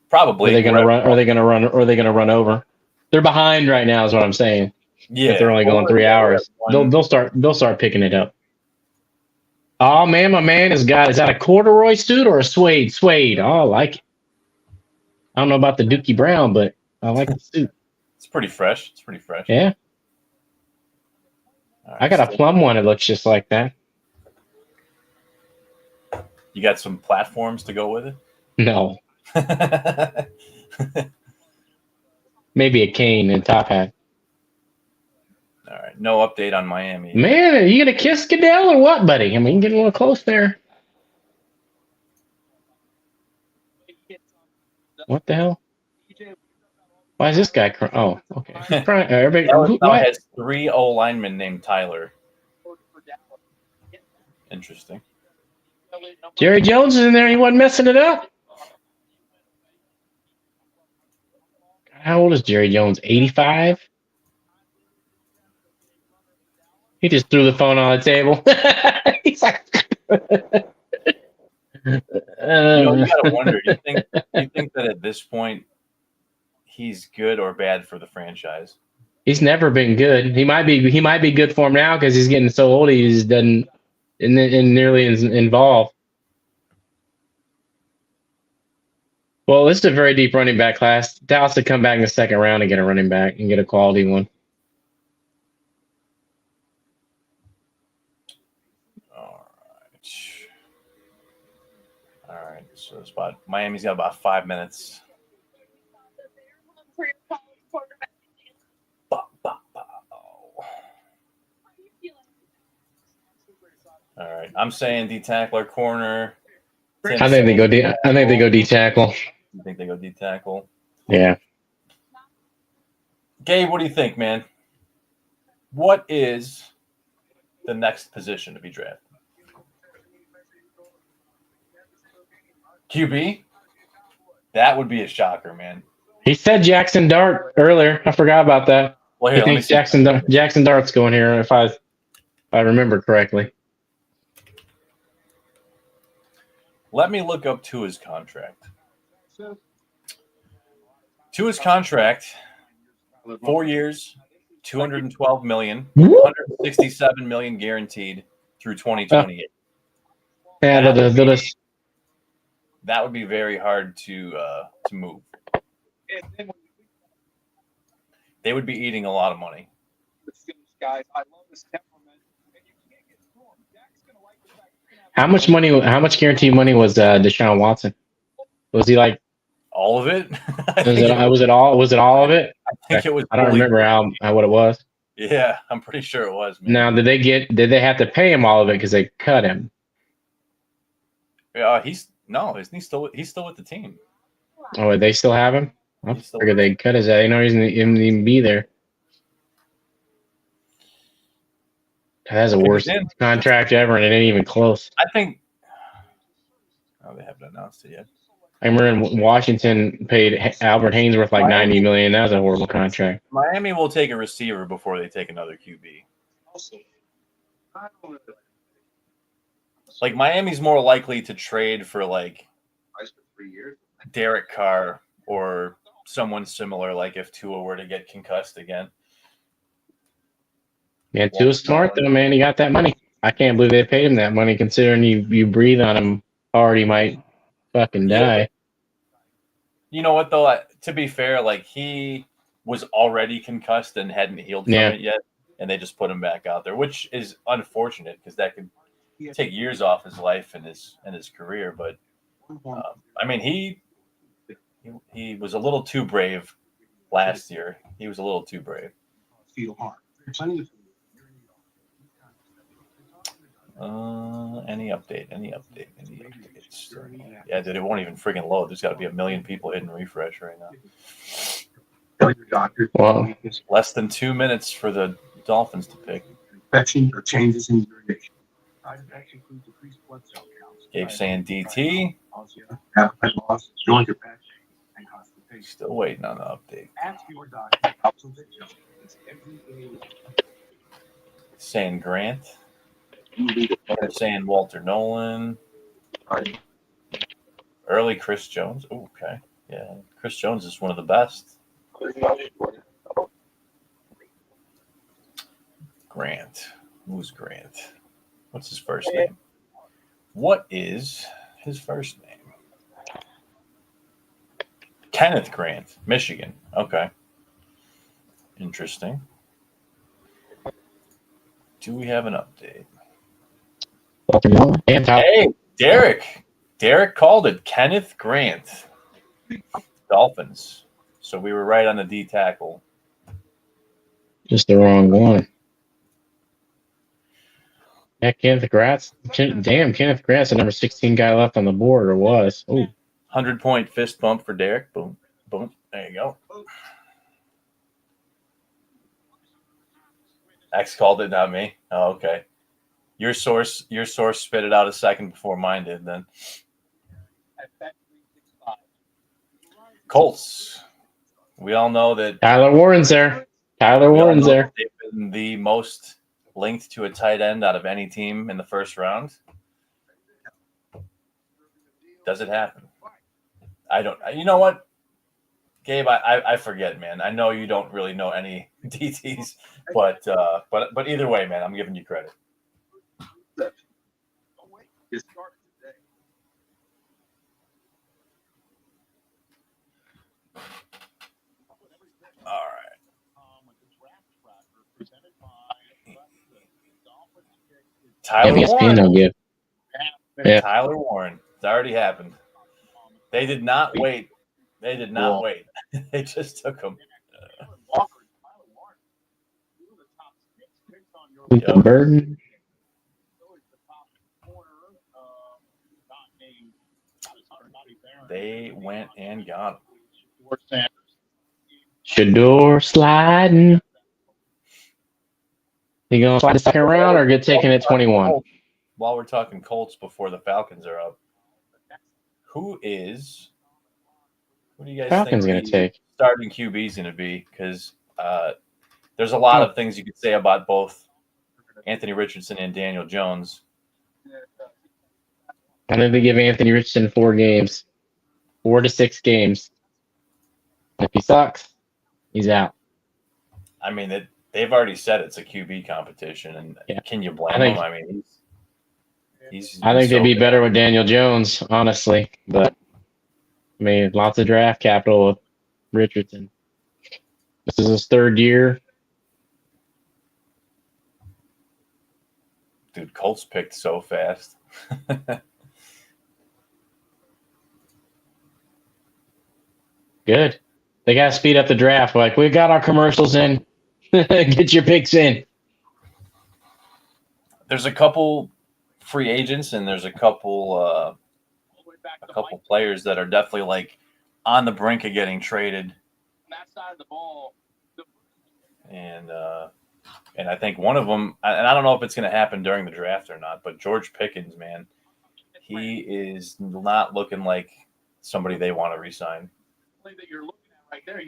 Speaker 4: Probably.
Speaker 2: Are they going to run? Are they going to run? Or are they going to run over? They're behind right now, is what I'm saying.
Speaker 4: Yeah,
Speaker 2: if they're only going 3 hours, they'll start picking it up. Oh man, my man is that a corduroy suit or a suede? Suede. Oh, I like it. I don't know about the Dookie Brown, but I like the suit.
Speaker 4: It's pretty fresh.
Speaker 2: Yeah.
Speaker 4: Right,
Speaker 2: I got a plum one that looks just like that.
Speaker 4: You got some platforms to go with it?
Speaker 2: No. Maybe a cane and top hat.
Speaker 4: All right. No update on Miami.
Speaker 2: Man, are you going to kiss Goodell or what, buddy? I mean, getting a little close there. What the hell? Why is this guy crying? Oh, okay. Crying. Everybody,
Speaker 4: Alabama has 3 O linemen named Tyler. Interesting.
Speaker 2: Jerry Jones is in there. He wasn't messing it up. How old is Jerry Jones? 85? He just threw the phone on the table. He's like,
Speaker 4: You gotta wonder. You think that at this point he's good or bad for the franchise?
Speaker 2: He's never been good. He might be good for him now because he's getting so old. He just doesn't nearly involved. Well, this is a very deep running back class. Dallas to come back in the second round and get a running back and get a quality one.
Speaker 4: All right. So it's Miami's got about 5 minutes. All right. I'm saying D tackle or corner.
Speaker 2: I think they go D tackle.
Speaker 4: You think they go D tackle?
Speaker 2: Yeah.
Speaker 4: Gabe, what do you think, man? What is the next position to be drafted? QB? That would be a shocker, man.
Speaker 2: He said Jackson Dart earlier. I forgot about that.
Speaker 4: Well, here,
Speaker 2: He thinks Jackson Dart's going here, if I remember correctly.
Speaker 4: Let me look up Tua's contract. Tua's contract, 4 years, $212 million, $167 million guaranteed through 2028.
Speaker 2: Yeah,
Speaker 4: That would be very hard to move. They would be eating a lot of money.
Speaker 2: How much guaranteed money was Deshaun Watson? Was he like
Speaker 4: All of it?
Speaker 2: Was it all? Was it all of it?
Speaker 4: I think it was.
Speaker 2: I don't
Speaker 4: fully-
Speaker 2: remember how what it was.
Speaker 4: Yeah, I'm pretty sure it was. Man.
Speaker 2: Now, did they have to pay him all of it because they cut him?
Speaker 4: He's still with the team.
Speaker 2: Oh, they still have him? I
Speaker 4: He's still
Speaker 2: figured they cut his. I know he didn't even be there. That's the
Speaker 4: He
Speaker 2: worst
Speaker 4: was in.
Speaker 2: contract ever, and it ain't even close.
Speaker 4: I think. Oh, they haven't announced it yet.
Speaker 2: I remember in Washington paid Albert Hainsworth like $90 million. That was a horrible contract.
Speaker 4: Miami will take a receiver before they take another QB. Like Miami's more likely to trade for like Derek Carr or someone similar. Like if Tua were to get concussed again.
Speaker 2: Man, Tua's smart though, man. He got that money. I can't believe they paid him that money, considering you breathe on him hard, he might fucking die.
Speaker 4: You know what though? To be fair, like he was already concussed and hadn't healed from it yet, and they just put him back out there, which is unfortunate because that could take years off his life and his career. But I mean, he was a little too brave last year. He was a little too brave. Any update? Any updates? Yeah, dude, it won't even friggin' load. There's got to be 1 million people hitting refresh right now.
Speaker 2: Wow.
Speaker 4: Less than 2 minutes for the Dolphins to pick.
Speaker 6: Infection or changes in urination.
Speaker 4: Gabe saying DT.
Speaker 6: Appetite loss, joint or back pain, and constipation.
Speaker 4: Still waiting on the update.
Speaker 6: Ask your doctor observation. It's every day.
Speaker 4: Saying Grant. They're saying Walter Nolan. Early Chris Jones. Ooh, okay. Yeah, Chris Jones is one of the best. Grant. Who's Grant? What's his first name? What is his first name? Kenneth Grant, Michigan. Okay. Interesting. Do we have an update? Hey, Derek. Derek called it. Kenneth Grant. Dolphins. So we were right on the D tackle.
Speaker 2: Just the wrong one. Yeah, Kenneth Grant's. Damn, Kenneth Grant's the number 16 guy left on the board, or was. Oh,
Speaker 4: 100-point fist bump for Derek. Boom. Boom. There you go. X called it, not me. Oh, okay. Your source spit it out a second before mine did then. Colts. We all know that
Speaker 2: Tyler Warren's there. Tyler Warren's there.
Speaker 4: They've been the most linked to a tight end out of any team in the first round. Does it happen? I don't. You know what, Gabe? I forget, man. I know you don't really know any DTs, but either way, man, I'm giving you credit. All right. Tyler Warren.
Speaker 2: Yeah.
Speaker 4: Tyler Warren. It's already happened. They did not wait. They did not wait. They just took him.
Speaker 2: The burden.
Speaker 4: They went and got him.
Speaker 2: Shador sliding. You gonna slide the second round or get taken at 21?
Speaker 4: While we're talking Colts before the Falcons are up, who do you guys
Speaker 2: Falcons
Speaker 4: think
Speaker 2: gonna take?
Speaker 4: Starting QB is going to be? Because there's a lot of things you could say about both Anthony Richardson and Daniel Jones.
Speaker 2: I think they give Anthony Richardson 4 games, 4 to 6 games. If he sucks, he's out.
Speaker 4: I mean, they've already said it's a QB competition, and can you blame him? I mean,
Speaker 2: I think they'd be better with Daniel Jones, honestly. But I mean, lots of draft capital with Richardson. This is his 3rd year.
Speaker 4: Dude, Colts picked so fast.
Speaker 2: Good. They got to speed up the draft. Like, we got our commercials in. Get your picks in.
Speaker 4: There's a couple free agents and there's a couple players that are definitely like on the brink of getting traded.
Speaker 3: That side of the ball.
Speaker 4: And I think one of them, and I don't know if it's going to happen during the draft or not, but George Pickens, man, he is not looking like somebody they want to re-sign.
Speaker 3: That you're looking at right there.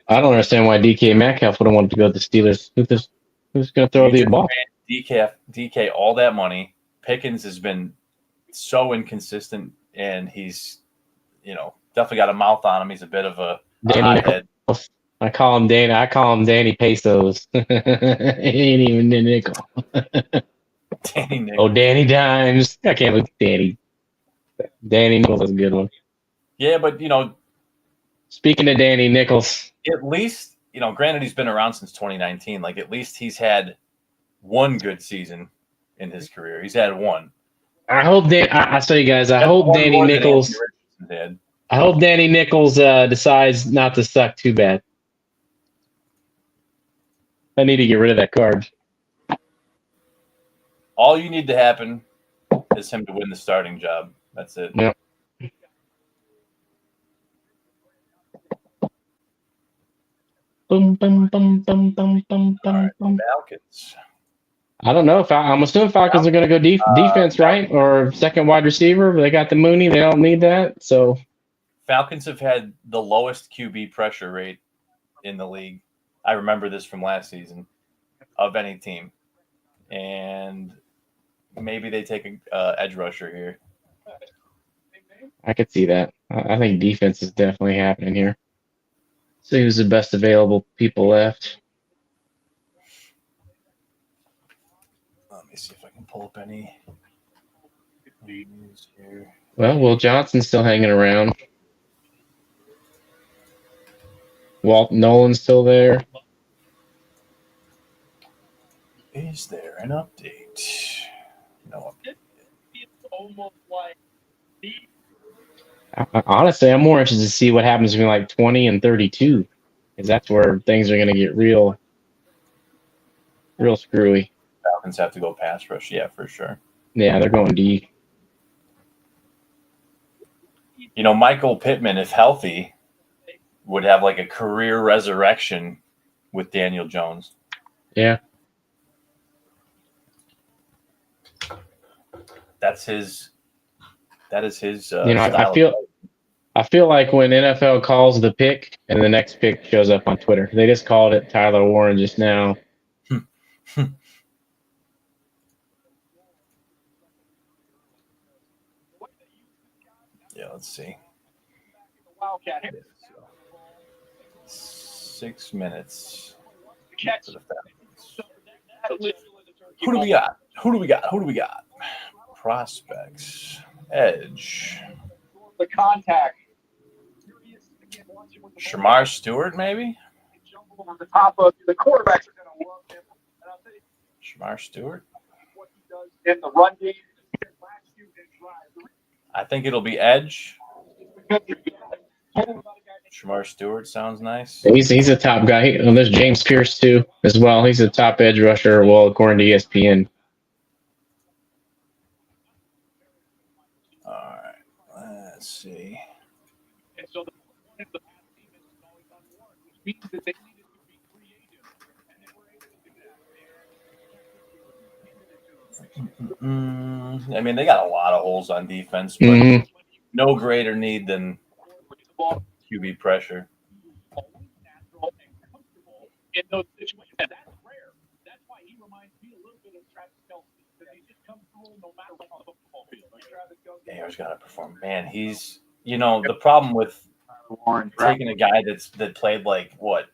Speaker 2: I don't understand why DK Metcalf would have wanted to go to the Steelers. Who's going to throw the ball?
Speaker 4: DK all that money. Pickens has been so inconsistent, and he's, definitely got a mouth on him. He's a bit of a hothead.
Speaker 2: I call him Danny Pesos. He ain't even a nickel.
Speaker 4: Danny Nichols.
Speaker 2: Oh, Danny Dimes. I can't look at Danny. Danny Nichols is a good one.
Speaker 4: Yeah, but
Speaker 2: speaking of Danny Nichols,
Speaker 4: at least granted he's been around since 2019. Like at least he's had one good season in his career. He's had one.
Speaker 2: I hope I tell you guys. I hope Danny Nichols. I hope Danny Nichols decides not to suck too bad. I need to get rid of that card.
Speaker 4: All you need to happen is him to win the starting job. That's it.
Speaker 2: Yep. Boom, boom, boom, boom, boom, boom, boom, boom.
Speaker 4: Falcons.
Speaker 2: I don't know if I'm assuming Falcons are going to go defense, right? Or second wide receiver. They got the Mooney. They don't need that. So
Speaker 4: Falcons have had the lowest QB pressure rate in the league. I remember this from last season of any team. And maybe they take an edge rusher here.
Speaker 2: I could see that. I think defense is definitely happening here. See who's the best available people left.
Speaker 4: Let me see if I can pull up any news here.
Speaker 2: Well, Will Johnson's still hanging around. Walt Nolan's still there.
Speaker 4: Is there an update? No update.
Speaker 3: It's almost like
Speaker 2: Honestly, I'm more interested to see what happens between like 20 and 32, because that's where things are going to get real screwy.
Speaker 4: Falcons have to go pass rush, yeah, for sure.
Speaker 2: Yeah, they're going D.
Speaker 4: Michael Pittman, if healthy, would have like a career resurrection with Daniel Jones.
Speaker 2: Yeah.
Speaker 4: That is his
Speaker 2: style. I feel like when NFL calls the pick and the next pick shows up on Twitter, they just called it Tyler Warren just now.
Speaker 4: Yeah, let's see. 6 minutes. For the Falcons. Who do we got? Prospects. Edge.
Speaker 3: the contact.
Speaker 4: Shamar Stewart, maybe?
Speaker 3: Over the top of the quarterbacks are going to love him. And I'll tell you
Speaker 4: Shamar Stewart?
Speaker 3: what he does in the run game.
Speaker 4: I think it'll be Edge. Shamar Stewart sounds nice.
Speaker 2: He's a top guy. There's James Pierce too as well. He's a top edge rusher. Well, according to ESPN.
Speaker 4: All right, let's see.
Speaker 3: And so the means that they needed to be creative, and they were able to do that.
Speaker 4: I mean, they got a lot of holes on defense, but no greater need than QB pressure.
Speaker 3: In those situations, that's rare. That's why he reminds me a little bit of Travis Kelce, because he just comes through no matter what on the football field. Like Travis Kelce.
Speaker 4: Yeah, he's got to perform. Man, he's the problem with taking a guy that played like what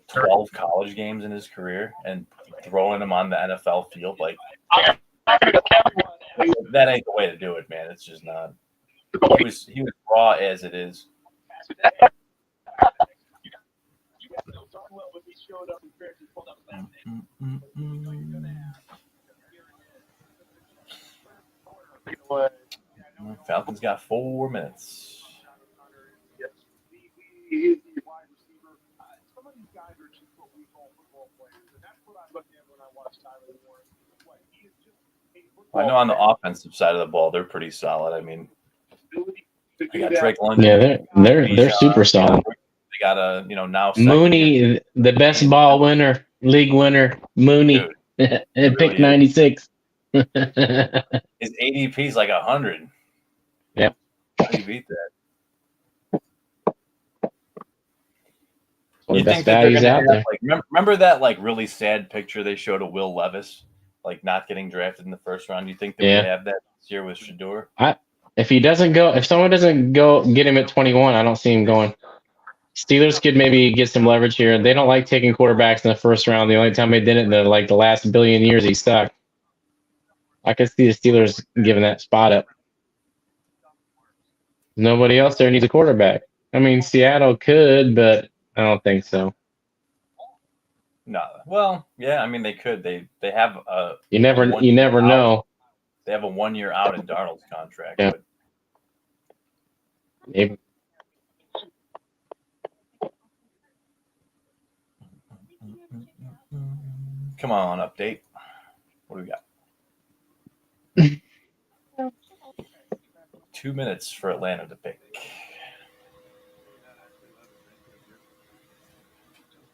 Speaker 4: 12 college games in his career and throwing him on the NFL field, like that ain't the way to do it, man. It's just not. He was raw as it is. Falcons got 4 minutes.
Speaker 3: Yes. He is the wide receiver. Some of these guys are just what we call football players, and that's what I look at when I watch Tyler Warren. He is just a football
Speaker 4: I know on the
Speaker 3: player.
Speaker 4: offensive side of the ball, they're pretty solid. I mean,
Speaker 3: Ability to
Speaker 4: they
Speaker 3: do
Speaker 4: got
Speaker 3: that.
Speaker 4: Drake London.
Speaker 2: Yeah, they're super solid.
Speaker 4: They got a now second year.
Speaker 2: Mooney, the best ball winner, league winner, Mooney,
Speaker 4: Dude,
Speaker 2: at pick
Speaker 4: really is.
Speaker 2: 96.
Speaker 4: His ADP is like 100.
Speaker 2: Yep.
Speaker 4: How do you beat that?
Speaker 2: One of the best
Speaker 4: that they're
Speaker 2: values
Speaker 4: gonna
Speaker 2: out
Speaker 4: have,
Speaker 2: there.
Speaker 4: like, remember that like really sad picture they showed of Will Levis, like not getting drafted in the first round? You think that
Speaker 2: Yeah.
Speaker 4: we have that this year with Shador?
Speaker 2: If someone doesn't go get him at 21, I don't see him going. Steelers could maybe get some leverage here. They don't like taking quarterbacks in the first round. The only time they did it in the last billion years, he stuck. I could see the Steelers giving that spot up. Nobody else there needs a quarterback. I mean, Seattle could, but I don't think so.
Speaker 4: No. Well, yeah. I mean, they could. They have a
Speaker 2: You never know.
Speaker 4: They have a 1 year out in Darnold's contract.
Speaker 2: Yeah.
Speaker 4: But
Speaker 2: Maybe.
Speaker 4: come on, update. What do we got? 2 minutes for Atlanta to pick.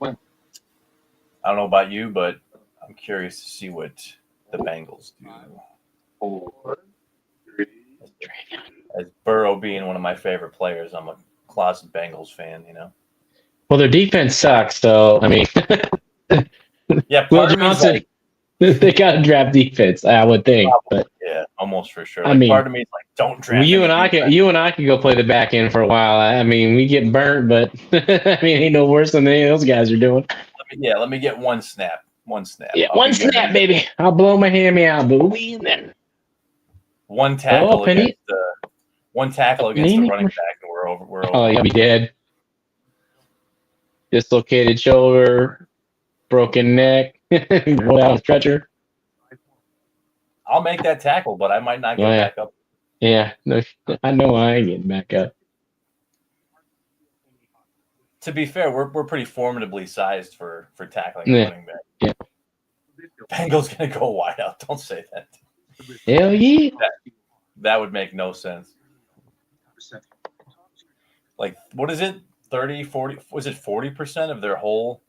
Speaker 4: I don't know about you, but I'm curious to see what the Bengals do.
Speaker 5: 4, 3,
Speaker 4: As Burrow being one of my favorite players, I'm a closet Bengals fan, you know.
Speaker 2: Well, their defense sucks, so I mean,
Speaker 4: Yeah,
Speaker 2: Will
Speaker 4: part of me's
Speaker 2: Johnson,
Speaker 4: like,
Speaker 2: they got to draft defense, I would think. But
Speaker 4: yeah, almost for sure.
Speaker 2: I
Speaker 4: Like,
Speaker 2: mean,
Speaker 4: part of me is like, don't draft.
Speaker 2: you and
Speaker 4: any
Speaker 2: I
Speaker 4: defense.
Speaker 2: could go play the back end for a while. I mean, we get burnt, but I mean, ain't no worse than any of those guys are doing.
Speaker 4: Let me get one snap. One snap.
Speaker 2: Yeah,
Speaker 4: I'll
Speaker 2: one
Speaker 4: be good.
Speaker 2: snap, baby. I'll blow my hammy out, but we in there.
Speaker 4: One tackle
Speaker 2: Penny.
Speaker 4: against the running back, and we're over. We're over.
Speaker 2: Oh, you'll be dead. Dislocated shoulder, broken neck, roll out a stretcher.
Speaker 4: I'll make that tackle, but I might not get
Speaker 2: Yeah.
Speaker 4: back up.
Speaker 2: Yeah, no, I know I ain't getting back up.
Speaker 4: To be fair, we're pretty formidably sized for tackling
Speaker 2: Yeah.
Speaker 4: a running back.
Speaker 2: Yeah.
Speaker 4: Bengals gonna go wide out. Don't say that.
Speaker 2: Hell yeah.
Speaker 4: That would make no sense. Like, what is it? 30, 40, was it 40% of their whole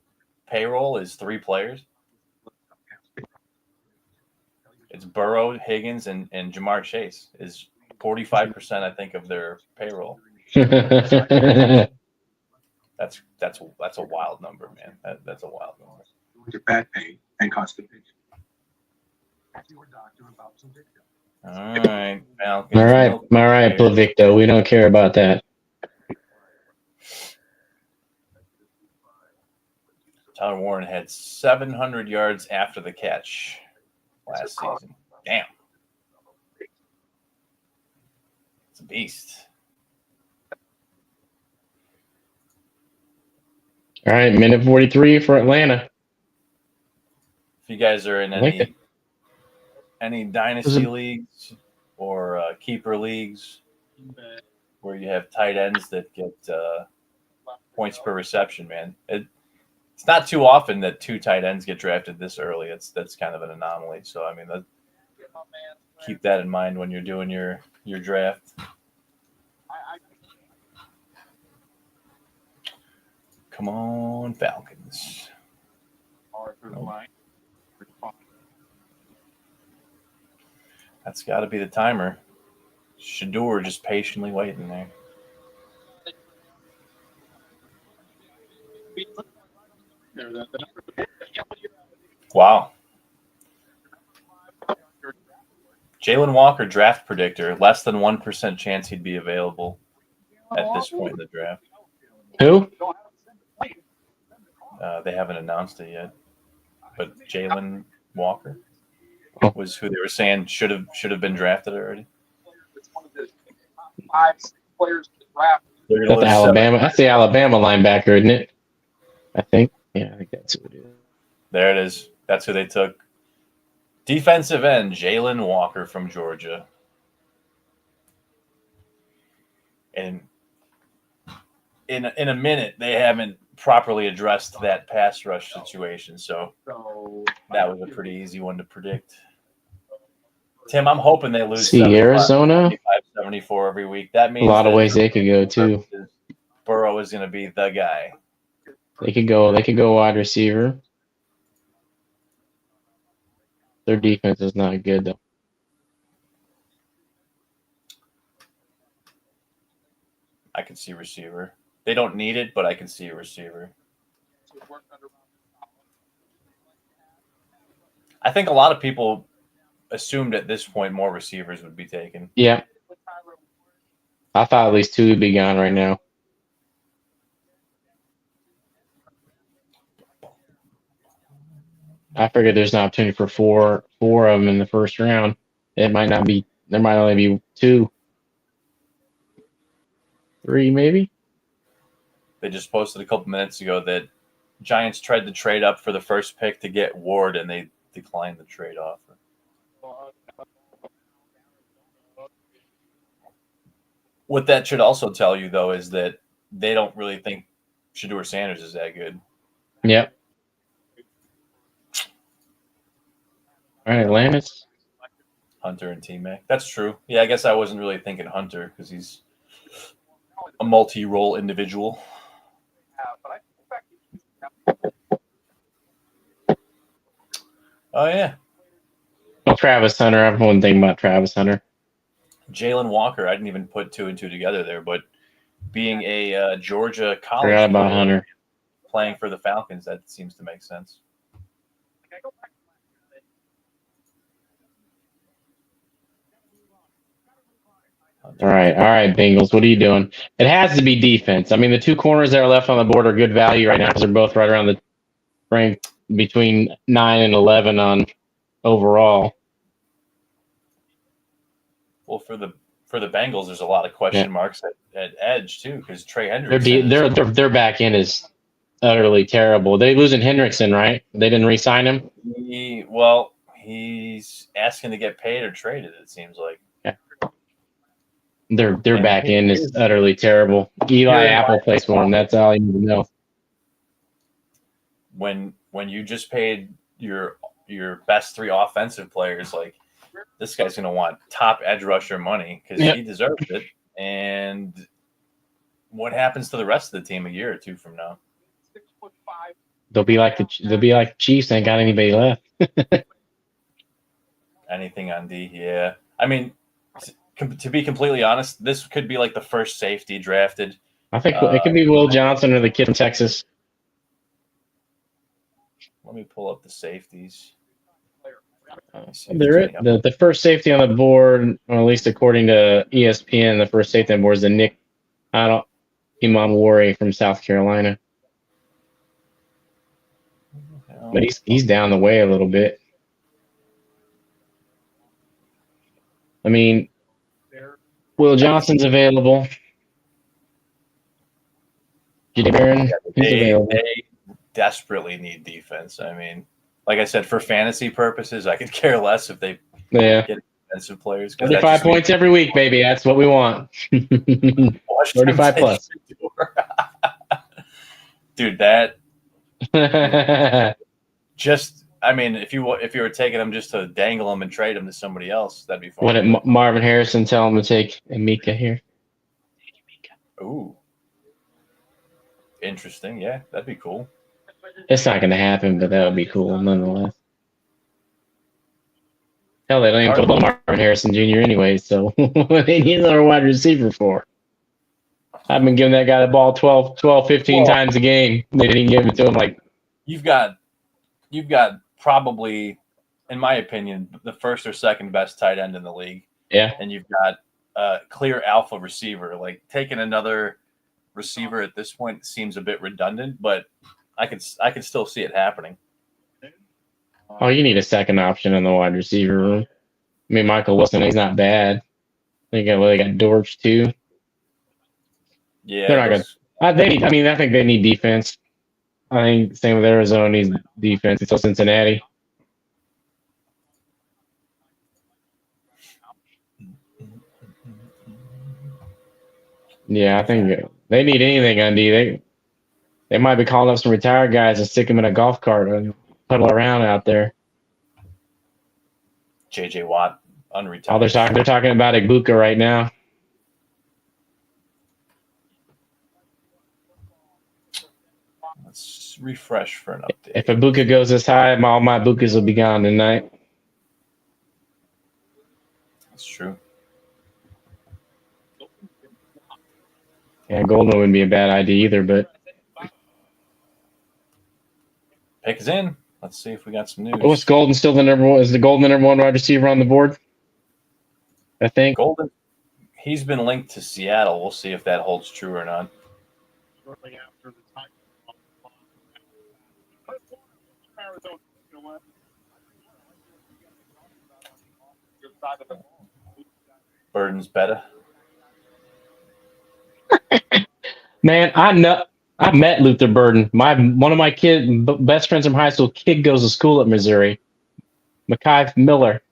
Speaker 4: payroll is 3 players? It's Burrow, Higgins, and Jamar Chase is 45%, I think, of their payroll. That's a wild number, man. That's a wild number.
Speaker 6: Your back pain and constipation. Ask your doctor about Pluvicto.
Speaker 4: All right, Falcons.
Speaker 2: All right, Pluvicto. We don't care about that.
Speaker 4: Tyler Warren had 700 yards after the catch last season. Damn. It's a beast.
Speaker 2: All right, minute 43 for Atlanta.
Speaker 4: If you guys are in
Speaker 2: I like it.
Speaker 4: any dynasty leagues or keeper leagues where you have tight ends that get points per reception, man, it's not too often that 2 tight ends get drafted this early. That's kind of an anomaly. So I mean, keep that in mind when you're doing your draft. Come on, Falcons. That's got to be the timer. Shador just patiently waiting there. Wow. Jalen Walker, draft predictor, less than 1% chance he'd be available at this point in the draft.
Speaker 2: Who?
Speaker 4: They haven't announced it yet, but Jalen Walker was who they were saying should have been drafted already.
Speaker 3: It's one of the 5 players to draft.
Speaker 2: That's Alabama. That's the Alabama linebacker, isn't it? I think. Yeah, I think that's who it is.
Speaker 4: There it is. That's who they took. Defensive end, Jalen Walker from Georgia. And in a minute, they haven't properly addressed that pass rush situation. So that was a pretty easy one to predict. Tim, I'm hoping they lose
Speaker 2: See,
Speaker 4: 75,
Speaker 2: Arizona,
Speaker 4: 75, 74 every week. That
Speaker 2: a
Speaker 4: means
Speaker 2: lot of
Speaker 4: that
Speaker 2: ways they could go too.
Speaker 4: Burrow is going to be the guy.
Speaker 2: They could go wide receiver. Their defense is not good though.
Speaker 4: I can see receiver. They don't need it, but I can see a receiver. I think a lot of people assumed at this point more receivers would be taken.
Speaker 2: Yeah. I thought at least 2 would be gone right now. I figured there's an opportunity for four of them in the first round. It might not be. There might only be 2, 3, maybe.
Speaker 4: They just posted a couple minutes ago that Giants tried to trade up for the first pick to get Ward, and they declined the trade offer. What that should also tell you, though, is that they don't really think Shedeur Sanders is that good.
Speaker 2: Yep. All right, Lamis.
Speaker 4: Hunter and T-Mac. That's true. Yeah, I guess I wasn't really thinking Hunter because he's a multi-role individual. Oh, yeah.
Speaker 2: Well, Travis Hunter. Everyone thinking about Travis Hunter.
Speaker 4: Jalen Walker. I didn't even put 2 and 2 together there, but being a Georgia college
Speaker 2: Forgot about
Speaker 4: player,
Speaker 2: Hunter.
Speaker 4: playing for the Falcons, that seems to make sense.
Speaker 2: All right, Bengals. What are you doing? It has to be defense. I mean, the 2 corners that are left on the board are good value right now because they're both right around the rank between 9 and 11 on overall.
Speaker 4: Well, for the Bengals, there's a lot of question marks at edge too because Trey Hendricks.
Speaker 2: Their back end is utterly terrible. They losing Hendrickson, right? They didn't re-sign him.
Speaker 4: He's asking to get paid or traded. It seems like.
Speaker 2: Their back end is utterly terrible. Eli Apple plays for him. That's all you need to know.
Speaker 4: When you just paid your best 3 offensive players, like this guy's going to want top edge rusher money because he deserves it. And what happens to the rest of the team a year or 2 from now?
Speaker 2: They'll be like the Chiefs. Ain't got anybody left.
Speaker 4: Anything on D? Yeah. I mean, to be completely honest, this could be like the first safety drafted.
Speaker 2: I think it could be Will Johnson or the kid from Texas.
Speaker 4: Let me pull up the safeties.
Speaker 2: The first safety on the board, or at least according to ESPN, the first safety on the board is the Nick Imamwari from South Carolina. But he's down the way a little bit. I mean, Will Johnson's available.
Speaker 4: They desperately need defense. I mean, like I said, for fantasy purposes, I could care less if they get defensive players.
Speaker 2: 35 points every week, baby. That's what we want. 35 plus.
Speaker 4: Dude, that just, I mean, if you were taking them just to dangle them and trade them to somebody else, that'd be fun.
Speaker 2: What did Marvin Harrison tell him to take Emeka here?
Speaker 4: Ooh. Interesting. Yeah, that'd be cool.
Speaker 2: It's not going to happen, but that would be cool nonetheless. Hell, they don't even put Marvin Harrison Jr. anyway, so they need another wide receiver for. I've been giving that guy the ball 12, 15 times a game. They didn't give it to him. Like,
Speaker 4: you've got probably, in my opinion, the first or second best tight end in the league.
Speaker 2: Yeah.
Speaker 4: And you've got a clear alpha receiver. Like, taking another receiver at this point seems a bit redundant, but I could still see it happening.
Speaker 2: Oh, you need a second option in the wide receiver room. I mean, Michael Wilson, he's not bad. They got Dortch too.
Speaker 4: Yeah,
Speaker 2: they're not good. I think they need defense. I think same with Arizona needs defense until Cincinnati. Yeah, I think they need anything, Undy. They might be calling up some retired guys and stick them in a golf cart and puddle around out there.
Speaker 4: JJ Watt, unretired.
Speaker 2: Oh, they're talking about Ibuka right now.
Speaker 4: Let's refresh for an update.
Speaker 2: If Ibuka goes this high, all my Ibukas will be gone tonight.
Speaker 4: That's true.
Speaker 2: Yeah, Golden wouldn't be a bad idea either, but
Speaker 4: Pick is in. Let's see if we got some news.
Speaker 2: what's Golden still the number one? Is the Golden the number one wide receiver on the board? I think.
Speaker 4: Golden, he's been linked to Seattle. We'll see if that holds true or not.
Speaker 3: Shortly after the Titans on the clock. Arizona, you know what? Good side of the ball.
Speaker 4: Burden's better.
Speaker 2: Man, I met Luther Burden. One of my best friends from high school. Kid goes to school at Missouri. Mekhi Miller,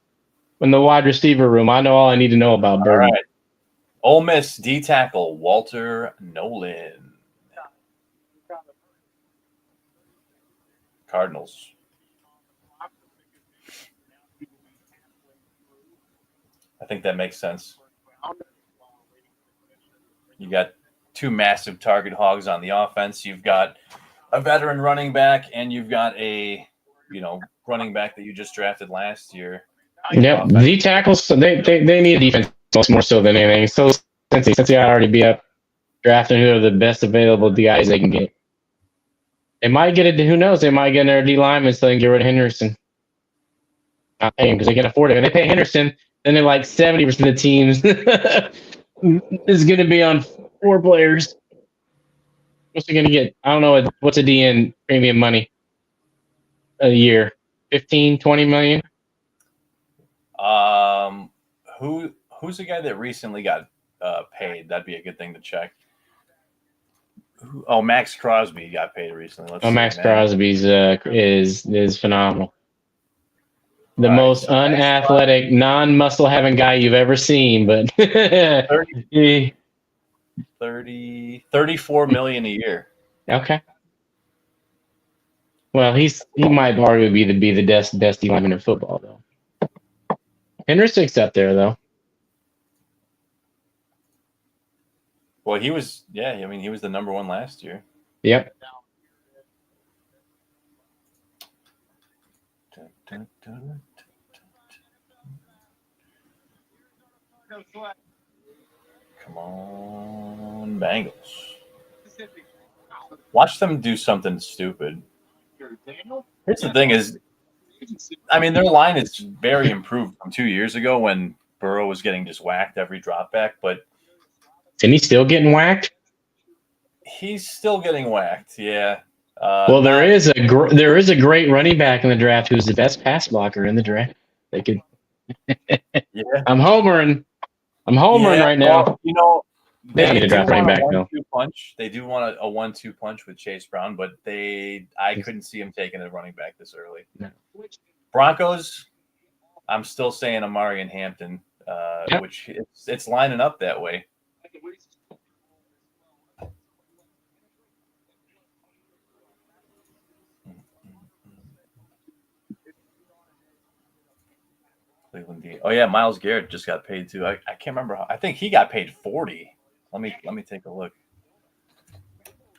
Speaker 2: in the wide receiver room. I know all I need to know about Burden.
Speaker 4: All right. Ole Miss D tackle Walter Nolan. Cardinals. I think that makes sense. You got two massive target hogs on the offense. You've got a veteran running back, and you've got a running back that you just drafted last year.
Speaker 2: Yep, D tackles. They need a defense more so than anything. So since I already be up drafting who are the best available guys they can get. They might get it. Who knows? They might get their D lineman so they can get rid of Henderson. Not paying because they can afford it. If they pay Henderson, then they're like 70% of the teams is going to be on 4 players. What's he going to get? I don't know. What's a DN premium money a year? 15, 20 million?
Speaker 4: Who's the guy that recently got paid? That'd be a good thing to check. Oh, Max Crosby got paid recently.
Speaker 2: Max Crosby's is phenomenal. The most unathletic, non-muscle having guy you've ever seen, but
Speaker 4: 34 million a year.
Speaker 2: Okay. Well, he might arguably be the best lineman in football, though. Henderson's up there, though.
Speaker 4: Well, he was he was the number one last year.
Speaker 2: Yep.
Speaker 4: Come on, Bengals. Watch them do something stupid. Here's the thing is, their line is very improved from 2 years ago when Burrow was getting just whacked every drop back, but
Speaker 2: isn't he still getting whacked?
Speaker 4: He's still getting whacked, yeah.
Speaker 2: Well, there is a great running back in the draft who's the best pass blocker in the draft. They could.
Speaker 4: Yeah.
Speaker 2: I'm homering right now.
Speaker 4: Well,
Speaker 2: they need to draft running back though.
Speaker 4: They do want a 1-2 punch with Chase Brown, but I couldn't see him taking a running back this early.
Speaker 2: No.
Speaker 4: Broncos, I'm still saying Amari and Hampton, which it's lining up that way. Cleveland D. Oh yeah, Myles Garrett just got paid too. I can't remember how. I think he got paid 40. Let me take a look.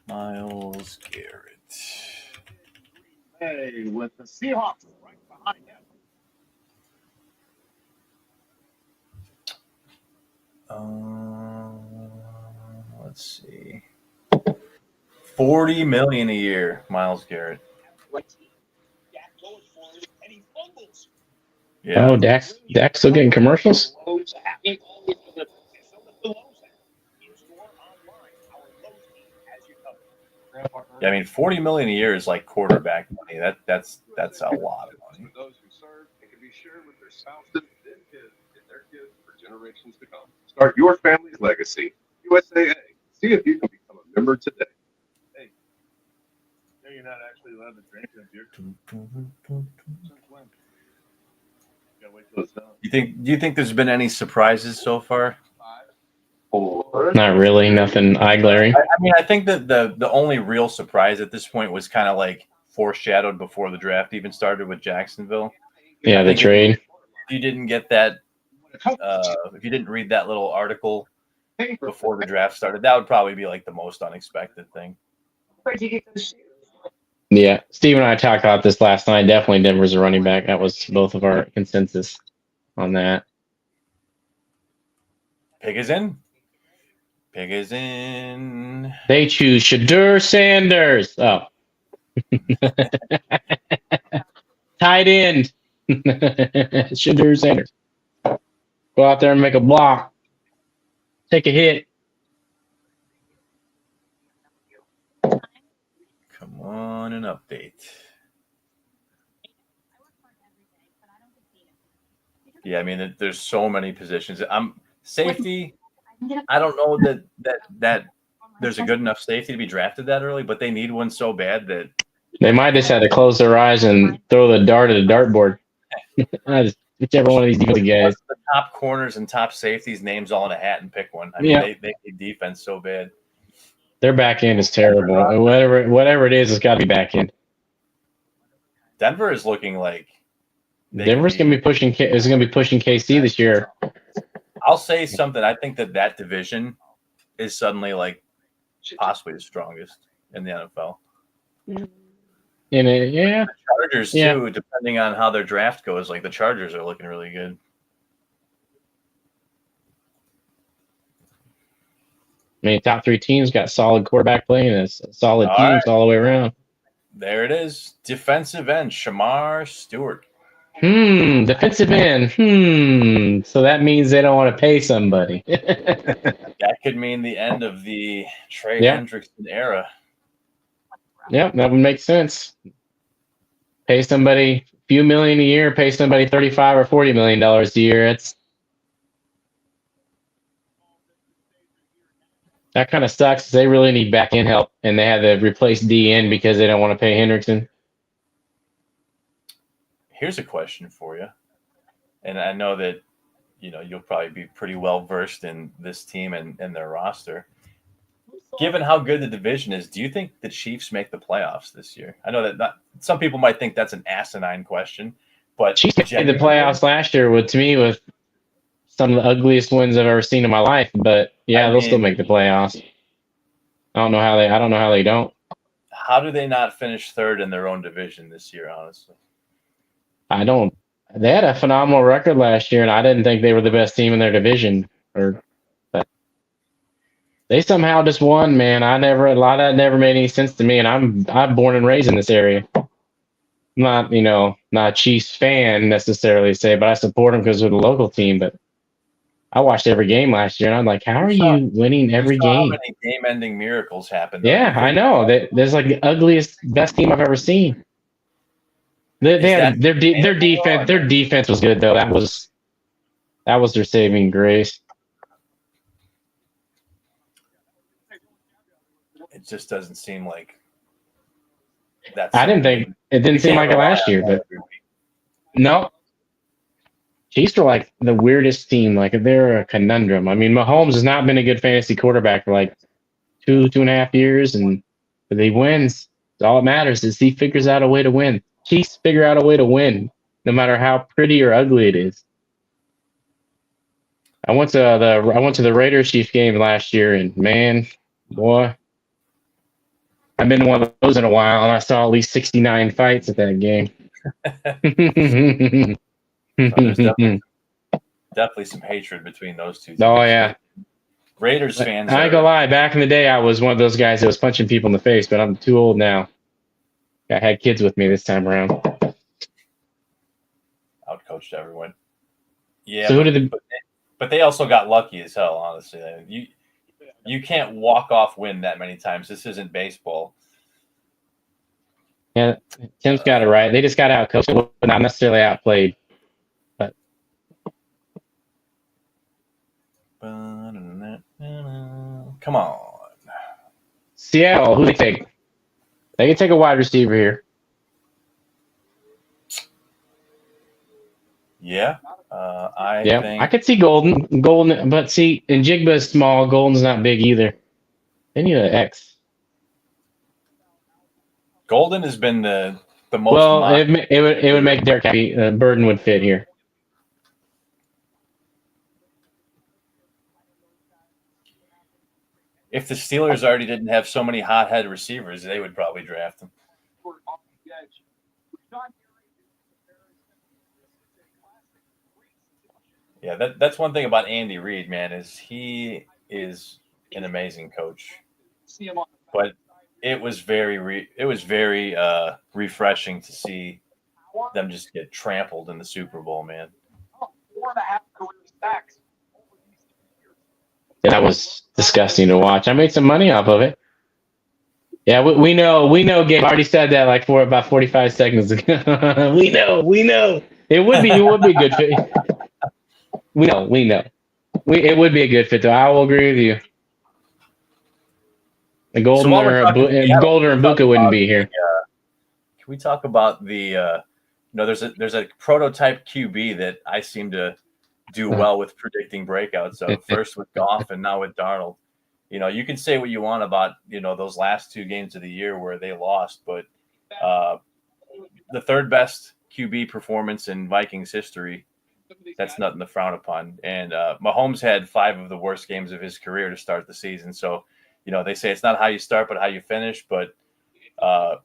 Speaker 4: Myles Garrett.
Speaker 3: Hey, with the Seahawks right behind him.
Speaker 4: Let's see. $40 million a year, Myles Garrett.
Speaker 2: Yeah. Oh, Dak's still getting commercials?
Speaker 4: Yeah, $40 million a year is like quarterback money. That's a lot of money.
Speaker 6: For those who serve and can be shared with their spouses, their kids, and their kids for generations to come. Start your family's legacy. USAA. See if you can become a member today.
Speaker 3: Hey, you're not actually allowed to drink that beer.
Speaker 4: Do you think there's been any surprises so far?
Speaker 5: Or
Speaker 2: Not really. Nothing eye glaring.
Speaker 4: I mean, I think that the only real surprise at this point was kind of like foreshadowed before the draft even started with Jacksonville.
Speaker 2: Yeah,
Speaker 4: I
Speaker 2: the
Speaker 4: think
Speaker 2: trade.
Speaker 4: If you didn't get that, if you didn't read that little article before the draft started, that would probably be like the most unexpected thing.
Speaker 5: where'd you get those shoes?
Speaker 2: Yeah, Steve and I talked about this last night. Definitely Denver's a running back. That was both of our consensus on that.
Speaker 4: Pig is in. Pig is in.
Speaker 2: They choose Shadur Sanders. Oh. Tight end. Shadur Sanders. Go out there and make a block. Take a hit.
Speaker 4: Come on, an update. Yeah, I mean, there's so many positions. Safety. I don't know that there's a good enough safety to be drafted that early, but they need one so bad that
Speaker 2: They might just have to close their eyes and throw the dart at a dartboard. Whichever one of these defensive guys.
Speaker 4: the top corners and top safeties names all in a hat and pick one. I mean,
Speaker 2: Yeah.
Speaker 4: they need defense so bad.
Speaker 2: Their back end is terrible. Whatever it is, it's got to be back end.
Speaker 4: Denver is looking like
Speaker 2: Denver's going to be pushing. Is going to be pushing KC this year.
Speaker 4: I'll say something. I think that division is suddenly like possibly the strongest in the NFL.
Speaker 2: Yeah.
Speaker 4: Chargers
Speaker 2: Yeah.
Speaker 4: too, depending on how their draft goes. Like the Chargers are looking really good.
Speaker 2: I mean, top three teams got solid quarterback play and it's solid
Speaker 4: All
Speaker 2: teams
Speaker 4: right.
Speaker 2: all the way around.
Speaker 4: There it is. Defensive end, Shamar Stewart.
Speaker 2: Defensive end. So that means they don't want to pay somebody.
Speaker 4: That could mean the end of the Trey
Speaker 2: Yeah.
Speaker 4: Hendrickson era.
Speaker 2: Yep, that would make sense. Pay somebody a few million a year, pay somebody $35 or $40 million a year. That kind of sucks. They really need back end help, and they had to replace DN because they don't want to pay Hendrickson.
Speaker 4: Here's a question for you. And I know that you'll probably be pretty well versed in this team and their roster. Given how good the division is, do you think the Chiefs make the playoffs this year? I know that some people might think that's an asinine question, but
Speaker 2: Chiefs made the playoffs last year with some of the ugliest wins I've ever seen in my life. But yeah, they'll still make the playoffs. I don't know how they don't.
Speaker 4: How do they not finish third in their own division this year? Honestly,
Speaker 2: I don't. They had a phenomenal record last year, and I didn't think they were the best team in their division. But they somehow just won, man. A lot of that never made any sense to me, and I'm born and raised in this area. I'm not a Chiefs fan necessarily, but I support them because they're the local team. But I watched every game last year, and I'm like, how are you winning every
Speaker 4: how
Speaker 2: game?
Speaker 4: many game-ending miracles happened?
Speaker 2: Yeah, I know. There's like the ugliest, best team I've ever seen. Their defense was good though. That was their saving grace.
Speaker 4: It just doesn't seem like that's.
Speaker 2: It didn't seem like it last year, but no. Chiefs are like the weirdest team. Like they're a conundrum. I mean, Mahomes has not been a good fantasy quarterback for like 2.5 years, but he wins. All that matters is he figures out a way to win. Chiefs figure out a way to win, no matter how pretty or ugly it is. I went to the Raiders Chiefs game last year, and man, boy, I've been to one of those in a while, and I saw at least 69 fights at that game.
Speaker 4: There's definitely some hatred between those two.
Speaker 2: Oh yeah,
Speaker 4: Raiders fans.
Speaker 2: I ain't gonna lie. Back in the day, I was one of those guys that was punching people in the face, but I'm too old now. I had kids with me this time around.
Speaker 4: Outcoached everyone. Yeah,
Speaker 2: So
Speaker 4: but they also got lucky as hell. Honestly, you can't walk off win that many times. This isn't baseball.
Speaker 2: Yeah, Tim's got it right. They just got outcoached, but not necessarily outplayed. But
Speaker 4: Come on,
Speaker 2: Seattle, who they take? They can take a wide receiver here.
Speaker 4: yeah. I
Speaker 2: Yeah,
Speaker 4: think
Speaker 2: I could see Golden, but see, and Jigba is small. Golden's not big either. They need an X.
Speaker 4: Golden has been the most.
Speaker 2: Well, it would make Derek happy. Burden would fit here.
Speaker 4: If the Steelers already didn't have so many hothead receivers, they would probably draft him. Yeah, that's one thing about Andy Reid, man, is he is an amazing coach. But it was very refreshing to see them just get trampled in the Super Bowl, man.
Speaker 2: That was disgusting to watch. I made some money off of it. Yeah, we know. Gabe already said that like for about 45 seconds ago. we know. It would be a good fit. We know. It would be a good fit though. I will agree with you. The Golden Golden and Buka wouldn't be here.
Speaker 4: Can we talk about the there's a prototype QB that I seem to do well with predicting breakouts of, first with Goff and now with Darnold. You can say what you want about, those last 2 games of the year where they lost, but the third best QB performance in Vikings history, that's nothing to frown upon. And Mahomes had 5 of the worst games of his career to start the season. So, they say it's not how you start, but how you finish. But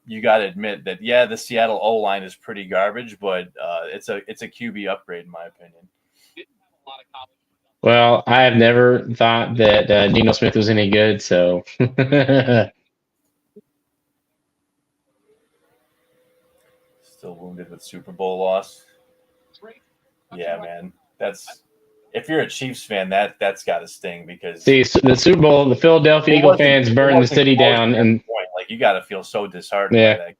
Speaker 4: you got to admit that, yeah, the Seattle O-line is pretty garbage, but it's a QB upgrade in my opinion.
Speaker 2: Well, I have never thought that Geno Smith was any good, so.
Speaker 4: Still wounded with Super Bowl loss. Yeah, man. If you're a Chiefs fan, that's got to sting because
Speaker 2: see the Super Bowl, the Philadelphia Eagle fans burned the city down, and
Speaker 4: you got to feel so disheartened.
Speaker 2: Yeah.
Speaker 4: By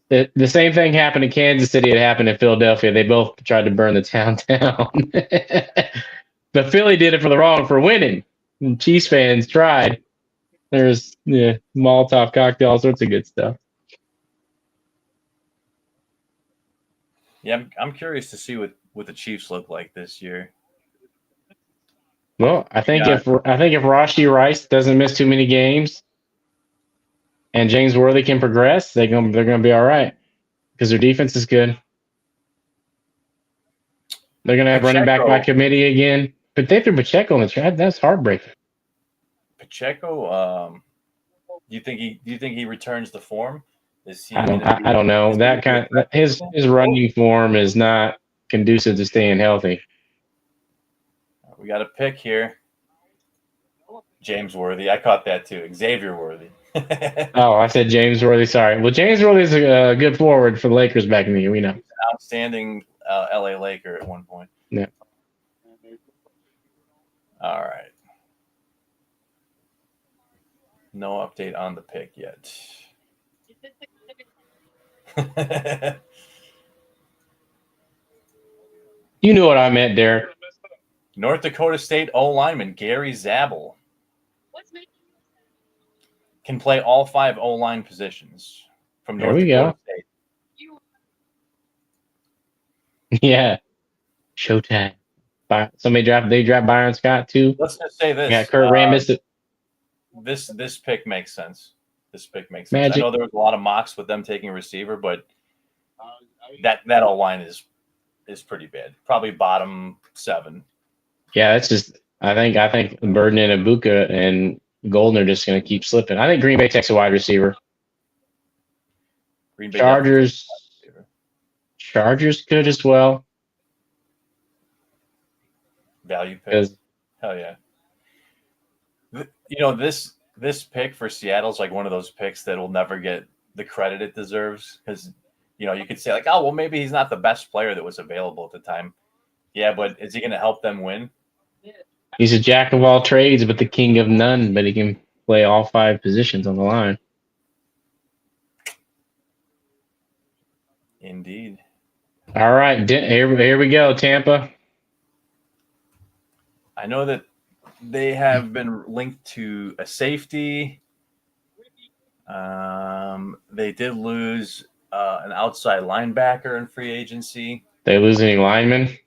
Speaker 4: that.
Speaker 2: The same thing happened in Kansas City. It happened in Philadelphia. They both tried to burn the town down. But Philly did it for winning. And Chiefs fans tried. There's Molotov cocktail, all sorts of good stuff.
Speaker 4: Yeah, I'm curious to see what the Chiefs look like this year.
Speaker 2: Well, I think if Rashee Rice doesn't miss too many games, and James Worthy can progress, they're gonna be all right because their defense is good. They're gonna have running back by committee again, but they threw Pacheco on the track. That's heartbreaking.
Speaker 4: Pacheco, do you think he returns to form?
Speaker 2: I don't know. His running form is not conducive to staying healthy.
Speaker 4: We got a pick here. James Worthy. I caught that too. Xavier Worthy.
Speaker 2: Oh, I said James Worthy. Sorry. Well, James Worthy's a good forward for the Lakers back in the year. We know.
Speaker 4: He's an outstanding LA Laker at one point.
Speaker 2: Yeah.
Speaker 4: All right. No update on the pick yet.
Speaker 2: You know what I meant, Derek.
Speaker 4: North Dakota State O-lineman Gary Zabel can play all 5 O-line positions from North Dakota State.
Speaker 2: Yeah. Showtime. They draft Byron Scott too.
Speaker 4: Let's just say this.
Speaker 2: Yeah, Kurt Rambis.
Speaker 4: This pick makes sense. Magic. I know there was a lot of mocks with them taking a receiver, but that O-line is pretty bad. Probably bottom 7.
Speaker 2: Yeah, that's just. I think Burden and Ibuka and Golden are just going to keep slipping. I think Green Bay takes a wide receiver.
Speaker 4: Green Bay
Speaker 2: Chargers could as well.
Speaker 4: Value pick. Hell yeah. This pick for Seattle is like one of those picks that will never get the credit it deserves because, you could say like, oh, well, maybe he's not the best player that was available at the time. Yeah, but is he going to help them win?
Speaker 2: He's a jack of all trades, but the king of none. But he can play all 5 positions on the line.
Speaker 4: Indeed.
Speaker 2: All right, here we go, Tampa.
Speaker 4: I know that they have been linked to a safety. They did lose an outside linebacker in free agency.
Speaker 2: They lose any linemen?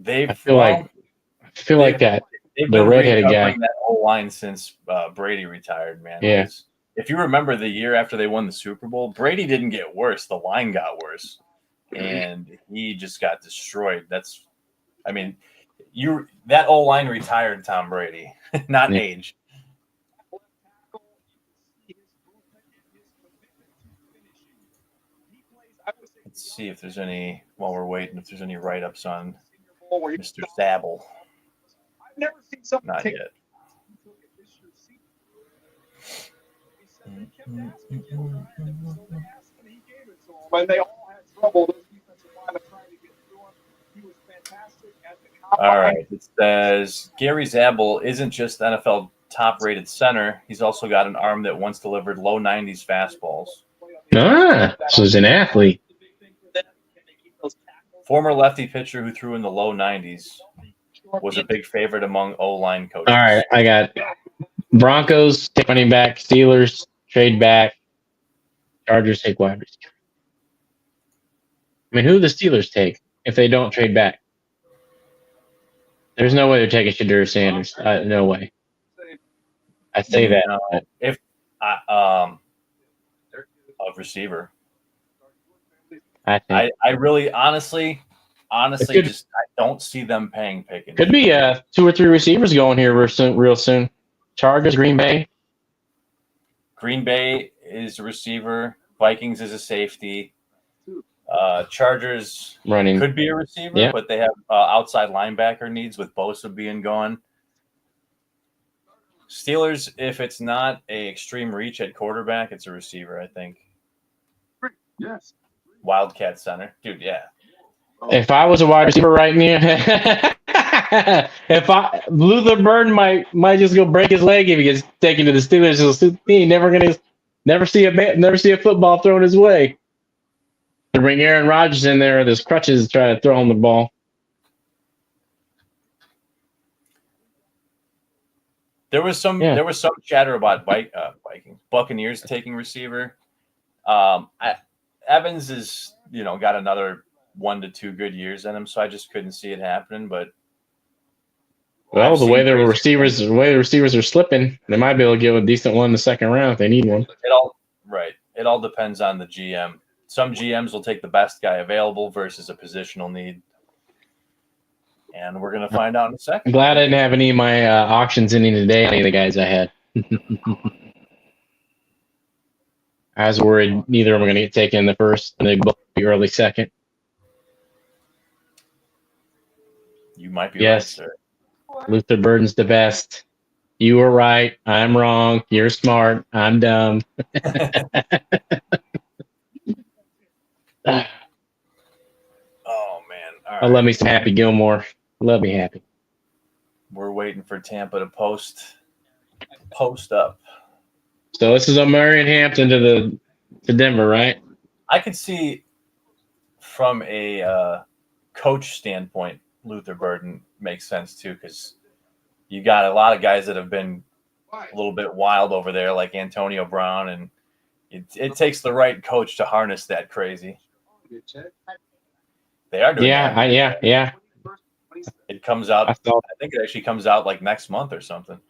Speaker 4: they've
Speaker 2: I feel like that
Speaker 4: they've
Speaker 2: the
Speaker 4: been
Speaker 2: redheaded guy.
Speaker 4: recovering that whole line since Brady retired, man.
Speaker 2: Yeah.
Speaker 4: 'Cause if you remember the year after they won the Super Bowl, Brady didn't get worse. The line got worse, and he just got destroyed. That old line retired Tom Brady, not
Speaker 2: Yeah.
Speaker 4: age. Let's see if there's any, while we're waiting, if there's any write-ups on Mr. Zabel.
Speaker 3: I've never seen something
Speaker 4: Not
Speaker 3: take
Speaker 4: yet.
Speaker 3: When they all had trouble, those defensive linemen trying to get through him. He was fantastic at the combine.
Speaker 4: All right. It says Gary Zabel isn't just NFL top-rated center. He's also got an arm that once delivered low 90s fastballs.
Speaker 2: So he's an athlete.
Speaker 4: Former lefty pitcher who threw in the low 90s was a big favorite among O-line coaches.
Speaker 2: All right, I got Broncos take running back, Steelers trade back, Chargers take wide receiver. I mean, who do the Steelers take if they don't trade back? There's no way they're taking Shadur Sanders. No way. I say that.
Speaker 4: No, if of receiver,
Speaker 2: I think
Speaker 4: I really honestly
Speaker 2: could-
Speaker 4: just I don't see them paying Pickens.
Speaker 2: could be 2 or 3 receivers going here real soon. Chargers, Green Bay.
Speaker 4: Green Bay is a receiver. Vikings is a safety. Chargers
Speaker 2: Running.
Speaker 4: could be a receiver,
Speaker 2: Yeah.
Speaker 4: but they have outside linebacker needs with Bosa being gone. Steelers, if it's not a extreme reach at quarterback, it's a receiver, I think.
Speaker 6: Yes.
Speaker 4: Wildcat center. Dude, yeah.
Speaker 2: If I was a wide receiver right now, Luther Burden might just go break his leg if he gets taken to the Steelers. He ain't never see a football thrown his way. To bring Aaron Rodgers in there with his crutches to try to throw him the ball.
Speaker 4: There was some chatter about Vikings, Buccaneers taking receiver. Evans is got another 1 to 2 good years in him, so I just couldn't see it happening. But
Speaker 2: Well, the way the receivers are slipping, they might be able to give a decent one in the second round if they need one.
Speaker 4: It all depends on the GM. Some GMs will take the best guy available versus a positional need, and we're gonna find out in a
Speaker 2: I'm
Speaker 4: second.
Speaker 2: glad I didn't have any of my auctions ending today. Any of the guys I had. I was worried neither of them were going to get taken in the first, and they'd both be early second.
Speaker 4: You might be
Speaker 2: Yes.
Speaker 4: right, sir.
Speaker 2: Luther Burden's the best. You were right. I'm wrong. You're smart. I'm dumb.
Speaker 4: Oh man! All
Speaker 2: I
Speaker 4: right.
Speaker 2: love me some Happy Gilmore. Love me happy.
Speaker 4: We're waiting for Tampa to post up.
Speaker 2: So this is a Marion Hampton to Denver, right?
Speaker 4: I could see from a coach standpoint, Luther Burden makes sense too, because you got a lot of guys that have been a little bit wild over there, like Antonio Brown, and it takes the right coach to harness that crazy. They are doing that.
Speaker 2: Yeah.
Speaker 4: It comes out.
Speaker 2: I saw.
Speaker 4: I think it actually comes out like next month or something.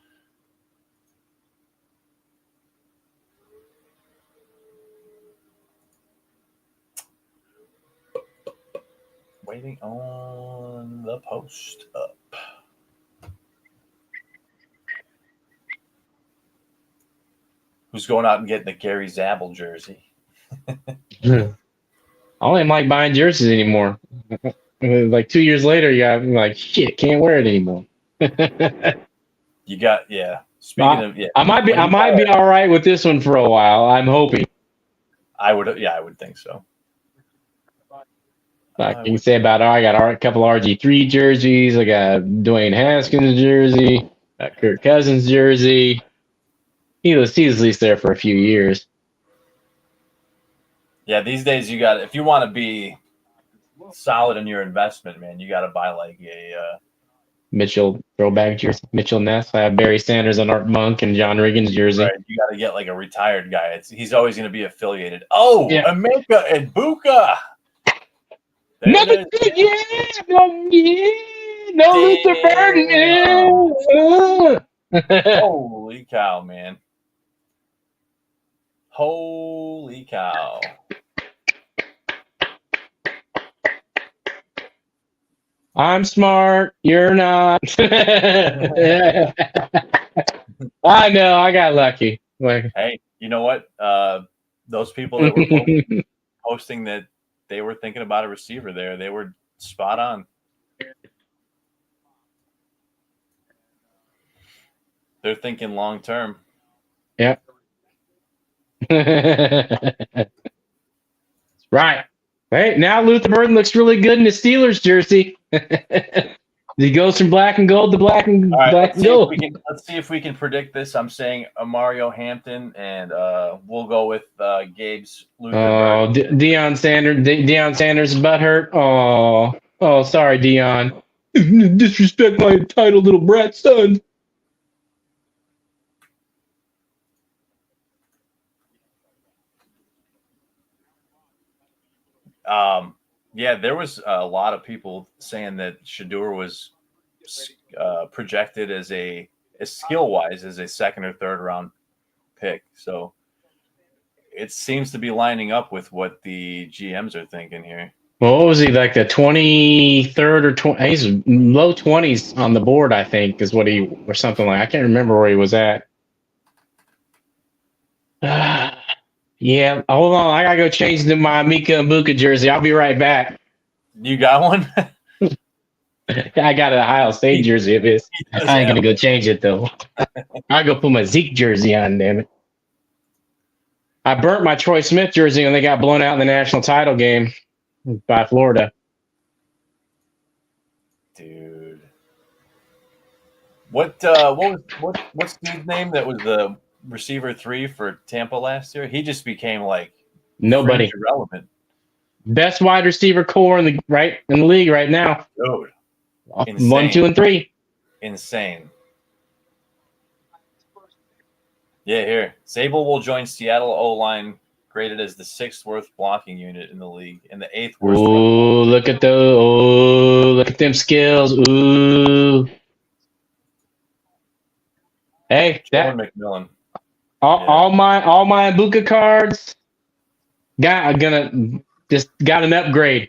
Speaker 4: Waiting on the post up. Who's going out and getting the Gary Zabel jersey?
Speaker 2: I don't even like buying jerseys anymore. Like 2 years later, I'm like, shit, can't wear it anymore.
Speaker 4: You got Speaking of
Speaker 2: I might be all right with this one for a while. I'm hoping.
Speaker 4: I would think so.
Speaker 2: Like you can say about I got a couple RG3 jerseys. I got Dwayne Haskins jersey, got Kirk Cousins jersey. He's at least there for a few years.
Speaker 4: Yeah, these days you got, if you want to be solid in your investment, man, you got to buy like a
Speaker 2: Mitchell throwback jersey. Mitchell Ness. I have Barry Sanders and Art Monk and John Riggins jersey.
Speaker 4: right, you got to get like a retired guy. He's always going to be affiliated. Oh,
Speaker 2: Yeah.
Speaker 4: Emeka and Buka.
Speaker 2: Yeah. No Luther Burden.
Speaker 4: Holy cow, man. Holy cow.
Speaker 2: I'm smart. You're not. I know. I got lucky. Like,
Speaker 4: Hey, you know what? Those people that were posting that they were thinking about a receiver there, they were spot on. They're thinking long term.
Speaker 2: Yep. Right. Hey, now Luther Burden looks really good in the Steelers jersey. He goes from black and gold to black and
Speaker 4: All right,
Speaker 2: black and gold.
Speaker 4: let's see if we can predict this. I'm saying Mario Hampton, and we'll go with Gabe's Luther
Speaker 2: Oh,
Speaker 4: Burden.
Speaker 2: Deion Sanders' butt hurt. Oh, sorry, Deion. Disrespect my entitled little brat son.
Speaker 4: Yeah, there was a lot of people saying that Shedeur was projected as skill wise as a second or third round pick. So it seems to be lining up with what the GMs are thinking here.
Speaker 2: Well, what was he, like the 23rd or 20? He's low 20s on the board, I think, is what he, or something like. I can't remember where he was at. Yeah, hold on. I gotta go change to my Mika Mbuka jersey. I'll be right back.
Speaker 4: You got one?
Speaker 2: I got an Ohio State jersey of his. I ain't gonna go change it though. I go put my Zeke jersey on. Damn it! I burnt my Troy Smith jersey when they got blown out in the national title game by Florida.
Speaker 4: Dude, what's Steve's name? That was the receiver 3 for Tampa last year. He just became like
Speaker 2: nobody
Speaker 4: irrelevant.
Speaker 2: Best wide receiver core in the league right now.
Speaker 4: Dude,
Speaker 2: 1, 2, and 3.
Speaker 4: Insane. Yeah, here. Zabel will join Seattle O-line, graded as the 6th worst blocking unit in the league and the 8th worst.
Speaker 2: Ooh, look at look at them skills. Ooh. Hey,
Speaker 4: McMillan.
Speaker 2: All my Mbuka cards got an upgrade.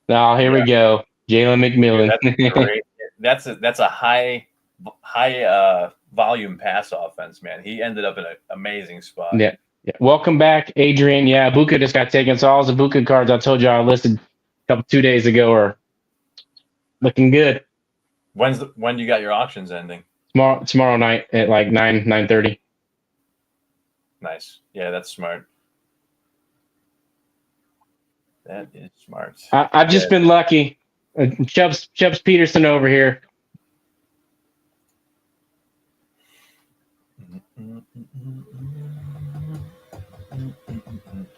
Speaker 2: Oh, here we go. Jalen McMillan.
Speaker 4: Dude, that's great. That's a high volume pass offense, man. He ended up in an amazing spot.
Speaker 2: Yeah. Welcome back, Adrian. Yeah, Mbuka just got taken. So all the Mbuka cards I told you I listed 2 days ago are looking good.
Speaker 4: When you got your auctions ending?
Speaker 2: Tomorrow night at like 9:30.
Speaker 4: Nice. Yeah, that's smart. That is smart.
Speaker 2: I've just been lucky. Chubbs Peterson over here.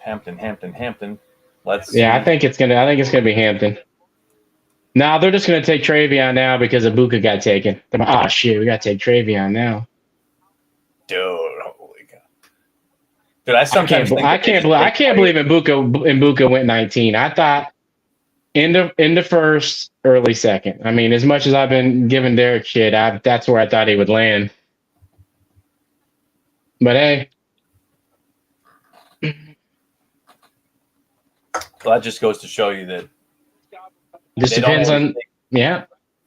Speaker 4: Hampton. Let's see.
Speaker 2: Yeah, I think it's gonna be Hampton. No, they're just gonna take Travion now because Mbuka got taken. Oh shit, we gotta take Travion now.
Speaker 4: Dude, holy God. Dude, I can't
Speaker 2: believe Mbuka went 19. I thought in the first, early second. I mean, as much as I've been giving Derek shit, that's where I thought he would land. But hey.
Speaker 4: Well, that just goes to show you that
Speaker 2: this depends on
Speaker 4: they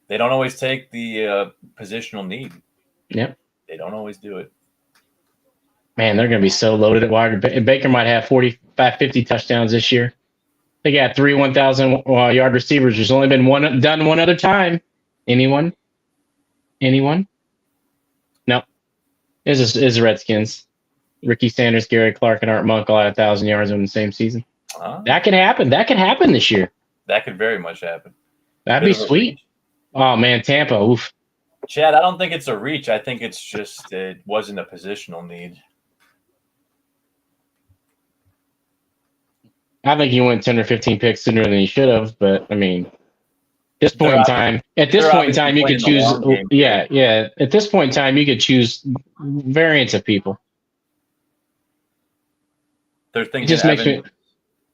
Speaker 4: don't always take the positional need.
Speaker 2: Yep.
Speaker 4: They don't always do it.
Speaker 2: Man, they're going to be so loaded at wide. Baker might have 45, 50 touchdowns this year. They got 3 1,000-yard receivers. There's only been done one other time. Anyone? No. It's the Redskins. Ricky Sanders, Gary Clark, and Art Monk all had 1,000 yards in the same season. That could happen. That could happen this year.
Speaker 4: That could very much happen.
Speaker 2: That'd be sweet. Oh, man, Tampa. Oof.
Speaker 4: Chad, I don't think it's a reach. I think it's just it wasn't a positional need.
Speaker 2: I think he went 10 or 15 picks sooner than he should have, but I mean, at this point in time, you could choose. Yeah. At this point in time, you could choose variants of people.
Speaker 4: They're thinking
Speaker 2: it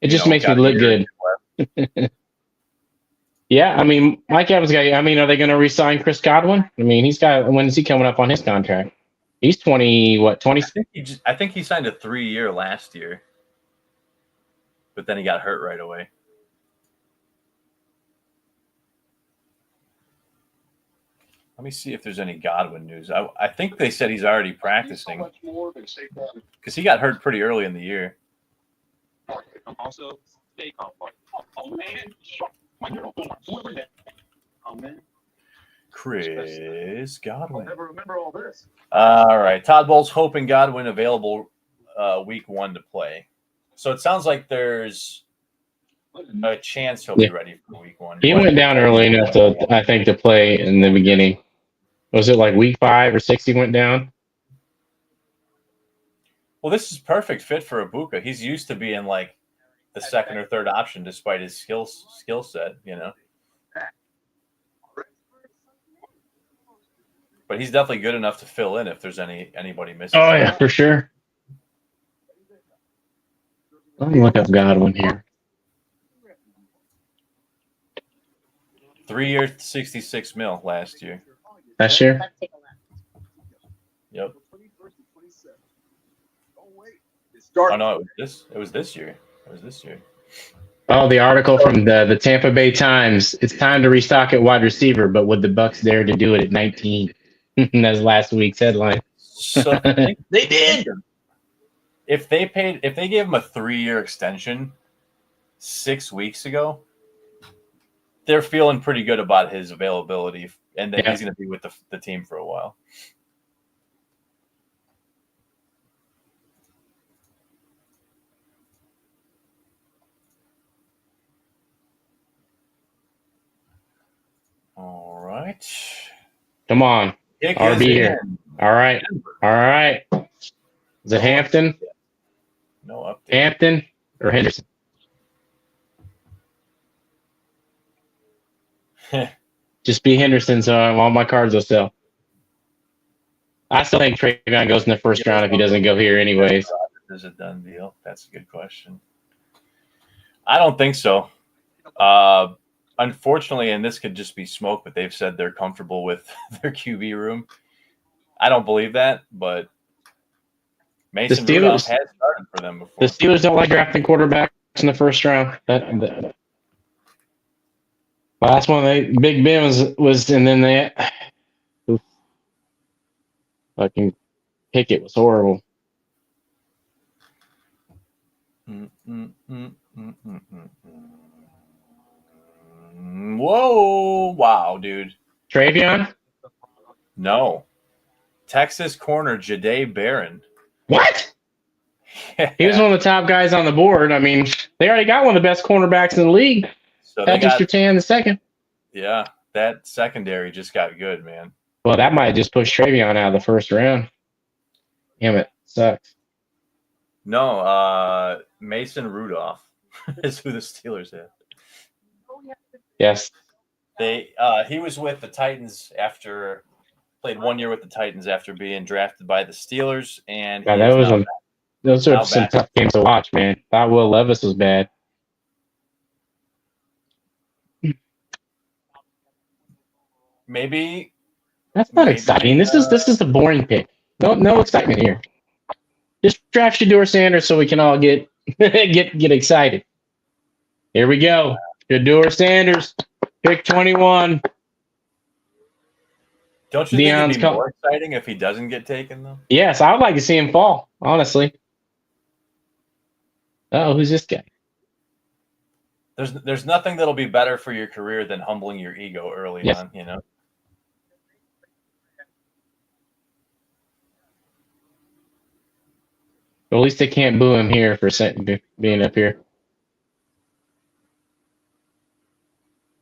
Speaker 2: just makes me look good. Yeah, I mean, Mike Evans got. I mean, are they going to re-sign Chris Godwin? I mean, he's got. When is he coming up on his contract? He's 20. What 20?
Speaker 4: I think he signed a 3-year last year, but then he got hurt right away. Let me see if there's any Godwin news. I think they said he's already practicing because he got hurt pretty early in the year.
Speaker 3: Also, stay calm. Oh man. Oh man.
Speaker 4: Chris Godwin.
Speaker 3: Never remember all this.
Speaker 4: All right. Todd Bowles hoping Godwin available week 1 to play. So it sounds like there's a chance he'll be ready for week 1.
Speaker 2: He went down early enough to, I think, to play in the beginning. Was it like week 5 or 6 he went down?
Speaker 4: Well, this is perfect fit for Ibuka. He's used to being like the second or third option despite his skill set, you know. But he's definitely good enough to fill in if there's anybody missing.
Speaker 2: Oh yeah, for sure. Let me look up Godwin here.
Speaker 4: 3-year, $66 million last year.
Speaker 2: Last year?
Speaker 4: Yep.
Speaker 6: Start.
Speaker 4: Oh no, it was this year.
Speaker 2: Oh, the article from the Tampa Bay Times. It's time to restock at wide receiver, but would the Bucks dare to do it at 19? That's last week's headline.
Speaker 4: So they did. If they gave him a 3-year extension 6 weeks ago, they're feeling pretty good about his availability, and then he's going to be with the team for a while. All right.
Speaker 2: Come on.
Speaker 4: Kick
Speaker 2: RB
Speaker 4: is
Speaker 2: here.
Speaker 4: in.
Speaker 2: All right. Is it Hampton?
Speaker 4: No update.
Speaker 2: Hampton or Henderson? Just be Henderson, so all my cards will sell. I still think Trayvon goes in the first round if he doesn't go here anyways.
Speaker 4: Is a done deal? That's a good question. I don't think so. Unfortunately, and this could just be smoke, but they've said they're comfortable with their QB room. I don't believe that, but Mason Rudolph has started for them before.
Speaker 2: The Steelers don't like drafting quarterbacks in the first round. The last one, Big Ben was, and then they fucking Pickett was horrible.
Speaker 4: Whoa! Wow, dude.
Speaker 2: Trayvon?
Speaker 4: No. Texas corner Jahdae Barron.
Speaker 2: What? He was one of the top guys on the board. I mean, they already got one of the best cornerbacks in the league.
Speaker 4: So
Speaker 2: Patrick Surtain the second.
Speaker 4: Yeah, that secondary just got good, man.
Speaker 2: Well, that might just push Trayvon out of the first round. Damn it. Sucks.
Speaker 4: No, Mason Rudolph is who the Steelers have.
Speaker 2: Yes.
Speaker 4: He was with the Titans played 1 year with the Titans after being drafted by the Steelers, and
Speaker 2: those are some tough games to watch, man. Thought Will Levis was bad.
Speaker 4: Maybe
Speaker 2: that's not exciting. This is a boring pick. No excitement here. Just draft Shedeur Sanders so we can all get get excited. Here we go. Shedeur Sanders, pick 21.
Speaker 4: Don't you think it'd be more exciting if he doesn't get taken, though?
Speaker 2: Yes, I would like to see him fall, honestly. Oh, who's this guy?
Speaker 4: There's nothing that'll be better for your career than humbling your ego early on, you know?
Speaker 2: Well, at least they can't boo him here for being up here.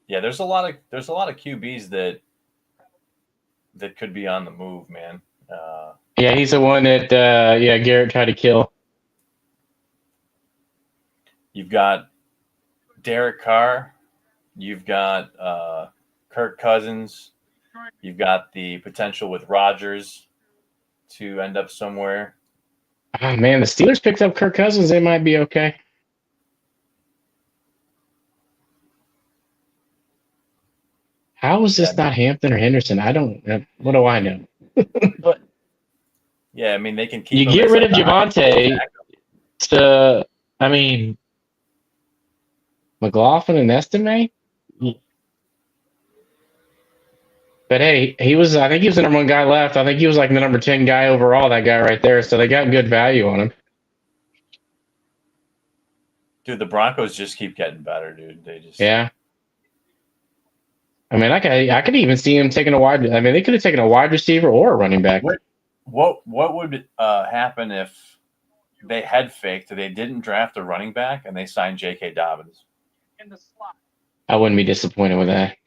Speaker 4: Yeah, there's a lot of QBs that could be on the move, man.
Speaker 2: Yeah, he's the one that Garrett tried to kill.
Speaker 4: You've got Derek Carr, you've got Kirk Cousins, you've got the potential with Rodgers to end up somewhere.
Speaker 2: Oh, man, the Steelers picked up Kirk Cousins. They might be okay. How was this
Speaker 4: Yeah.
Speaker 2: not Hampton or Henderson? I don't. What do I know? But
Speaker 4: Yeah, I mean they can keep
Speaker 2: you
Speaker 4: him
Speaker 2: get
Speaker 4: as,
Speaker 2: rid
Speaker 4: like,
Speaker 2: of
Speaker 4: a high
Speaker 2: Javante
Speaker 4: tackle.
Speaker 2: to, I mean, McLaughlin and Estime. But hey, he was. I think he was the number one guy left. I think he was like the number 10 guy overall. That guy right there. So they got good value on him.
Speaker 4: Dude, the Broncos just keep getting better, dude. They just
Speaker 2: Yeah. I mean, I could even see him taking a wide. I mean, they could have taken a wide receiver or a running back.
Speaker 4: What would happen if they head faked, they didn't draft a running back, and they signed J.K. Dobbins?
Speaker 2: I wouldn't be disappointed with that.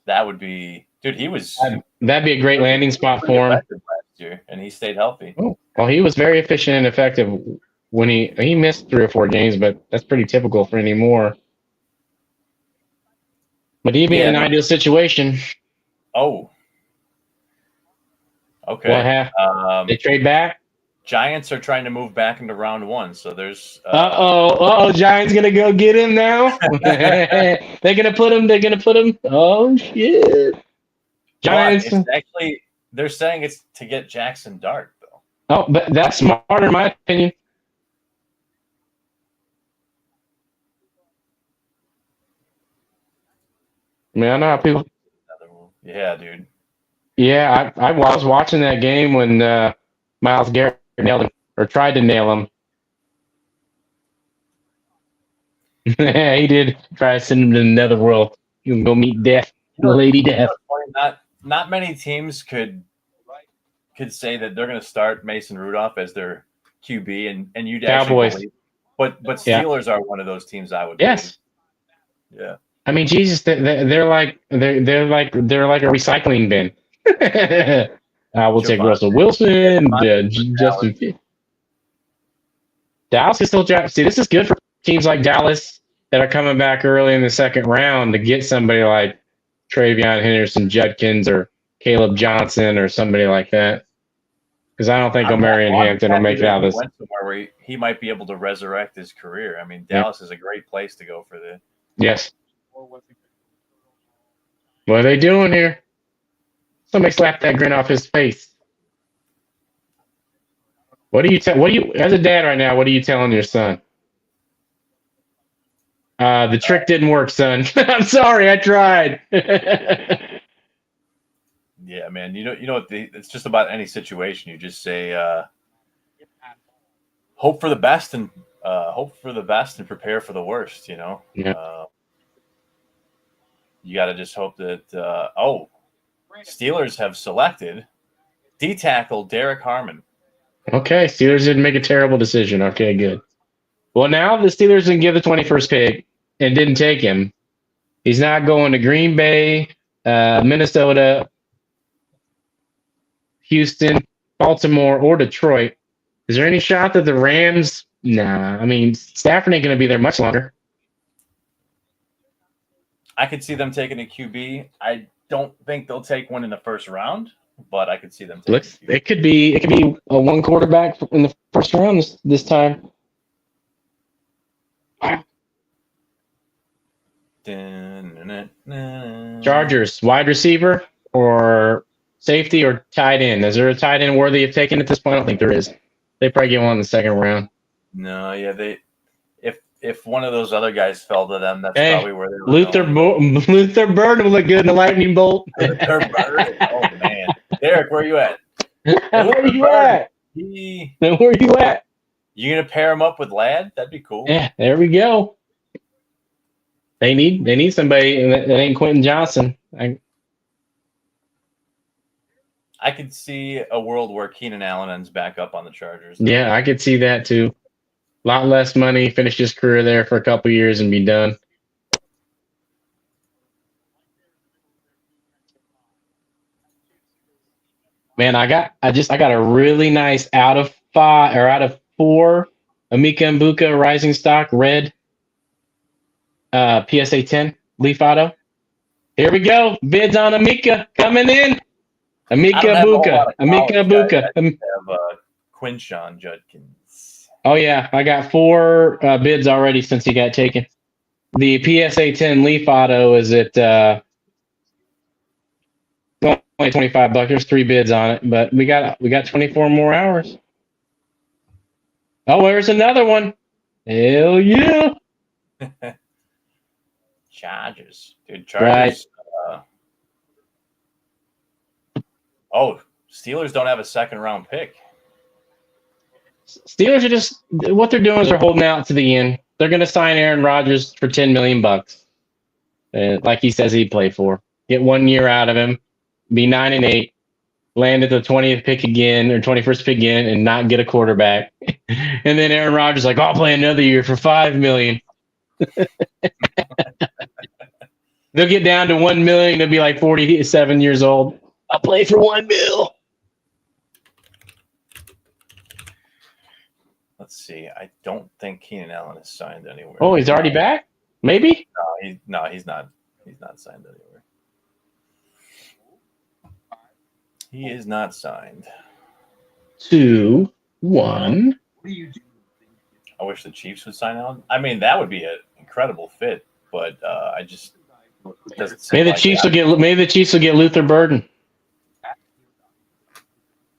Speaker 4: That would be, dude. He was
Speaker 2: That'd be a great landing spot
Speaker 4: pretty
Speaker 2: for him.
Speaker 4: effective last year, and he stayed healthy.
Speaker 2: Oh, well, he was very efficient and effective when he missed 3 or 4 games, but that's pretty typical for anymore. But he'd be in an ideal situation.
Speaker 4: Oh, okay.
Speaker 2: What happened? They trade back.
Speaker 4: Giants are trying to move back into round 1, so there's.
Speaker 2: Giants gonna go get him now. They're gonna put him. Oh shit! Giants.
Speaker 4: It's actually, they're saying it's to get Jackson Dart though.
Speaker 2: Oh, but that's smarter in my opinion. I mean, I know how people.
Speaker 4: Yeah, dude.
Speaker 2: Yeah, I was watching that game when Myles Garrett nailed him or tried to nail him. He did try to send him to the netherworld. You can go meet death, Lady Death.
Speaker 4: Not many teams could say that they're going to start Mason Rudolph as their QB, and you'd
Speaker 2: Cowboys.
Speaker 4: actually believe. But Steelers are one of those teams I would.
Speaker 2: Yes.
Speaker 4: Believe. Yeah.
Speaker 2: I mean, Jesus, they're like a recycling bin. We'll take Russell Wilson, Justin Fields. Dallas is still drafting. See, this is good for teams like Dallas that are coming back early in the second round to get somebody like Travion Henderson Judkins or Caleb Johnson or somebody like that. Because I don't think Omarion Hampton will make it out of this.
Speaker 4: Went somewhere where he might be able to resurrect his career. I mean, Dallas is a great place to go for the.
Speaker 2: Yes. What are they doing here? Somebody slap that grin off his face. What do you as a dad right now, what are you telling your son? The trick didn't work, son. I'm sorry, I tried.
Speaker 4: Yeah, man. You know what? It's just about any situation. You just say, hope for the best and prepare for the worst. You know.
Speaker 2: Yeah.
Speaker 4: You got to just hope that. Steelers have selected D tackle Derek Harmon.
Speaker 2: Okay, Steelers didn't make a terrible decision. Okay, good. Well, now the Steelers didn't give the 21st pick and didn't take him. He's not going to Green Bay, Minnesota, Houston, Baltimore, or Detroit. Is there any shot that the Rams? Nah. I mean, Stafford ain't going to be there much longer.
Speaker 4: I could see them taking a QB. I don't think they'll take one in the first round, but I could see them taking a QB.
Speaker 2: It could be a one quarterback in the first round this time. Chargers, wide receiver or safety or tight end? Is there a tight end worthy of taking at this point? I don't think there is. They probably get one in the second round.
Speaker 4: No, yeah, if one of those other guys fell to them, that's probably where they were
Speaker 2: Luther Burden will look good in the lightning bolt.
Speaker 4: Luther Burden. Oh man, Derek, where are you at?
Speaker 2: Where are you at? Where are you at?
Speaker 4: You gonna pair him up with Ladd? That'd be cool.
Speaker 2: Yeah, there we go. They need somebody that ain't Quentin Johnson.
Speaker 4: I could see a world where Keenan Allen ends back up on the Chargers.
Speaker 2: Yeah, I could see that too. A lot less money, finish his career there for a couple years and be done. Man, I got a really nice out of 4 Emeka Mbuka Rising Stock Red PSA 10 Leaf Auto. Here we go. Bids on Emeka coming in. Emeka Mbuka.
Speaker 4: I have Quinshon Judkins.
Speaker 2: Oh yeah, I got 4 bids already since he got taken. The PSA 10 Leaf Auto is at only $25. There's 3 bids on it, but we got 24 more hours. Oh, there's another one. Hell yeah!
Speaker 4: Chargers, dude. Chargers. Oh, Steelers don't have a second round pick.
Speaker 2: Steelers are just what they're doing is they're holding out to the end. They're going to sign Aaron Rodgers for $10 million, like he says he'd play for. Get 1 year out of him, be 9-8, land at the 20th pick again or 21st pick again, and not get a quarterback. And then Aaron Rodgers like, I'll play another year for $5 million. They'll get down to 1 million. They'll be like 47 years old. I'll play for $1 million.
Speaker 4: Let's see. I don't think Keenan Allen is signed anywhere.
Speaker 2: Oh, he's already back? Maybe?
Speaker 4: No, he's not. He's not signed anywhere. He is not signed.
Speaker 2: 2, 1.
Speaker 4: I wish the Chiefs would sign Allen. I mean, that would be an incredible fit, but I just it doesn't seem
Speaker 2: Maybe the
Speaker 4: like
Speaker 2: Chiefs
Speaker 4: that.
Speaker 2: will get Luther Burden.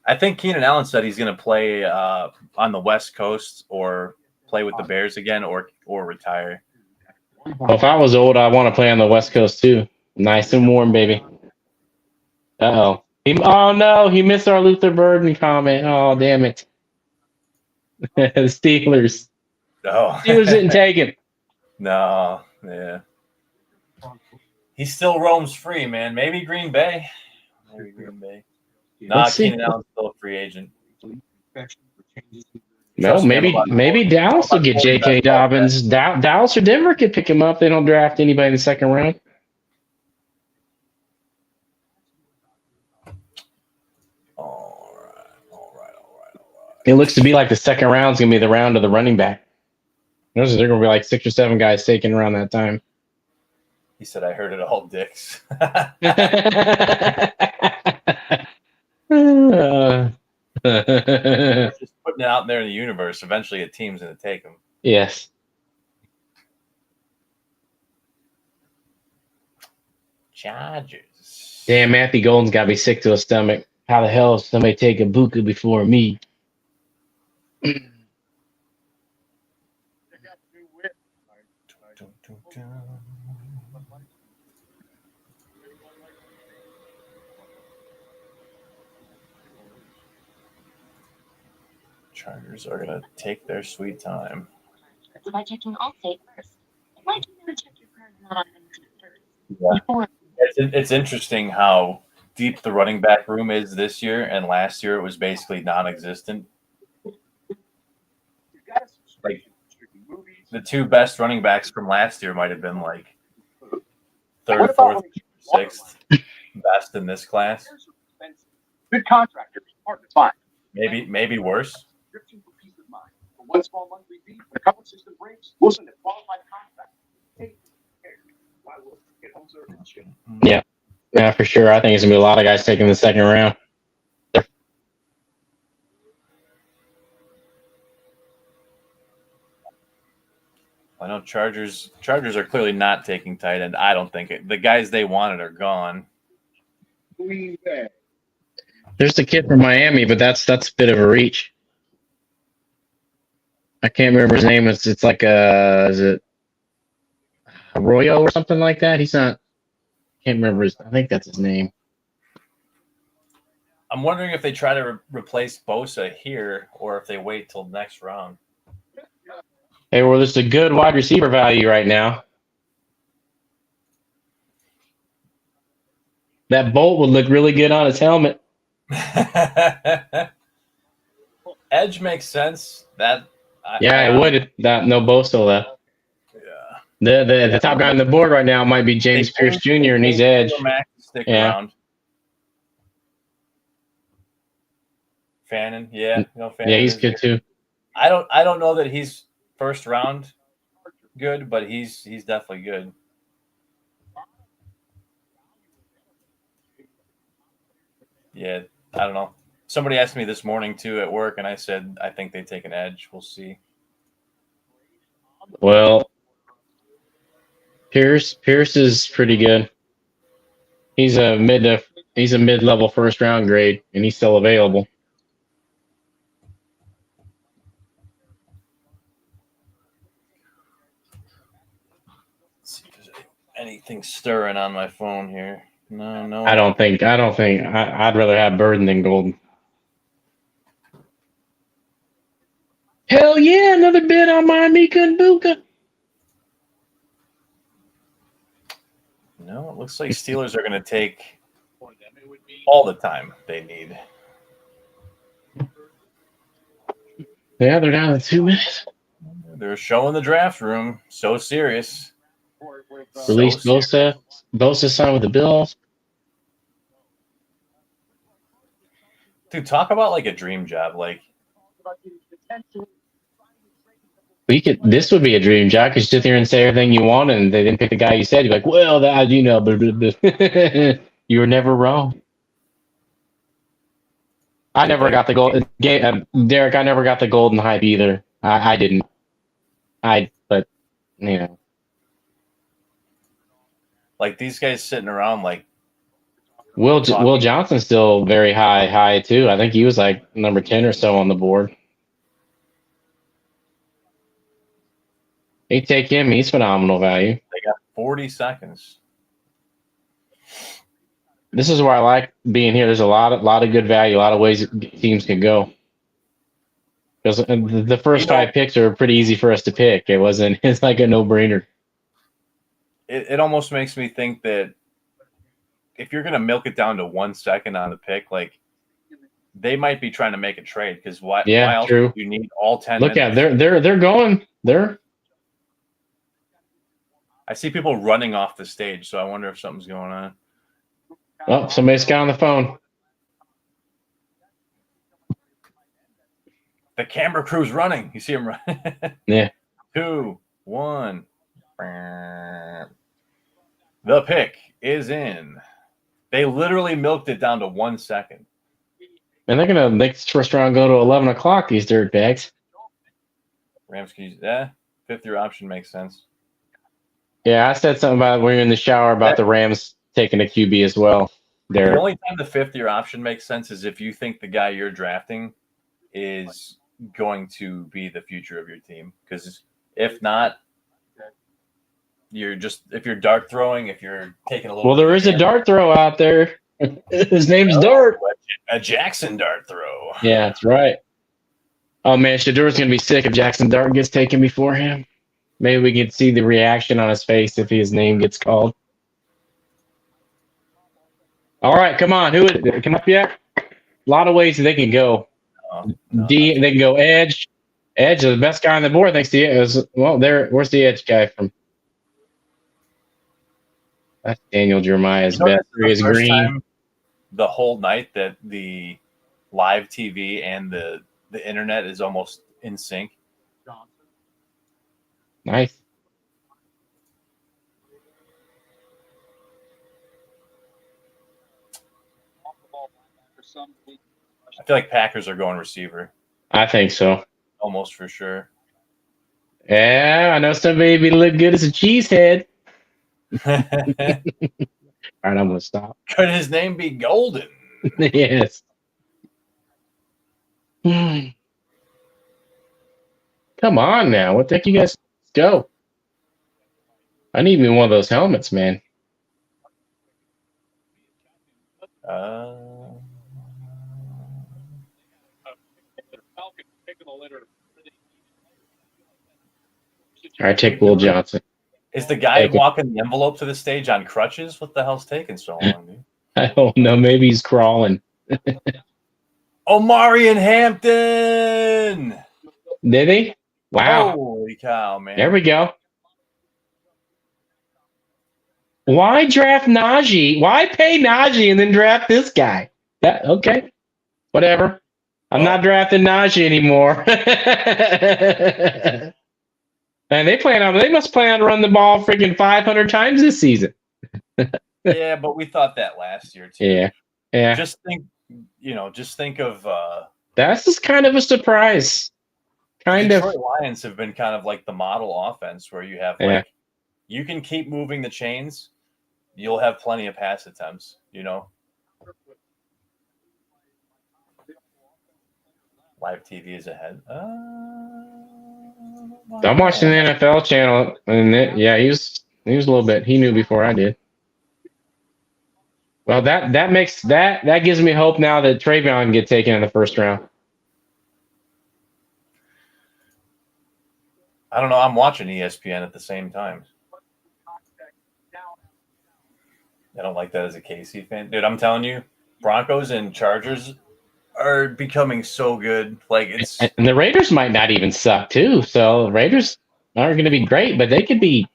Speaker 4: I think Keenan Allen said he's going to play on the West Coast or play with the Bears again or retire.
Speaker 2: Well, if I was old, I'd want to play on the West Coast too. Nice and warm, baby. Uh-oh. Oh, no, he missed our Luther Burden comment. Oh, damn it. The Steelers.
Speaker 4: Oh.
Speaker 2: Steelers didn't take him.
Speaker 4: No, yeah. He still roams free, man. Maybe Green Bay. Nah,
Speaker 2: Let's see.
Speaker 4: Keenan Allen's still a free agent.
Speaker 2: No,
Speaker 4: Trust me,
Speaker 2: maybe Dallas will get J.K. Dobbins. Dallas or Denver could pick him up. They don't draft anybody in the second round.
Speaker 4: All right.
Speaker 2: It looks to be like the second round's going to be the round of the running back. They're going to be like 6 or 7 guys taken around that time.
Speaker 4: He said, I heard it all, dicks. Just putting it out there in the universe. Eventually a team's going to take him.
Speaker 2: Yes.
Speaker 4: Chargers.
Speaker 2: Damn, Matthew Golden's got to be sick to his stomach. How the hell is somebody take Ibuka before me?
Speaker 4: Chargers are going to take their sweet time.
Speaker 7: By checking Allstate first. Why do you never check your card not on first?
Speaker 4: Yeah. It's interesting how deep the running back room is this year, and last year it was basically non-existent. Like the 2 best running backs from last year might have been like 3rd, 4th, 6th best in this class.
Speaker 3: Good contractors, hard to find.
Speaker 4: Maybe worse.
Speaker 3: Subscription for peace of mind. For one small monthly fee, the coverage system breaks. Listen to qualified contractors. Hey, why will get home service?
Speaker 2: Yeah, for sure. I think it's going to be a lot of guys taking the second round.
Speaker 4: I know Chargers are clearly not taking tight end. I don't think it. The guys they wanted are gone.
Speaker 3: Green Bay.
Speaker 2: There's the kid from Miami, but that's a bit of a reach. I can't remember his name. It's like is it Arroyo or something like that? He's not. Can't remember I think that's his name.
Speaker 4: I'm wondering if they try to replace Bosa here or if they wait till next round.
Speaker 2: Hey, well, there's a good wide receiver value right now. That bolt would look really good on his helmet.
Speaker 4: Edge makes sense. It
Speaker 2: would. No Bosa left.
Speaker 4: Yeah.
Speaker 2: The top guy on the board right now might be James Pierce Jr. and he's Edge.
Speaker 4: Stick
Speaker 2: Yeah.
Speaker 4: around. Fannin, yeah. Fannin
Speaker 2: Yeah, he's
Speaker 4: is
Speaker 2: good too.
Speaker 4: I don't know that he's first round good, but he's definitely good. Yeah, I don't know. Somebody asked me this morning too at work, and I said I think they take an Edge. We'll see.
Speaker 2: Well, Pierce is pretty good. He's a He's a mid-level first-round grade, and he's still available.
Speaker 4: Let's see if there's anything stirring on my phone here. No.
Speaker 2: I don't think. I'd rather have Burden than Golden. Hell yeah! Another bid on my Mika and Buka.
Speaker 4: No, it looks like Steelers are going to take all the time they need.
Speaker 2: Yeah, they're down to 2 minutes.
Speaker 4: They're showing the draft room. So serious.
Speaker 2: Release
Speaker 4: So serious.
Speaker 2: Bosa. Bosa signed with the Bills.
Speaker 4: Dude, talk about like a dream job. Like,
Speaker 2: We could. This would be a dream job. Could sit here and say everything you want, and they didn't pick the guy you said. You're like, well, that you know, blah, blah, blah. You were never wrong. I never got the gold. Derek, I never got the golden hype either. I didn't. But you know,
Speaker 4: like these guys sitting around like
Speaker 2: Will Johnson's still very high too. I think he was like number 10 or so on the board. They take him. He's phenomenal value.
Speaker 4: they got 40 seconds.
Speaker 2: This is where I like being here. There's a lot of good value, a lot of ways teams can go. Because the first 5 picks are pretty easy for us to pick. It's like a no-brainer.
Speaker 4: It almost makes me think that if you're going to milk it down to 1 second on the pick, like they might be trying to make a trade because why else
Speaker 2: true.
Speaker 4: do you need all 10
Speaker 2: Look
Speaker 4: minutes?
Speaker 2: at they're going.
Speaker 4: I see people running off the stage, so I wonder if something's going on.
Speaker 2: Oh, somebody's got on the phone.
Speaker 4: The camera crew's running. You see them running?
Speaker 2: Yeah.
Speaker 4: 2, 1. The pick is in. They literally milked it down to 1 second.
Speaker 2: And they're gonna make this first round go to 11 o'clock. These dirt bags.
Speaker 4: Rams can use 5th year option makes sense.
Speaker 2: Yeah, I said something about when you're in the shower about the Rams taking a QB as well.
Speaker 4: The only time the 5th year option makes sense is if you think the guy you're drafting is going to be the future of your team. Because if not, if you're dart throwing, if you're taking a little.
Speaker 2: Well, there is a dart throw out there. His name's Dart.
Speaker 4: A Jackson dart throw.
Speaker 2: Yeah, that's right. Oh man, Shadur's gonna be sick if Jackson Dart gets taken before him. Maybe we can see the reaction on his face if his name gets called. All right, come on. Who would come up yet? A lot of ways they can go. They can go edge. Edge is the best guy on the board thanks to you. Where's the edge guy from? That's Daniel Jeremiah's best. Is green.
Speaker 4: The whole night that the live TV and the internet is almost in sync.
Speaker 2: Nice.
Speaker 4: I feel like Packers are going receiver.
Speaker 2: I think so.
Speaker 4: Almost for sure.
Speaker 2: Yeah, I know somebody be look good as a cheesehead. All right, I'm gonna stop.
Speaker 4: Could his name be Golden?
Speaker 2: Yes. Come on now. What the heck you guys go? I need me one of those helmets, man.
Speaker 3: All
Speaker 2: right, take Will Johnson.
Speaker 4: Is the guy walking the envelope to the stage on crutches? What the hell's taking so long, dude?
Speaker 2: I don't know. Maybe he's crawling.
Speaker 4: Omarion Hampton!
Speaker 2: Did he? Wow.
Speaker 4: Holy cow, man.
Speaker 2: There we go. Why draft Najee? Why pay Najee and then draft this guy? Okay. Whatever. I'm not drafting Najee anymore. And they must plan on running the ball freaking 500 times this season.
Speaker 4: Yeah, but we thought that last year too.
Speaker 2: Yeah.
Speaker 4: Just think of
Speaker 2: that's just kind of a surprise.
Speaker 4: Detroit Lions have been kind of like the model offense where you have you can keep moving the chains, you'll have plenty of pass attempts, Live TV is ahead.
Speaker 2: I'm watching the NFL channel, and he was a little bit. He knew before I did. Well, that gives me hope now that Travion can get taken in the first round.
Speaker 4: I don't know. I'm watching ESPN at the same time. I don't like that as a KC fan, dude. I'm telling you, Broncos and Chargers are becoming so good. Like it's
Speaker 2: and the Raiders might not even suck too. So the Raiders aren't going to be great, but they could be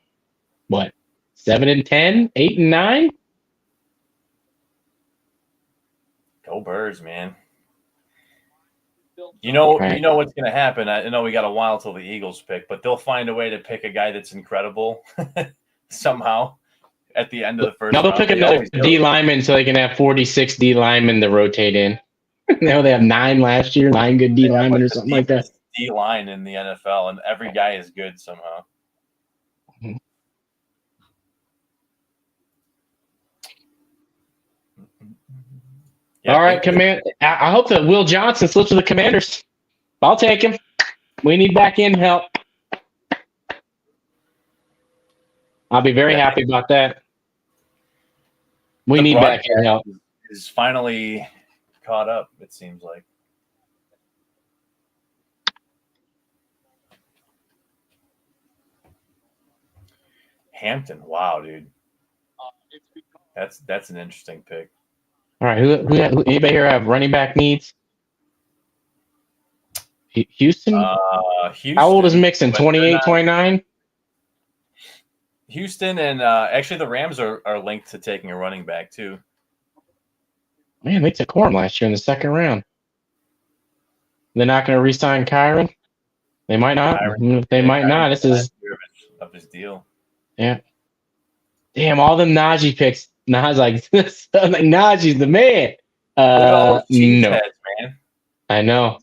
Speaker 2: what 7-10, 8-9.
Speaker 4: Go Birds, man. You know what's going to happen. I know we got a while till the Eagles pick, but they'll find a way to pick a guy that's incredible somehow at the end of the first.
Speaker 2: Now they'll pick another D lineman so they can have 46 D linemen to rotate in. Now they have 9 last year, 9 good D linemen or something like that.
Speaker 4: D line in the NFL, and every guy is good somehow.
Speaker 2: Yeah, all right, Command. I hope that Will Johnson slips to the Commanders. I'll take him. We need back end help. I'll be very happy about that. We need back end help.
Speaker 4: Is finally caught up, it seems like. Hampton, wow, dude. That's an interesting pick.
Speaker 2: All right, who anybody here have running back needs? Houston?
Speaker 4: Houston.
Speaker 2: How old is Mixon? 28, 29?
Speaker 4: Houston and actually the Rams are linked to taking a running back too.
Speaker 2: Man, they took Corum last year in the second round. They're not going to re-sign Kyron? They might not. They might not. This is
Speaker 4: of his deal.
Speaker 2: Yeah. Damn, all them Najee picks. Najee's like Najee's the man. No.
Speaker 4: Heads, man.
Speaker 2: I know.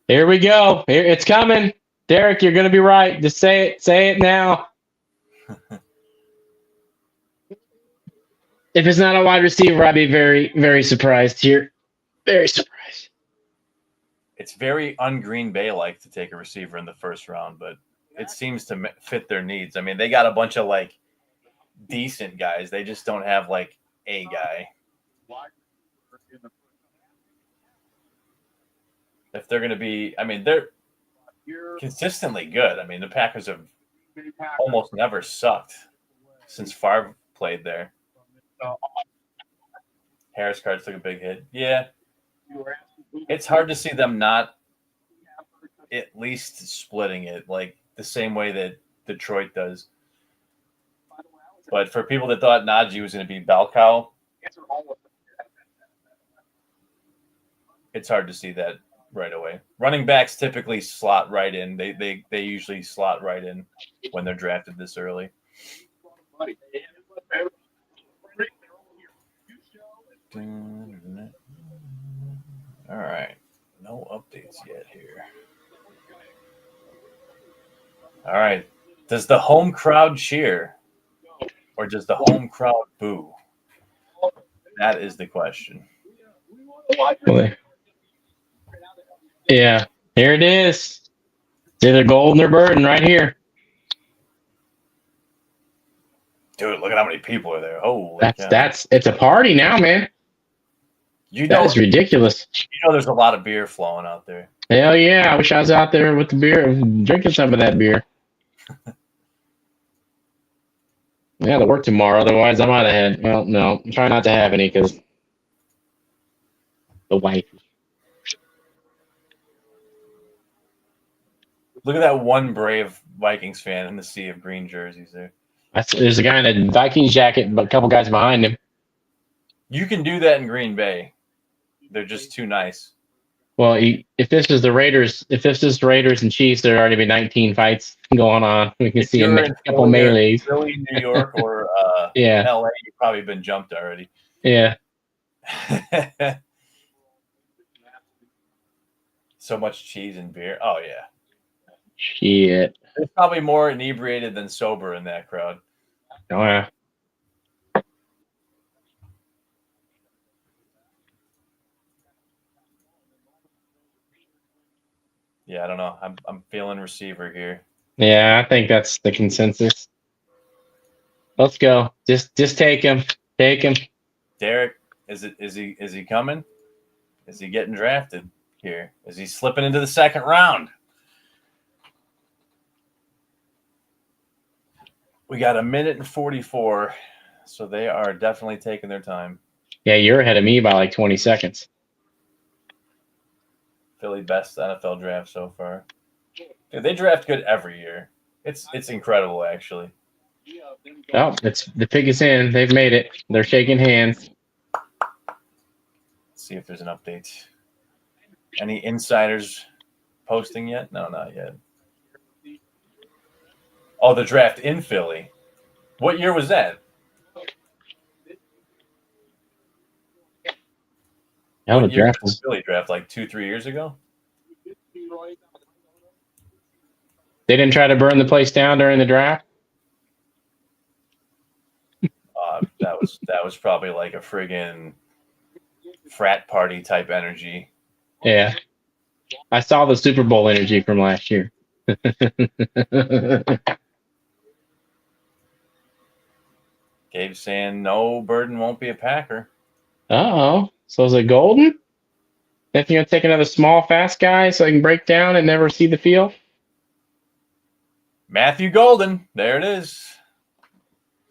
Speaker 2: Here we go. Here it's coming. Derek, you're gonna be right. Just say it. Say it now. If it's not a wide receiver, I'd be very, very surprised here. Very surprised.
Speaker 4: It's very un-Green Bay-like to take a receiver in the first round, but it seems to fit their needs. I mean, they got a bunch of like decent guys. They just don't have like a guy. If they're going to be, I mean, they're consistently good. I mean, the Packers have almost never sucked since Favre played there. Harris cards took a big hit. Yeah. It's hard to see them not at least splitting it like the same way that Detroit does. But for people that thought Najee was going to be bell cow, it's hard to see that right away. Running backs typically slot right in. They usually slot right in when they're drafted this early. All right. No updates yet here. All right. Does the home crowd cheer or does the home crowd boo? That is the question.
Speaker 2: Yeah, here it is. It's either golden or burden right here.
Speaker 4: Dude, look at how many people are there. Holy
Speaker 2: that's it's a party now, man. That's ridiculous.
Speaker 4: You know there's a lot of beer flowing out there.
Speaker 2: Hell yeah. I wish I was out there with the beer, drinking some of that beer. I got to work tomorrow, otherwise I might have had. Well, no, I'm trying not to have any because the wife.
Speaker 4: Look at that one brave Vikings fan in the sea of green jerseys there.
Speaker 2: There's a guy in a Vikings jacket, but a couple guys behind him.
Speaker 4: You can do that in Green Bay. They're just too nice.
Speaker 2: Well, if this is the Raiders and Chiefs, there'd already be 19 fights going on. We can see a couple melees.
Speaker 4: Philly, New York, or
Speaker 2: yeah.
Speaker 4: LA, you've probably been jumped already.
Speaker 2: Yeah.
Speaker 4: So much cheese and beer. Oh, yeah.
Speaker 2: Shit.
Speaker 4: There's probably more inebriated than sober in that crowd.
Speaker 2: Oh, yeah.
Speaker 4: Yeah, I don't know. I'm feeling receiver here.
Speaker 2: Yeah, I think that's the consensus. Let's go. Just take him. Take him.
Speaker 4: Derek, is he coming? Is he getting drafted here? Is he slipping into the second round? We got 1:44, so they are definitely taking their time.
Speaker 2: Yeah, you're ahead of me by like 20 seconds.
Speaker 4: Philly best NFL draft so far. Dude, they draft good every year. It's incredible, actually.
Speaker 2: Oh, it's the pick is in. They've made it. They're shaking hands.
Speaker 4: Let's see if there's an update. Any insiders posting yet? No, not yet. Oh, the draft in Philly. What year was that?
Speaker 2: Oh, the
Speaker 4: What year
Speaker 2: draft
Speaker 4: was
Speaker 2: was.
Speaker 4: the Philly draft? Like 2-3 years ago?
Speaker 2: They didn't try to burn the place down during the draft.
Speaker 4: That was probably like a friggin' frat party type energy.
Speaker 2: Yeah, I saw the Super Bowl energy from last year.
Speaker 4: Gabe's saying no, Burden won't be a Packer.
Speaker 2: Oh, so is it Golden? If you're gonna take another small, fast guy so he can break down and never see the field.
Speaker 4: Matthew Golden, there it is.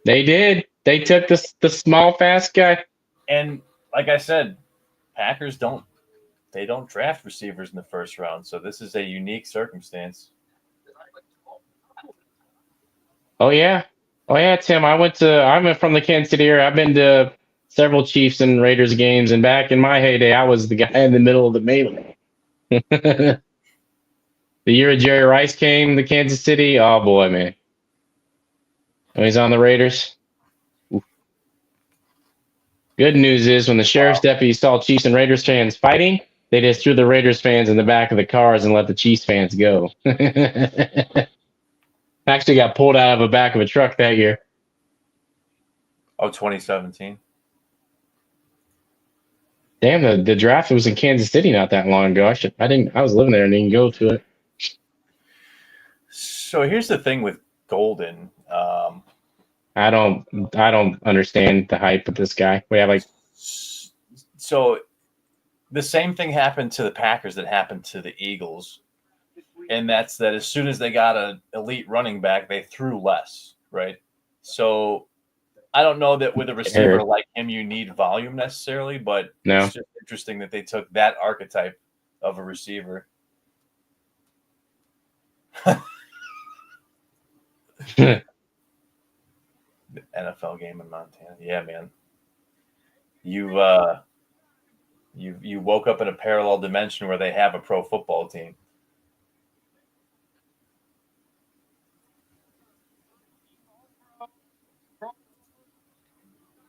Speaker 2: They did. They took the small, fast guy.
Speaker 4: And like I said, Packers don't draft receivers in the first round, so this is a unique circumstance.
Speaker 2: Oh yeah, Tim. I'm from the Kansas City area. I've been to several Chiefs and Raiders games, and back in my heyday, I was the guy in the middle of the melee. The year of Jerry Rice came to Kansas City. Oh boy, man. When he's on the Raiders. Oof. Good news is when the sheriff's deputies saw Chiefs and Raiders fans fighting, they just threw the Raiders fans in the back of the cars and let the Chiefs fans go. Actually got pulled out of the back of a truck that year.
Speaker 4: Oh, 2017.
Speaker 2: Damn, the draft was in Kansas City not that long ago. I was living there and didn't go to it.
Speaker 4: So here's the thing with Golden.
Speaker 2: I don't understand the hype of this guy. We have like
Speaker 4: So the same thing happened to the Packers that happened to the Eagles. And that's that as soon as they got an elite running back, they threw less, right? So I don't know that with a receiver like him, you need volume necessarily, but
Speaker 2: no.
Speaker 4: It's just interesting that they took that archetype of a receiver. The NFL game in Montana. Yeah, man. You woke up in a parallel dimension where they have a pro football team.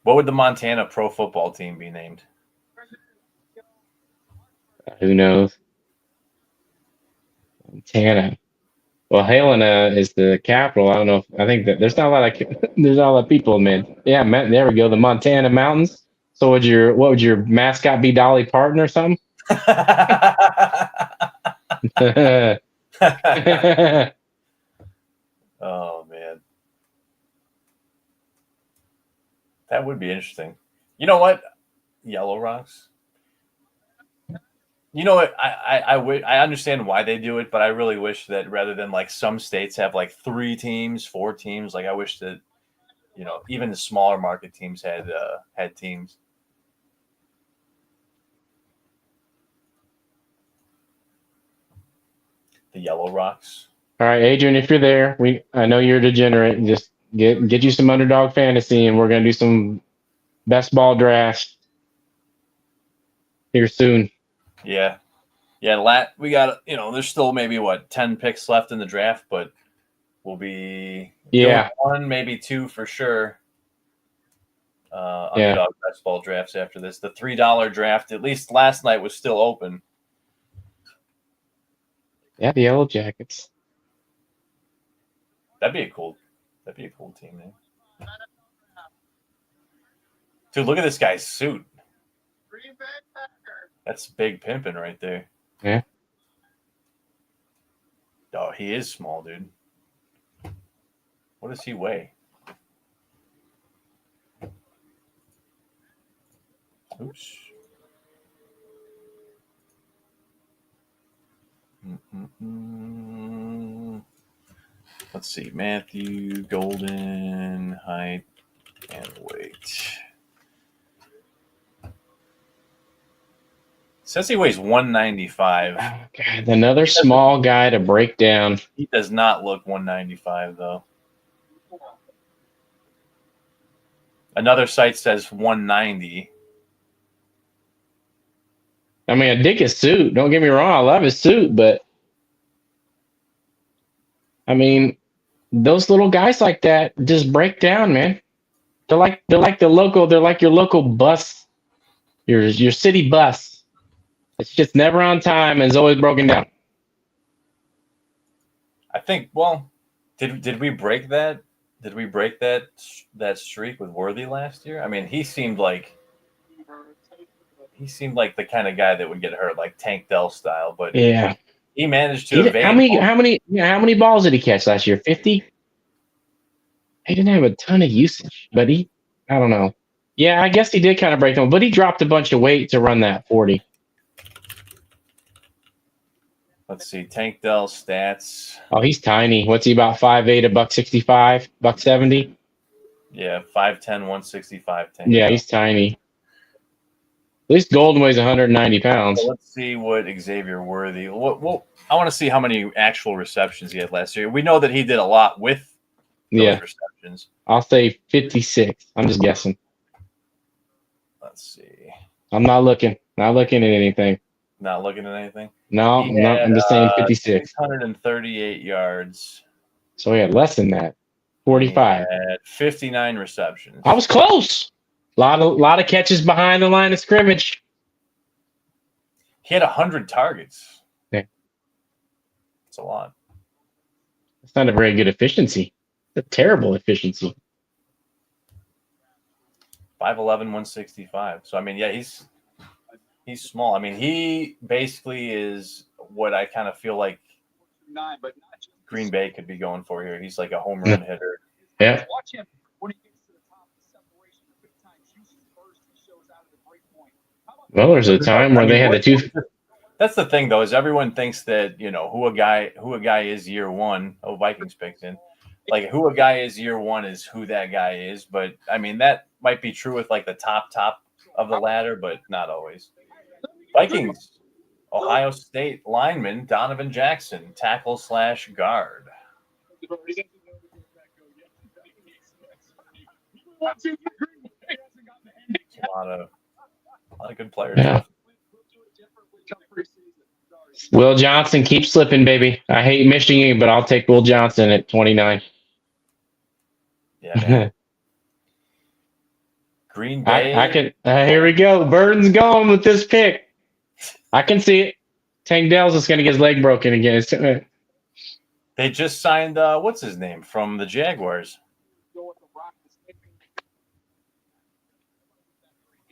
Speaker 4: What would the Montana pro football team be named?
Speaker 2: Who knows? Montana. Well, Helena is the capital. I don't know. I think that there's not a lot of people, man. Yeah, there we go. The Montana Mountains. So what would your mascot be? Dolly Parton or something?
Speaker 4: Oh man, that would be interesting. You know what? Yellow Rocks. You know what? I understand why they do it, but I really wish that rather than like some states have like 3 teams, 4 teams, like I wish that even the smaller market teams had teams. The Yellow Rocks.
Speaker 2: All right, Adrian, if you're there, I know you're a degenerate. Just get you some underdog fantasy, and we're gonna do some best ball drafts here soon.
Speaker 4: Yeah. We got there's still maybe 10 picks left in the draft, but we'll be doing 1, maybe 2 for sure. Underdog best ball drafts after this. The $3 draft, at least last night, was still open.
Speaker 2: Yeah, the Yellow Jackets.
Speaker 4: That'd be a cool team, man. Dude, look at this guy's suit. That's big pimping right there.
Speaker 2: Yeah.
Speaker 4: Oh, he is small, dude. What does he weigh? Oops. Let's see. Matthew Golden, height and weight. Says he weighs 195.
Speaker 2: Oh, God, another small guy to break down.
Speaker 4: He does not look 195 though. Another site says 190.
Speaker 2: I mean, I dig his suit. Don't get me wrong. I love his suit, but I mean, those little guys like that just break down, man. They're like the local. They're like your local bus, your city bus. It's just never on time and is always broken down.
Speaker 4: I think. Well, did we break that? Did we break that streak with Worthy last year? I mean, he seemed like the kind of guy that would get hurt, like Tank Dell style. But
Speaker 2: Yeah.
Speaker 4: he managed to evade.
Speaker 2: How many balls did he catch last year? 50. He didn't have a ton of usage, but I don't know. Yeah, I guess he did kind of break them, but he dropped a bunch of weight to run that 40.
Speaker 4: Let's see, Tank Dell stats.
Speaker 2: Oh, he's tiny. What's he about? 5'8", $165, $170?
Speaker 4: Yeah, 5'10", 165. Tank
Speaker 2: Yeah,
Speaker 4: Dell.
Speaker 2: he's tiny. At least Golden weighs 190 pounds.
Speaker 4: So let's see what Xavier Worthy. Well, I want to see how many actual receptions he had last year. We know that he did a lot with those receptions.
Speaker 2: I'll say 56. I'm just guessing.
Speaker 4: Let's see.
Speaker 2: I'm not looking. Not looking at anything.
Speaker 4: Not looking at anything.
Speaker 2: No, I'm just saying 56.
Speaker 4: 638 yards.
Speaker 2: So he had less than that. 45.
Speaker 4: At 59 receptions.
Speaker 2: I was close. Lot of catches behind the line of scrimmage.
Speaker 4: He had 100 targets.
Speaker 2: Yeah.
Speaker 4: That's a lot.
Speaker 2: That's not a very good efficiency. It's a terrible efficiency.
Speaker 4: 5'11", 165. So I mean, yeah, he's small. I mean, he basically is what I kind of feel like Green Bay could be going for here. He's like a home run hitter.
Speaker 2: Yeah.
Speaker 3: Watch him when he gets to the top of the separation. The big time juices first. He shows out of the break point.
Speaker 2: Well, there's a time where they had the two.
Speaker 4: That's the thing, though, is everyone thinks that, you know, who a guy is year one. Oh, Vikings picked in. Like, who a guy is year one is who that guy is. But, I mean, that might be true with, like, the top of the ladder, but not always. Vikings, Ohio State lineman Donovan Jackson, tackle/guard. A lot of good players.
Speaker 2: Yeah. Will Johnson keeps slipping, baby. I hate Michigan, but I'll take Will Johnson at 29.
Speaker 4: Yeah, man. Green Bay.
Speaker 2: I can. Here we go. Burton's going with this pick. I can see it. Tank Dell's just going to get his leg broken again.
Speaker 4: They just signed, what's his name, from the Jaguars.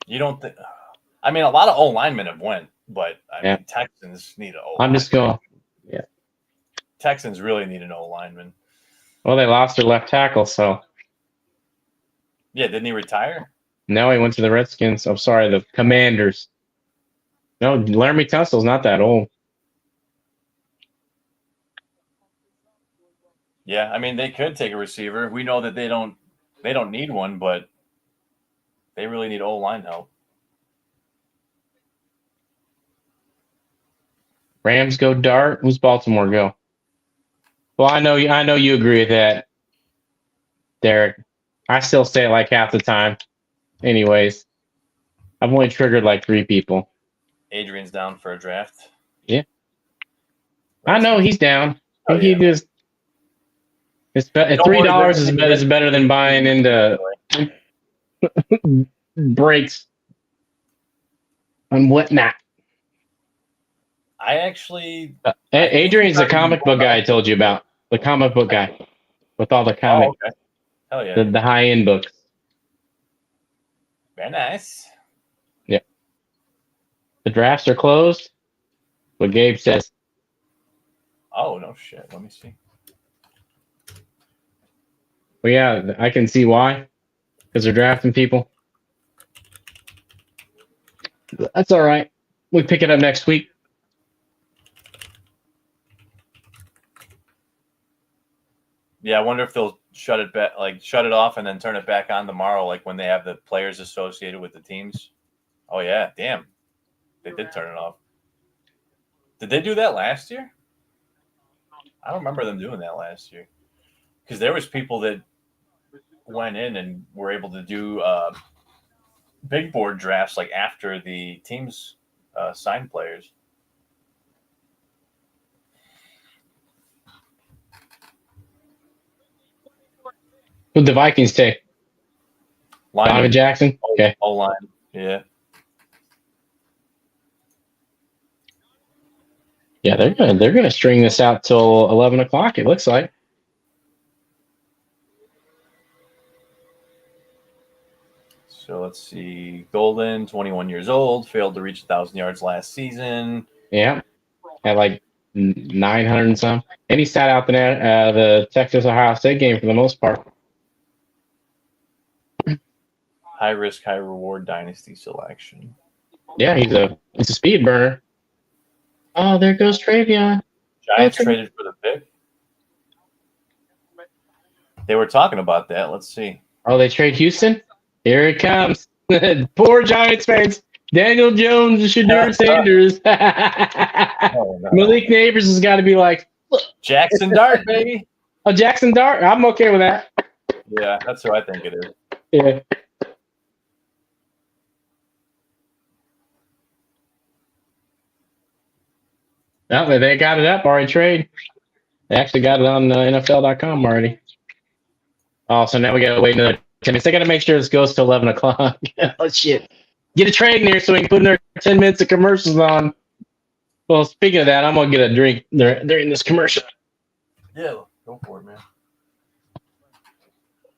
Speaker 4: You don't think? I mean, a lot of O-linemen have went, but I mean, Texans need an O-lineman.
Speaker 2: I'm just going. Yeah.
Speaker 4: Texans really need an O-lineman.
Speaker 2: Well, they lost their left tackle, so.
Speaker 4: Yeah, didn't he retire?
Speaker 2: No, he went to the Redskins. I'm sorry, the Commanders. No, Laramie Tunsil's not that old.
Speaker 4: Yeah, I mean, they could take a receiver. We know that they don't need one, but they really need O-line help.
Speaker 2: Rams go Dart. Who's Baltimore go? Well, I know you agree with that, Derek. I still say it like half the time. Anyways, I've only triggered like 3 people.
Speaker 4: Adrian's down for a draft.
Speaker 2: Yeah. I know he's down.
Speaker 4: Oh,
Speaker 2: He
Speaker 4: yeah.
Speaker 2: just it's $3 is better than buying into breaks and whatnot.
Speaker 4: I actually.
Speaker 2: Adrian's the comic book guy I told you about. The comic book guy with all the comic,
Speaker 4: Oh, okay. Hell yeah.
Speaker 2: the high end books.
Speaker 4: Very nice.
Speaker 2: The drafts are closed. What Gabe says.
Speaker 4: Oh, no shit. Let me see.
Speaker 2: Well, yeah, I can see why. Because they're drafting people. That's all right. We pick it up next week.
Speaker 4: Yeah, I wonder if they'll shut it back, like shut it off and then turn it back on tomorrow, like when they have the players associated with the teams. Oh yeah, damn. They did turn it off. Did they do that last year? I don't remember them doing that last year. Because there was people that went in and were able to do big board drafts like after the teams signed players.
Speaker 2: Who'd the Vikings take? Donovan
Speaker 4: Lineman,
Speaker 2: Jackson? Okay.
Speaker 4: O line, yeah.
Speaker 2: Yeah, they're gonna string this out till 11 o'clock. It looks like.
Speaker 4: So let's see. Golden, 21 years old, failed to reach 1,000 yards last season.
Speaker 2: Yeah, had like 900 and some, and he sat out the Texas Ohio State game for the most part.
Speaker 4: High risk, high reward dynasty selection.
Speaker 2: Yeah, he's a speed burner. Oh, there goes Travion.
Speaker 4: Giants
Speaker 2: Okay.
Speaker 4: traded for the pick. They were talking about that. Let's see.
Speaker 2: Oh, they trade Houston. Here it comes. Poor Giants fans. Daniel Jones and Shadur Sanders.
Speaker 4: Oh, no.
Speaker 2: Malik Neighbors has got to be like,
Speaker 4: Jackson Dart, baby.
Speaker 2: oh, Jackson Dart. I'm okay with that.
Speaker 4: Yeah, that's who I think it is.
Speaker 2: Yeah. No, they got it up already. Trade. They actually got it on NFL.com already. Oh, so now we got to wait another 10 minutes. They got to make sure this goes to 11 o'clock. Oh, shit. Get a trade in there so we can put in our 10 minutes of commercials on. Well, speaking of that, I'm going to get a drink during this commercial.
Speaker 4: Yeah, go for it, man.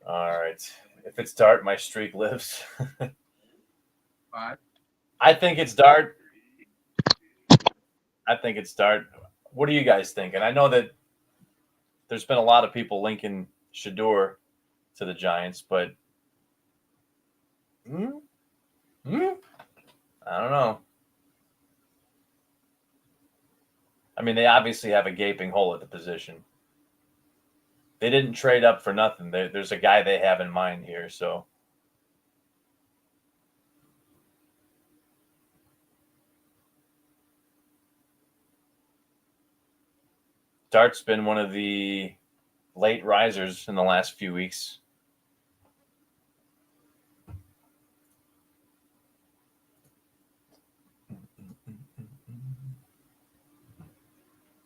Speaker 4: All right. If it's Dart, my streak lives. I think it's Dart. What are you guys thinking? I know that there's been a lot of people linking Shadur to the Giants, but I don't know. I mean, they obviously have a gaping hole at the position. They didn't trade up for nothing. There's a guy they have in mind here, so. Dart's been one of the late risers in the last few weeks.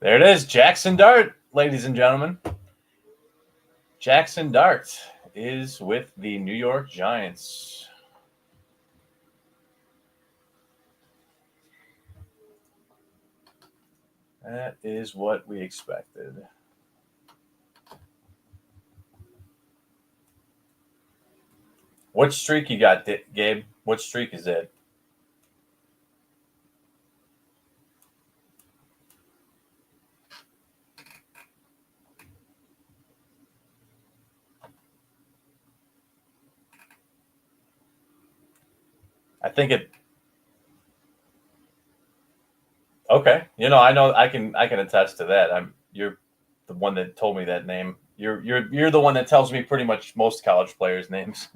Speaker 4: There it is, Jackson Dart, ladies and gentlemen. Jackson Dart is with the New York Giants. That is what we expected. What streak you got, Gabe? What streak is it? I think it. Okay, I know I can attest to that. You're the one that told me that name. You're the one that tells me pretty much most college players' names.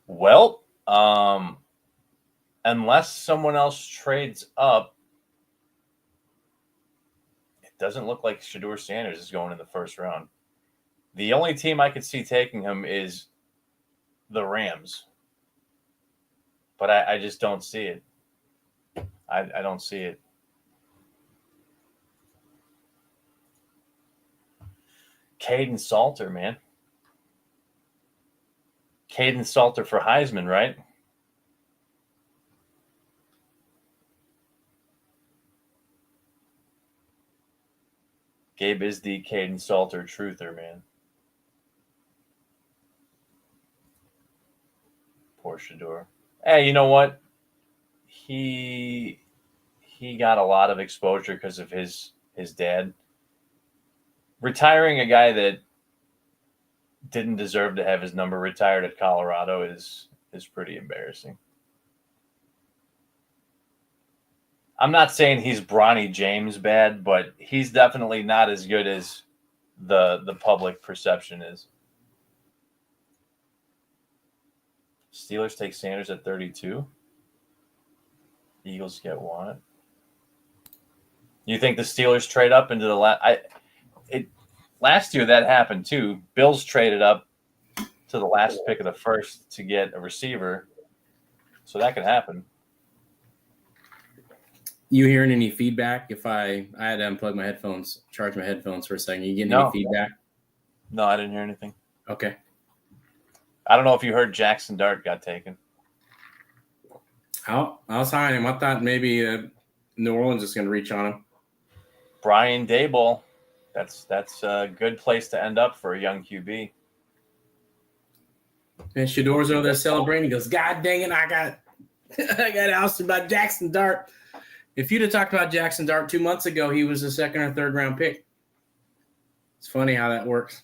Speaker 4: Well, unless someone else trades up, it doesn't look like Shadur Sanders is going in the first round. The only team I could see taking him is the Rams. But I just don't see it. I don't see it. Caden Salter, man. Caden Salter for Heisman, right? Gabe is the Caden Salter truther, man. Poor Shadur. Hey, you know what? he got a lot of exposure because of his dad. Retiring a guy that didn't deserve to have his number retired at Colorado is pretty embarrassing. I'm not saying he's Bronny James bad, but he's definitely not as good as the public perception is. Steelers take Sanders at 32. Eagles get one. You think the Steelers trade up into the last year that happened too. Bills traded up to the last pick of the first to get a receiver, so that could happen.
Speaker 2: You hearing any feedback? If I had to unplug my headphones, charge my headphones for a second. You getting
Speaker 4: No.
Speaker 2: any feedback?
Speaker 4: No, I didn't hear anything.
Speaker 2: Okay.
Speaker 4: I don't know if you heard Jackson Dart got taken.
Speaker 2: I'll sign him. I thought maybe New Orleans is going to reach on him.
Speaker 4: Brian Daboll, that's a good place to end up for a young QB.
Speaker 2: And Shador's over there celebrating. He goes, God dang it, I got ousted by Jackson Dart. If you'd have talked about Jackson Dart 2 months ago, he was a second or third round pick. It's funny how that works.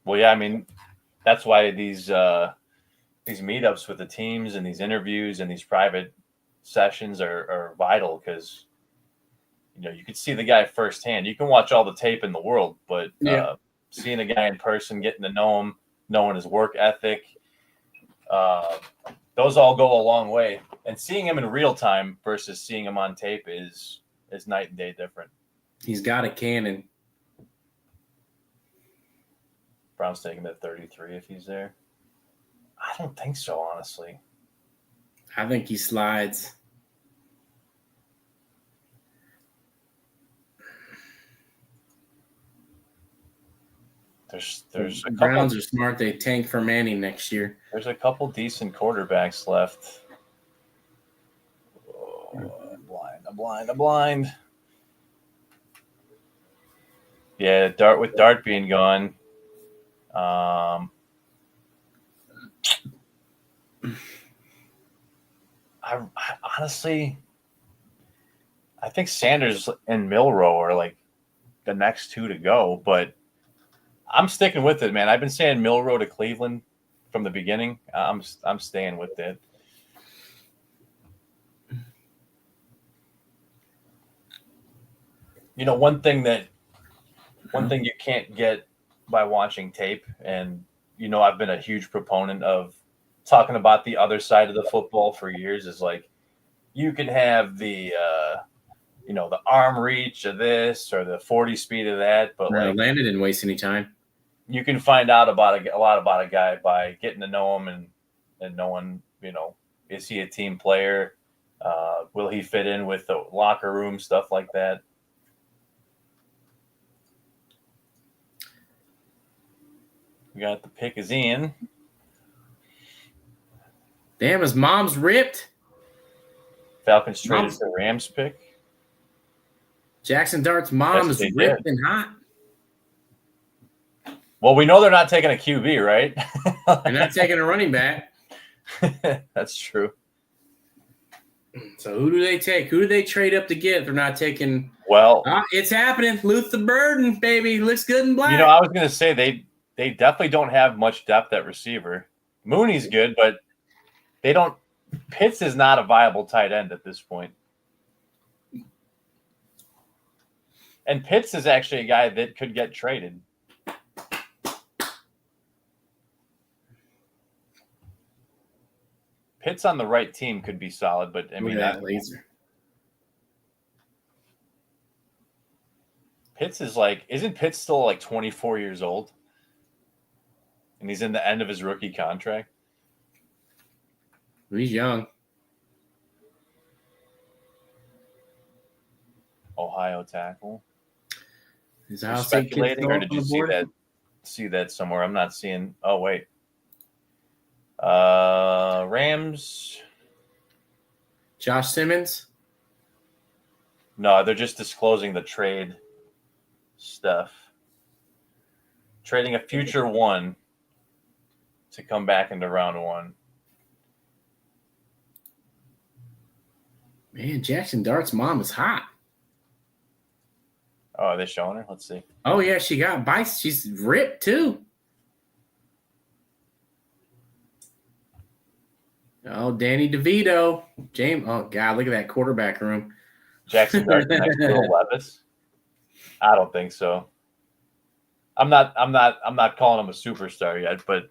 Speaker 4: Well, yeah, I mean, that's why these meetups with the teams and these interviews and these private sessions are vital, because you can see the guy firsthand. You can watch all the tape in the world, but seeing a guy in person, getting to know him, knowing his work ethic, those all go a long way. And seeing him in real time versus seeing him on tape is night and day different.
Speaker 2: He's got a cannon.
Speaker 4: Browns take him at 33 if he's there. I don't think so, honestly.
Speaker 2: I think he slides.
Speaker 4: There's
Speaker 2: the Browns are smart. They tank for Manning next year.
Speaker 4: There's a couple decent quarterbacks left. Oh, I'm blind. Yeah, Dart being gone. I honestly, I think Sanders and Milroe are like the next two to go, but I'm sticking with it, man. I've been saying Milroe to Cleveland from the beginning. I'm staying with it. One thing you can't get by watching tape, and I've been a huge proponent of talking about the other side of the football for years, is like you can have the the arm reach of this or the 40 speed of that, but like
Speaker 2: Landon didn't waste any time.
Speaker 4: You can find out a lot about a guy by getting to know him and knowing, is he a team player? Will he fit in with the locker room, stuff like that? We got the pick is in.
Speaker 2: Damn, his mom's ripped.
Speaker 4: Falcons traded the Rams pick.
Speaker 2: Jackson Dart's mom is ripped and hot.
Speaker 4: Well, we know they're not taking a QB, right?
Speaker 2: They're not taking a running back.
Speaker 4: That's true.
Speaker 2: So who do they take? Who do they trade up to get? They're not taking.
Speaker 4: Well,
Speaker 2: it's happening. Luther Burden, baby, looks good in black.
Speaker 4: I was going to say they definitely don't have much depth at receiver. Mooney's good, but they don't. Pitts is not a viable tight end at this point. And Pitts is actually a guy that could get traded. Pitts on the right team could be solid, but I mean
Speaker 2: that laser.
Speaker 4: Pitts is isn't Pitts still like 24 years old? And he's in the end of his rookie contract.
Speaker 2: He's young.
Speaker 4: Ohio tackle.
Speaker 2: Is
Speaker 4: speculating, or did you see that somewhere? I'm not seeing. Oh wait. Rams.
Speaker 2: Josh Simmons?
Speaker 4: No, they're just disclosing the trade stuff. Trading a future one to come back into round one.
Speaker 2: Man, Jackson Dart's mom is hot.
Speaker 4: Oh, are they showing her? Let's see.
Speaker 2: Oh, yeah, she got bites. She's ripped, too. Oh, Danny DeVito. James. Oh, God, look at that quarterback room.
Speaker 4: Jackson Dart next to Will Levis? I don't think so. I'm not calling him a superstar yet, but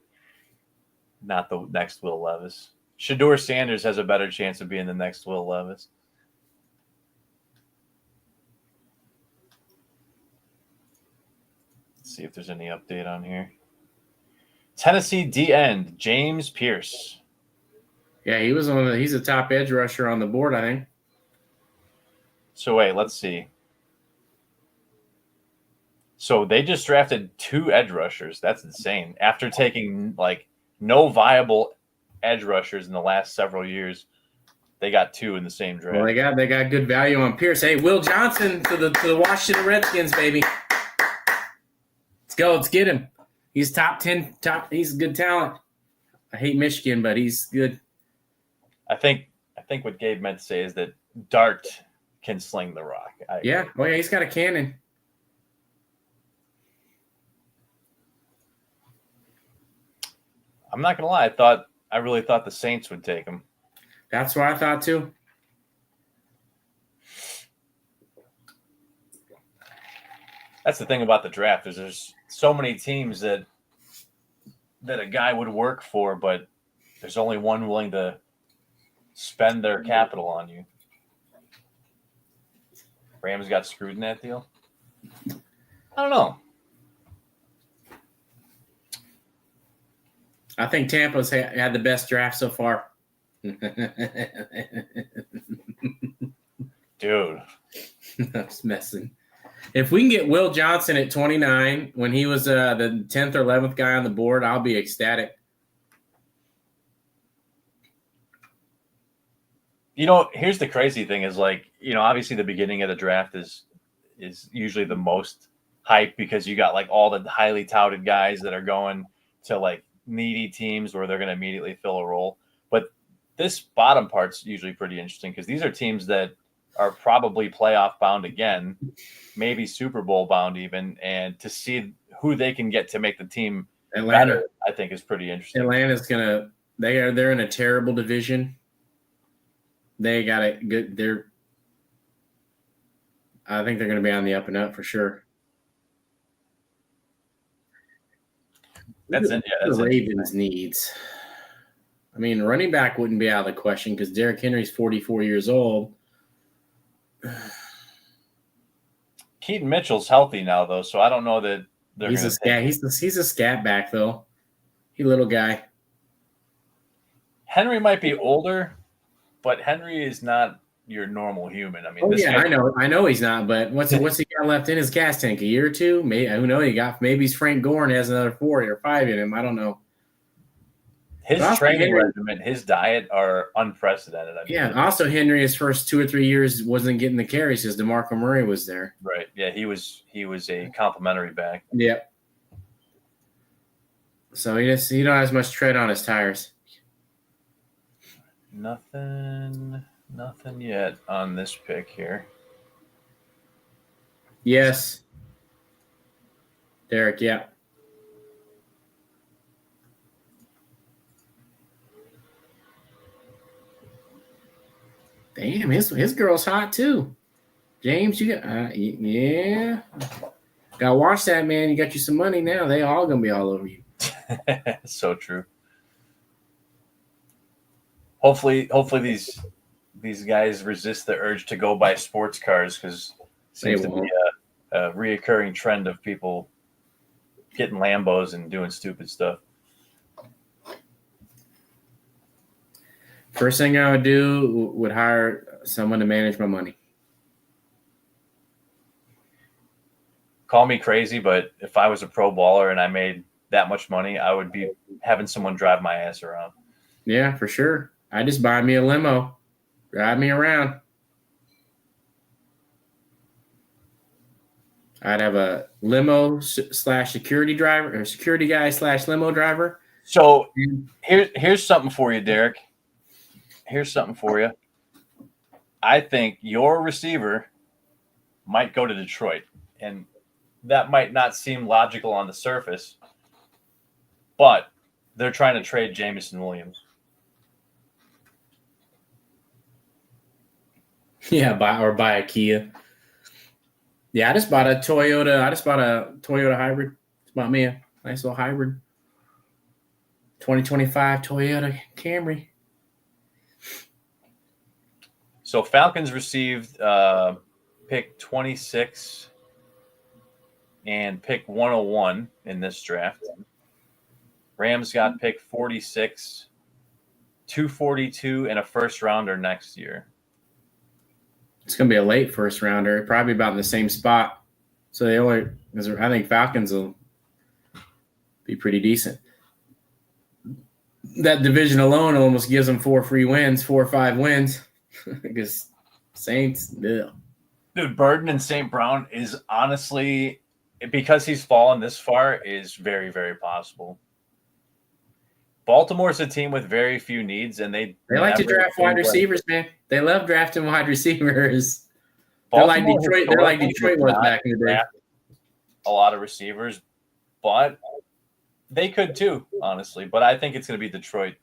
Speaker 4: not the next Will Levis. Shedeur Sanders has a better chance of being the next Will Levis. Let's see if there's any update on here. Tennessee D end James Pierce.
Speaker 2: Yeah, he's a top edge rusher on the board, I think.
Speaker 4: So wait, let's see. So they just drafted 2 edge rushers. That's insane. After taking like no viable edge rushers in the last several years, they got 2 in the same draft.
Speaker 2: Well, they got good value on Pierce. Hey, Will Johnson to the Washington Redskins, baby. Let's go. Let's get him. He's top 10. He's good talent. I hate Michigan, but he's good.
Speaker 4: I think what Gabe meant to say is that Dart can sling the rock.
Speaker 2: Yeah. Oh, yeah, he's got a cannon.
Speaker 4: I'm not gonna lie. I really thought the Saints would take him.
Speaker 2: That's what I thought too.
Speaker 4: That's the thing about the draft is there's so many teams that a guy would work for, but there's only one willing to spend their capital on you. Rams got screwed in that deal. I don't know.
Speaker 2: I think Tampa's had the best draft so far.
Speaker 4: Dude.
Speaker 2: I was messing. If we can get Will Johnson at 29 when he was the 10th or 11th guy on the board, I'll be ecstatic.
Speaker 4: You know, here's the crazy thing is like, you know, obviously the beginning of the draft is usually the most hype because you got like all the highly touted guys that are going to like needy teams where they're going to immediately fill a role. But this bottom part's usually pretty interesting because these are teams that are probably playoff bound again, maybe Super Bowl bound even, and to see who they can get to make the team better, I think is pretty interesting.
Speaker 2: Atlanta's they're in a terrible division. They got a good. I think they're going to be on the up and up for sure.
Speaker 4: That's it. Yeah, that's
Speaker 2: the Ravens needs. I mean, running back wouldn't be out of the question because Derrick Henry's 44 years old.
Speaker 4: Keaton Mitchell's healthy now, though, so I don't know that they're
Speaker 2: he's a scat. He's a scat back though. He little guy.
Speaker 4: Henry might be older, but Henry is not your normal human. I mean,
Speaker 2: I know he's not. But what's he got left in his gas tank? A year or two? Maybe who knows? Maybe he's Frank Gore and has another 4 or 5 in him. I don't know.
Speaker 4: His training regimen, his diet are unprecedented. I mean,
Speaker 2: yeah. Also, Henry, his first 2 or 3 years wasn't getting the carries because DeMarco Murray was there.
Speaker 4: Right. Yeah, he was a complimentary back.
Speaker 2: Yep. So he don't have as much tread on his tires.
Speaker 4: Nothing yet on this pick here.
Speaker 2: Yes. Derek, yeah. Damn, his girl's hot too. James, you got yeah. Gotta watch that, man. You got you some money now. They all gonna be all over you.
Speaker 4: So true. Hopefully these guys resist the urge to go buy sports cars because it seems to be a reoccurring trend of people getting Lambos and doing stupid stuff.
Speaker 2: First thing I would do would hire someone to manage my money.
Speaker 4: Call me crazy, but if I was a pro baller and I made that much money, I would be having someone drive my ass around.
Speaker 2: Yeah, for sure. I just buy me a limo, drive me around. I'd have a limo / security driver or security guy / limo driver.
Speaker 4: So here's something for you, Derek. Here's something for you. I think your receiver might go to Detroit, and that might not seem logical on the surface, but they're trying to trade Jameson Williams.
Speaker 2: Yeah, buy a Kia. Yeah, I just bought a Toyota hybrid. It's bought me a nice little hybrid. 2025 Toyota Camry.
Speaker 4: So Falcons received pick 26 and pick 101 in this draft. Rams got pick 46, 242, and a first rounder next year.
Speaker 2: It's going to be a late first rounder, probably about in the same spot. So I think Falcons will be pretty decent. That division alone almost gives them 4 or 5 wins. Because Saints, yeah.
Speaker 4: Dude, Burden and St. Brown is honestly, because he's fallen this far, is very, very possible. Baltimore's a team with very few needs, and they
Speaker 2: like to draft wide receivers, man. They love drafting wide receivers. They're like Detroit was back in the day.
Speaker 4: A lot of receivers, but they could too, honestly. But I think it's going to be Detroit.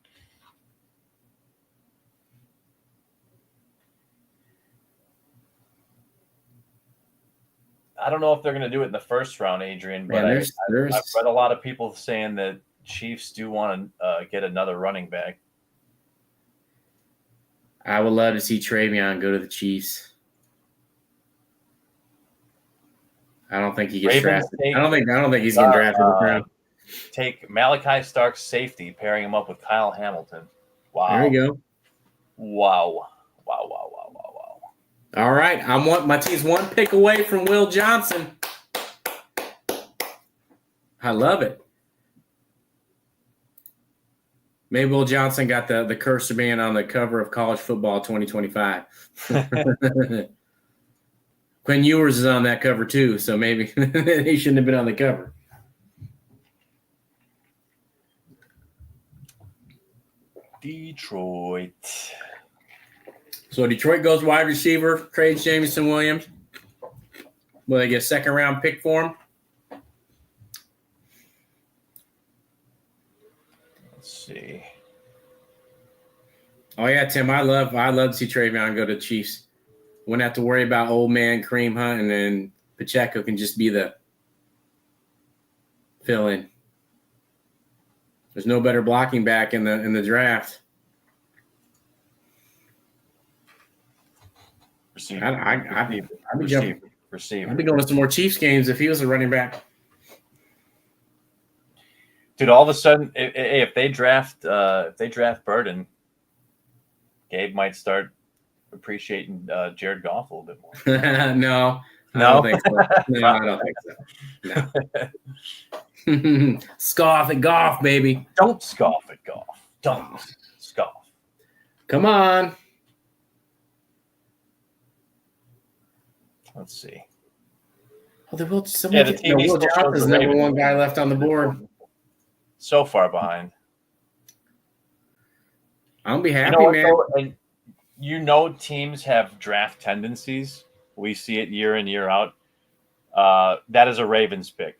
Speaker 4: I don't know if they're going to do it in the first round, Adrian, but I've read a lot of people saying that Chiefs do want to get another running back.
Speaker 2: I would love to see Travion go to the Chiefs. I don't think he gets drafted. I don't think he's getting drafted.
Speaker 4: Take Malachi Stark's safety, pairing him up with Kyle Hamilton. Wow.
Speaker 2: There you go.
Speaker 4: Wow.
Speaker 2: All right. My team's 1 pick away from Will Johnson. I love it. Maybe Will Johnson got the curse of being on the cover of College Football 2025. Quinn Ewers is on that cover too, so maybe he shouldn't have been on the cover.
Speaker 4: Detroit.
Speaker 2: So Detroit goes wide receiver, trades Jameson Williams. Will they get a second-round pick for him?
Speaker 4: Let's see.
Speaker 2: Oh yeah, Tim, I love to see Travion go to the Chiefs. Wouldn't have to worry about old man Kareem Hunt, and then Pacheco can just be the fill-in. There's no better blocking back in the draft.
Speaker 4: Receiver.
Speaker 2: I'd be going to some more Chiefs games if he was a running back.
Speaker 4: Dude, all of a sudden, if they draft Burden, Gabe might start appreciating Jared Goff a little bit more.
Speaker 2: No, I don't think so. No, I don't think so. No. Scoff at Goff, baby.
Speaker 4: Don't scoff at Goff. Don't scoff.
Speaker 2: Come on.
Speaker 4: Let's see.
Speaker 2: Oh, Will
Speaker 4: Will
Speaker 2: Johnson's the number 1 guy left on the board.
Speaker 4: So far behind.
Speaker 2: I'll be happy, man.
Speaker 4: And teams have draft tendencies. We see it year in, year out. That is a Ravens pick.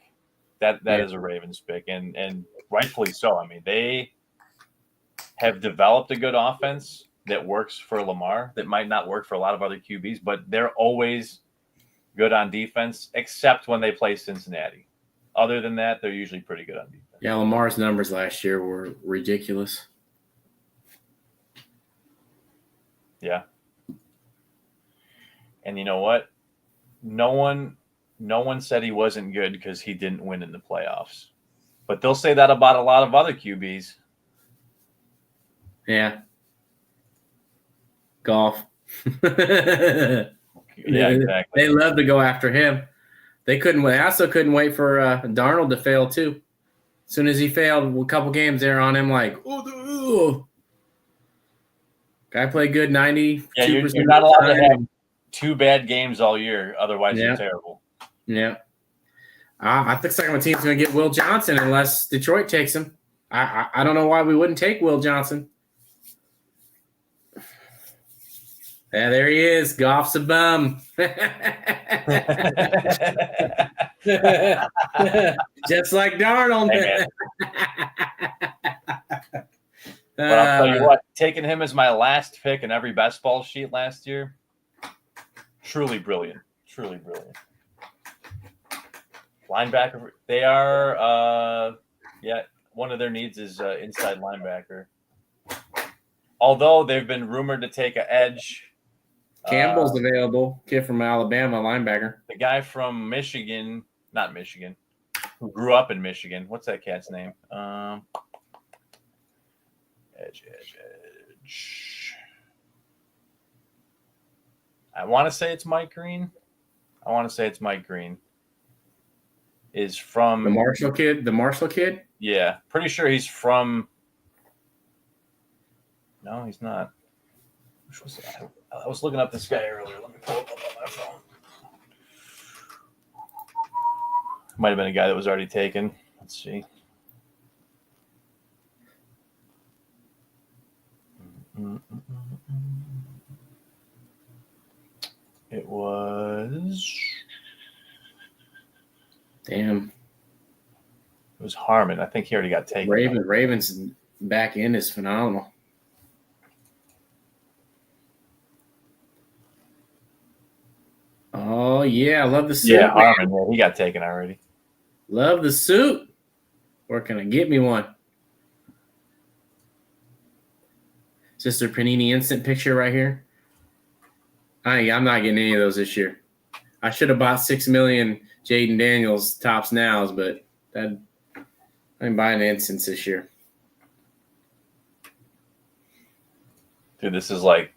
Speaker 4: That is a Ravens pick, and rightfully so. I mean, they have developed a good offense that works for Lamar that might not work for a lot of other QBs, but they're always good on defense, except when they play Cincinnati. Other than that, they're usually pretty good on defense.
Speaker 2: Yeah, Lamar's numbers last year were ridiculous.
Speaker 4: Yeah. And you know what? No one said he wasn't good because he didn't win in the playoffs. But they'll say that about a lot of other QBs.
Speaker 2: Yeah. Golf.
Speaker 4: Yeah, exactly.
Speaker 2: They love to go after him. They also couldn't wait for Darnold to fail too. As soon as he failed, a couple games there on him, like, ooh. Guy played good 92%.
Speaker 4: Yeah, you're not allowed to have 2 bad games all year. Otherwise, you're terrible.
Speaker 2: Yeah. I think my team's going to get Will Johnson unless Detroit takes him. I don't know why we wouldn't take Will Johnson. Yeah, there he is. Goff's a bum. Just like Darnold.
Speaker 4: Hey, But I'll tell you what, taking him as my last pick in every best ball sheet last year, truly brilliant. Truly brilliant. Linebacker, they are, one of their needs is inside linebacker. Although they've been rumored to take an edge.
Speaker 2: Campbell's available. Kid from Alabama, linebacker.
Speaker 4: The guy from Michigan, not Michigan, who grew up in Michigan. What's that cat's name? Edge. I want to say it's Mike Green. Is from
Speaker 2: The Marshall kid?
Speaker 4: Yeah, pretty sure he's from. No, he's not. I was looking up this guy earlier. Let me pull it up on my phone. Might have been a guy that was already taken. Let's see. It was.
Speaker 2: Damn.
Speaker 4: It was Harmon. I think he already got taken.
Speaker 2: Ravens back end is phenomenal. Oh yeah, I love the suit.
Speaker 4: Yeah, Harmon. Yeah, he got taken already.
Speaker 2: Love the suit. Where can I get me one? Sister Panini instant picture right here. I'm not getting any of those this year. I should have bought 6 million Jaden Daniels tops nows, but I ain't buying instants this year.
Speaker 4: Dude, this is like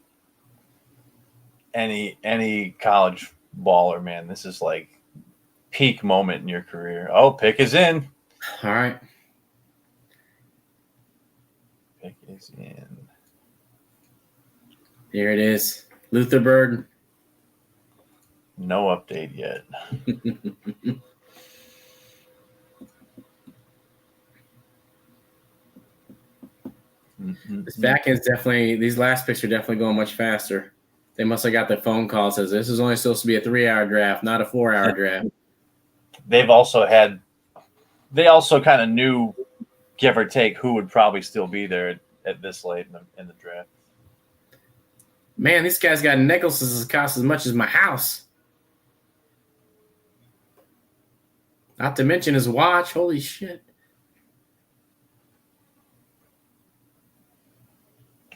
Speaker 4: any college baller, man. This is like peak moment in your career. Oh, pick is in.
Speaker 2: All right.
Speaker 4: Pick is in.
Speaker 2: Here it is. Luther Bird.
Speaker 4: No update yet.
Speaker 2: This back end's definitely, these last picks are definitely going much faster. They must have got the phone call that says this is only supposed to be a 3-hour draft, not a 4-hour draft.
Speaker 4: They also kind of knew, give or take, who would probably still be there at this late in the draft.
Speaker 2: Man, this guy's got necklaces that cost as much as my house. Not to mention his watch. Holy shit.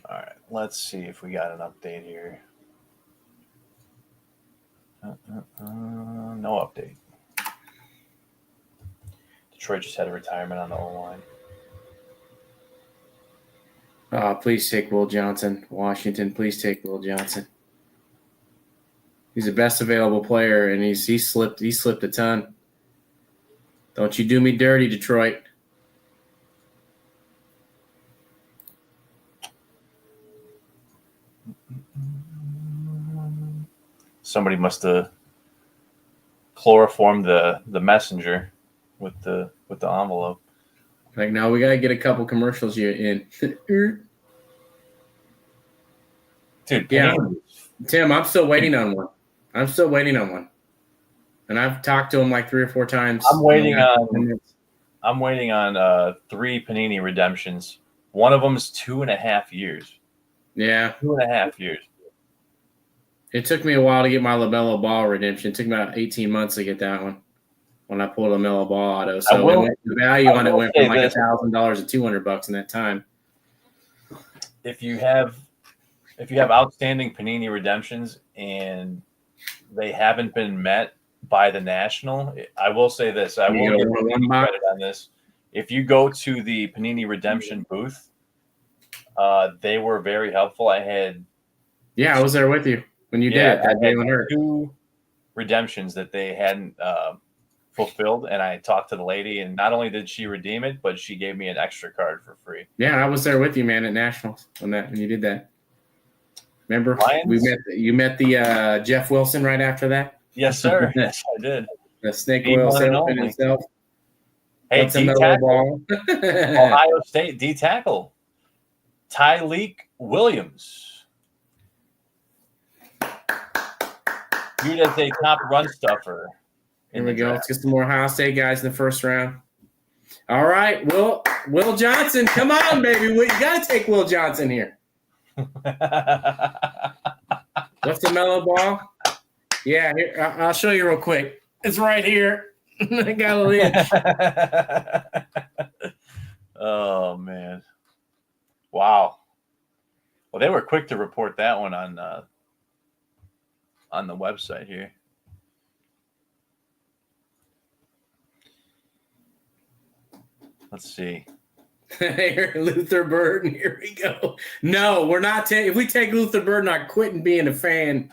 Speaker 4: All right, let's see if we got an update here. No update. Detroit just had a retirement on the O-line.
Speaker 2: Please take Will Johnson. Washington, please take Will Johnson. He's the best available player, and he slipped a ton. Don't you do me dirty, Detroit.
Speaker 4: Somebody must have chloroformed the messenger with the envelope.
Speaker 2: Like, no, we gotta get a couple commercials here in.
Speaker 4: Dude,
Speaker 2: yeah, Tim, I'm still waiting on one. And I've talked to him like 3 or 4 times.
Speaker 4: I'm waiting on 3 Panini redemptions. One of them is 2.5 years.
Speaker 2: Yeah.
Speaker 4: 2.5 years.
Speaker 2: It took me a while to get my LaMelo Ball redemption. It took me about 18 months to get that one when I pulled LaMelo Ball auto. So the value on it went from like $1,000 to $200 in that time.
Speaker 4: If you have outstanding Panini redemptions and they haven't been met by the National, I will say this. I will give you credit on this. If you go to the Panini redemption booth, they were very helpful. I was there with you when you did it. That day when hurt. 2 redemptions that they hadn't fulfilled, and I talked to the lady, and not only did she redeem it, but she gave me an extra card for free.
Speaker 2: Yeah, I was there with you, man, at Nationals when you did that. Remember,
Speaker 4: Lions?
Speaker 2: You met the Jeff Wilson right after that.
Speaker 4: Yes, sir. Yes, I did.
Speaker 2: The snake oil salesman himself.
Speaker 4: Hey, D-tackle. Ohio State D-tackle. Tyleek Williams. viewed as a top run stuffer.
Speaker 8: Here we go. Let's get some more Ohio State guys in the first round. All right, Will Johnson, come on, baby. You got to take Will Johnson here. What's the mellow ball? Yeah, here, I'll show you real quick. It's right here. I got it.
Speaker 4: Oh man! Wow. Well, they were quick to report that one on the website here. Let's see.
Speaker 8: Luther Burden. Here we go. No, we're not taking. If we take Luther Burden, I'm quitting being a fan.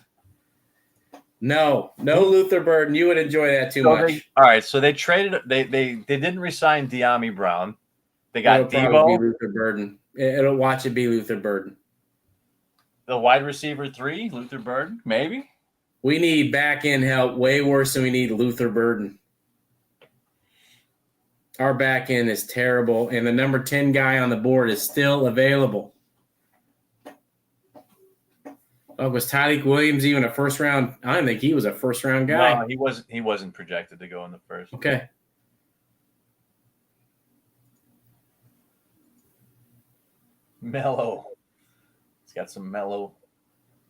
Speaker 8: No Luther Burden. You would enjoy that too much.
Speaker 4: All right, so they traded. They didn't resign De'Ami Brown. They got
Speaker 8: Debo. Luther Burden. It'll watch it be Luther Burden.
Speaker 4: The wide receiver 3, Luther Burden, maybe.
Speaker 8: We need back end help way worse than we need Luther Burden. Our back end is terrible, and the number 10 guy on the board is still available. Oh, was Tyreek Williams even a first round? I don't think he was a first round guy.
Speaker 4: No, he wasn't projected to go in the first.
Speaker 8: Okay.
Speaker 4: Mellow. He's got some mellow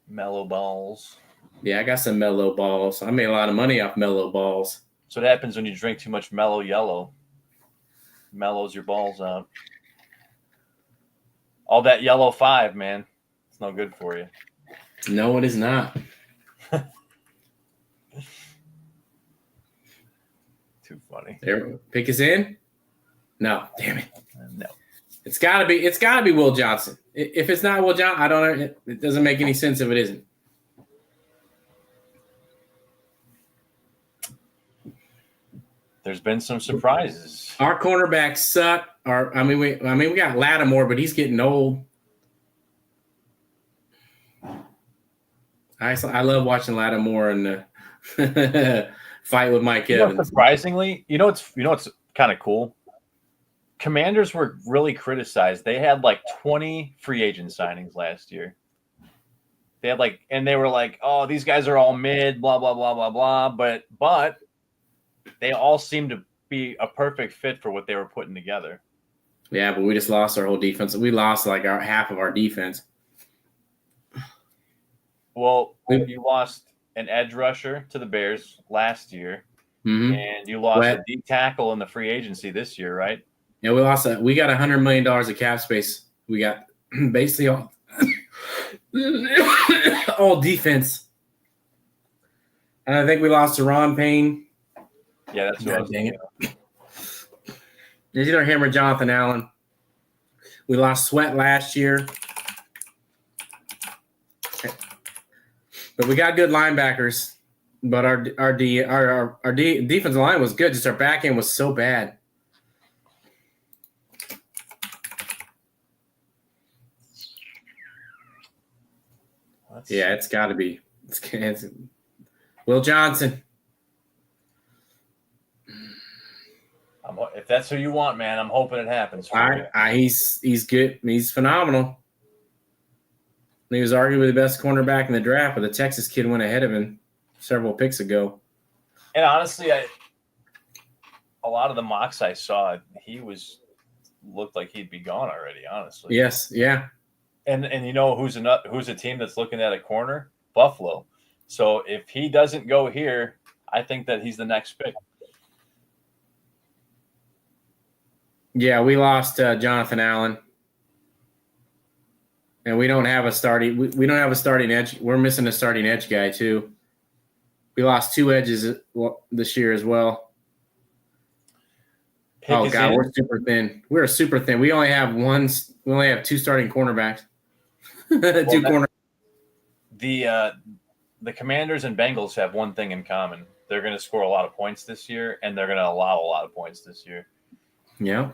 Speaker 4: balls.
Speaker 8: Yeah, I got some mellow balls. I made a lot of money off mellow balls.
Speaker 4: So what happens when you drink too much mellow yellow? Mellows your balls out. All that yellow 5, man. It's no good for you.
Speaker 8: No, it is not.
Speaker 4: Too funny.
Speaker 8: There, pick us in? No, damn it.
Speaker 4: No.
Speaker 8: It's gotta be Will Johnson. If it's not Will Johnson, I don't know. It doesn't make any sense if it isn't.
Speaker 4: There's been some surprises.
Speaker 8: Our cornerbacks suck. We got Lattimore, but he's getting old. I love watching Lattimore and fight with Mike Evans.
Speaker 4: Surprisingly, you know what's kind of cool? Commanders were really criticized. They had like 20 free agent signings last year. They were like, oh, these guys are all mid, blah, blah, blah, blah, blah. But they all seem to be a perfect fit for what they were putting together.
Speaker 8: Yeah, but we just lost our whole defense. We lost like half of our defense.
Speaker 4: Well, you lost an edge rusher to the Bears last year, and you lost a D tackle in the free agency this year, right?
Speaker 8: Yeah, we lost that. We got $100 million of cap space. We got basically all defense. And I think we lost to Ron Payne.
Speaker 4: Yeah, that's what
Speaker 8: dang it. There's either him or Jonathan Allen. We lost Sweat last year. But we got good linebackers. But our defensive line was good. Just our back end was so bad. Yeah, it's got to be. It's Will Johnson.
Speaker 4: If that's who you want, man, I'm hoping it happens for you.
Speaker 8: He's good. He's phenomenal. He was arguably the best cornerback in the draft, but the Texas kid went ahead of him several picks ago.
Speaker 4: And honestly, a lot of the mocks I saw, looked like he'd be gone already. Honestly,
Speaker 8: yes, yeah.
Speaker 4: And you know who's a team that's looking at a corner? Buffalo. So if he doesn't go here, I think that he's the next pick.
Speaker 8: Yeah, we lost Jonathan Allen, and we don't have a starting. We don't have a starting edge. We're missing a starting edge guy too. We lost 2 edges this year as well. Oh God, we're super thin. We're super thin. We only have 2 starting cornerbacks. 2 corners.
Speaker 4: The Commanders and Bengals have one thing in common. They're going to score a lot of points this year, and they're going to allow a lot of points this year.
Speaker 8: Yeah.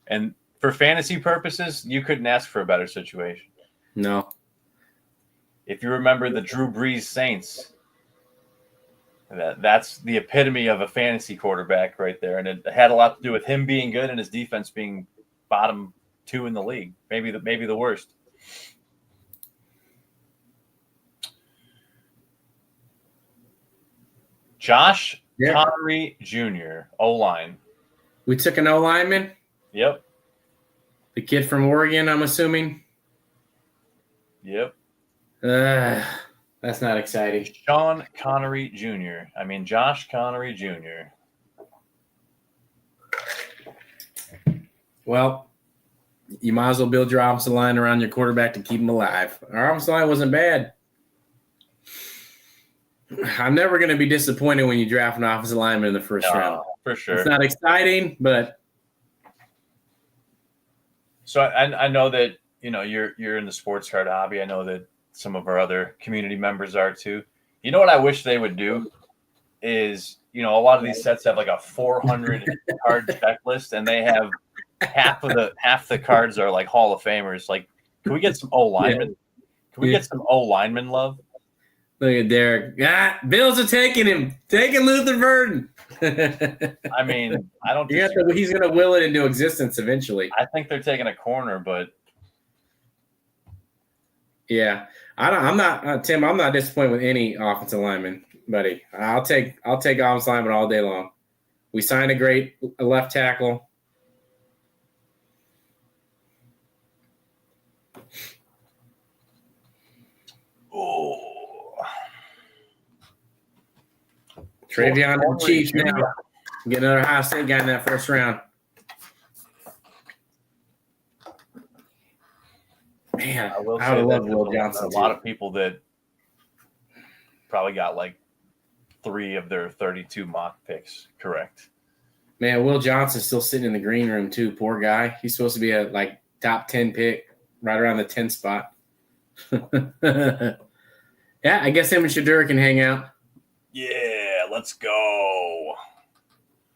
Speaker 4: And for fantasy purposes, you couldn't ask for a better situation.
Speaker 8: No.
Speaker 4: If you remember the Drew Brees Saints, that's the epitome of a fantasy quarterback right there. And it had a lot to do with him being good and his defense being bottom 2 in the league, maybe the worst. Josh
Speaker 8: Yeah.
Speaker 4: Connery Jr. O-line.
Speaker 8: We took an O lineman,
Speaker 4: Yep.
Speaker 8: the kid from Oregon, I'm assuming.
Speaker 4: Yep.
Speaker 8: That's not exciting.
Speaker 4: Sean Connery Jr. I mean, Josh Connery Jr.
Speaker 8: Well, you might as well build your offensive line around your quarterback to keep him alive. Our offensive line wasn't bad. I'm never going to be disappointed when you draft an offensive lineman in the first round.
Speaker 4: For sure.
Speaker 8: It's not exciting, but
Speaker 4: So I know that you're in the sports card hobby. I know that some of our other community members are too. You know what I wish they would do is a lot of these sets have like a 400 card checklist, and they have half the cards are like Hall of Famers. Like, can we get some O linemen? Can we get some O lineman love?
Speaker 8: look at Derek. Bills are taking him, taking Luther Burden.
Speaker 4: I mean, I don't.
Speaker 8: He's going to will it into existence eventually.
Speaker 4: I think they're taking a corner, but
Speaker 8: yeah, I'm not Tim. I'm not disappointed with any offensive lineman, buddy. I'll take offensive lineman all day long. We signed a great left tackle. Travion to the Chiefs now. Get another Ohio State guy in that first round. Man, I would have loved Will Johnson.
Speaker 4: A lot of people that probably got like 3 of their 32 mock picks correct.
Speaker 8: Man, Will Johnson's still sitting in the green room too. Poor guy. He's supposed to be a like top 10 pick, right around the 10 spot. Yeah, I guess him and Shadur can hang out.
Speaker 4: Yeah, let's go.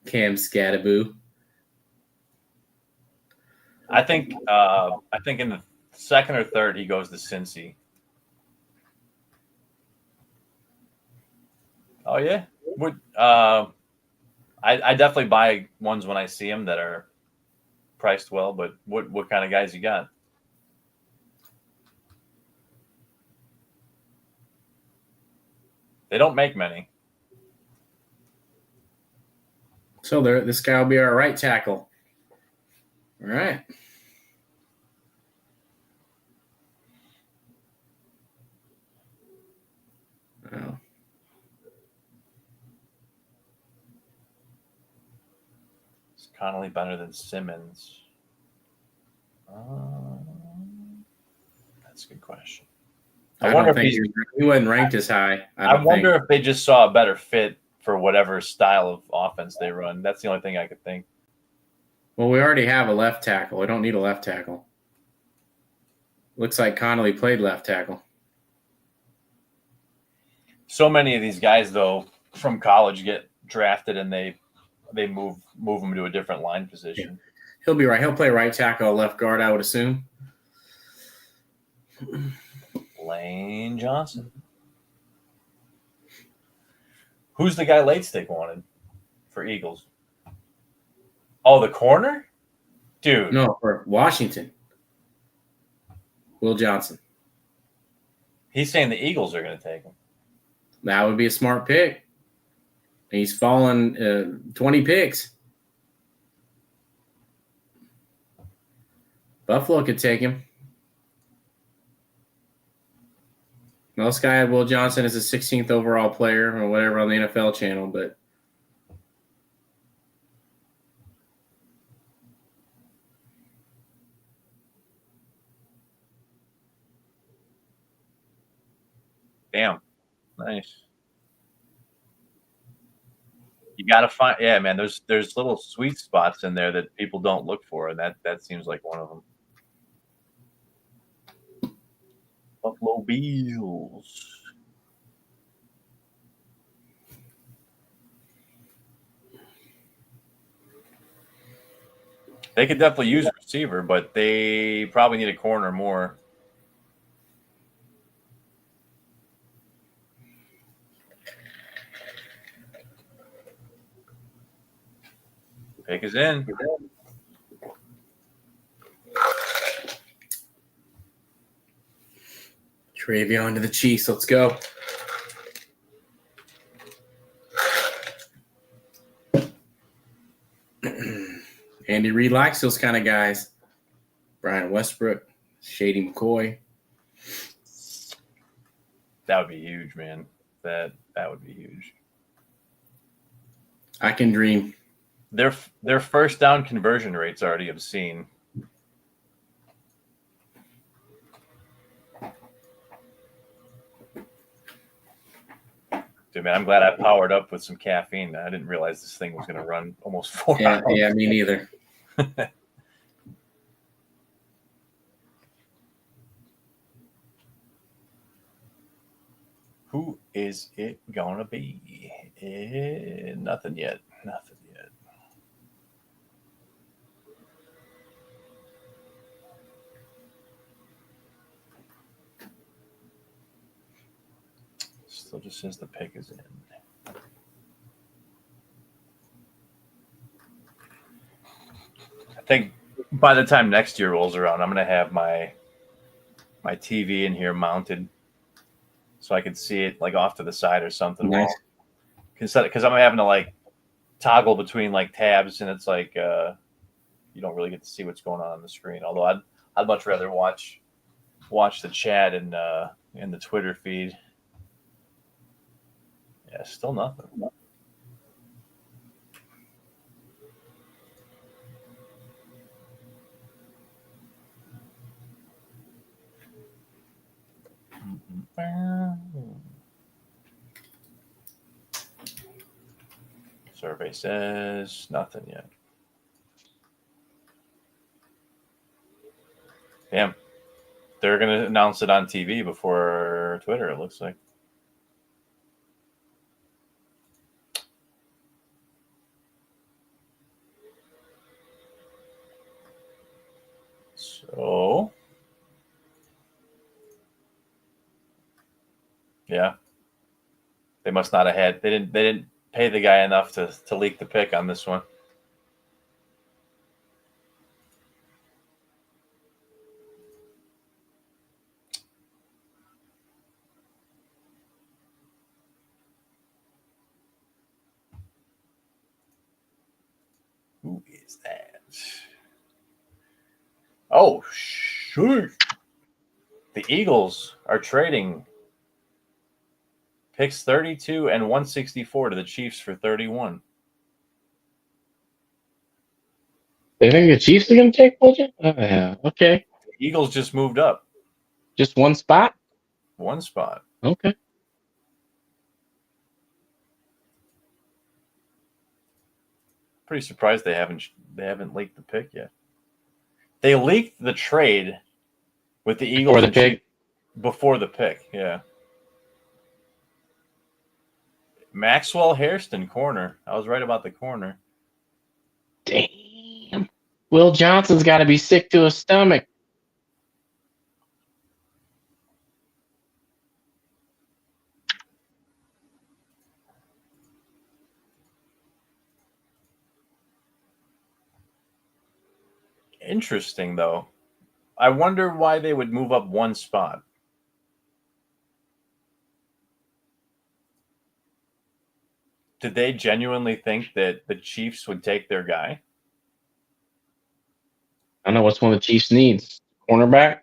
Speaker 8: Cam Scattaboo.
Speaker 4: I think in the second or third he goes to Cincy. Oh yeah, would I definitely buy ones when I see them that are priced well. But what kind of guys you got? They don't make many.
Speaker 8: So this guy will be our right tackle. All right. Oh.
Speaker 4: Is Connolly better than Simmons? That's a good question.
Speaker 8: I wonder if he wasn't ranked as high.
Speaker 4: I wonder if they just saw a better fit for whatever style of offense they run. That's the only thing I could think.
Speaker 8: Well, we already have a left tackle. We don't need a left tackle. Looks like Connolly played left tackle.
Speaker 4: So many of these guys, though, from college get drafted and they move them to a different line position.
Speaker 8: Yeah. He'll be right. He'll play right tackle, left guard, I would assume.
Speaker 4: Lane Johnson. Who's the guy late stick wanted for Eagles? Oh, the corner? Dude.
Speaker 8: No, for Washington. Will Johnson.
Speaker 4: He's saying the Eagles are going to take him.
Speaker 8: That would be a smart pick. He's fallen 20 picks. Buffalo could take him. Well, this guy had Will Johnson as a 16th overall player or whatever on the NFL channel, but
Speaker 4: damn. Nice. You got to find, yeah, man, there's little sweet spots in there that people don't look for, and that seems like one of them. Buffalo Bills. They could definitely use a receiver, but they probably need a corner more. Pick is in.
Speaker 8: Travion to the Chiefs. Let's go. Andy Reid likes those kind of guys. Brian Westbrook, Shady McCoy.
Speaker 4: That would be huge, man. That would be huge.
Speaker 8: I can dream.
Speaker 4: Their first down conversion rate's already obscene. Dude, man, I'm glad I powered up with some caffeine. I didn't realize this thing was going to run almost 4 hours.
Speaker 8: Yeah, me neither.
Speaker 4: Who is it going to be? Nothing yet. Nothing yet. Still just says the pick is in. I think by the time next year rolls around, I'm going to have my TV in here mounted so I can see it like off to the side or something.
Speaker 8: Nice.
Speaker 4: Because I'm having to like toggle between like tabs, and it's like you don't really get to see what's going on the screen. Although I'd much rather watch the chat and in the Twitter feed. Yeah, still nothing. Survey says nothing yet. Damn. They're going to announce it on TV before Twitter, it looks like. So, yeah. They must not have had. They didn't pay the guy enough to leak the pick on this one. Who is that? Oh, shoot. The Eagles are trading picks 32 and 164 to the Chiefs for 31.
Speaker 2: They think the Chiefs are going to take Williams? Oh, yeah. Okay.
Speaker 4: The Eagles just moved up
Speaker 2: Just one spot?
Speaker 4: one spot.
Speaker 2: Okay.
Speaker 4: Pretty surprised they haven't leaked the pick yet. They leaked the trade with the Eagles
Speaker 2: Before the pick?
Speaker 4: before the pick, yeah. Maxwell Hairston corner. I was right about the corner.
Speaker 2: Damn. Will Johnson's got to be sick to his stomach.
Speaker 4: Interesting, though. I wonder why they would move up one spot. Did they genuinely think that the Chiefs would take their guy?
Speaker 2: I don't know what's one of the Chiefs' needs. Cornerback?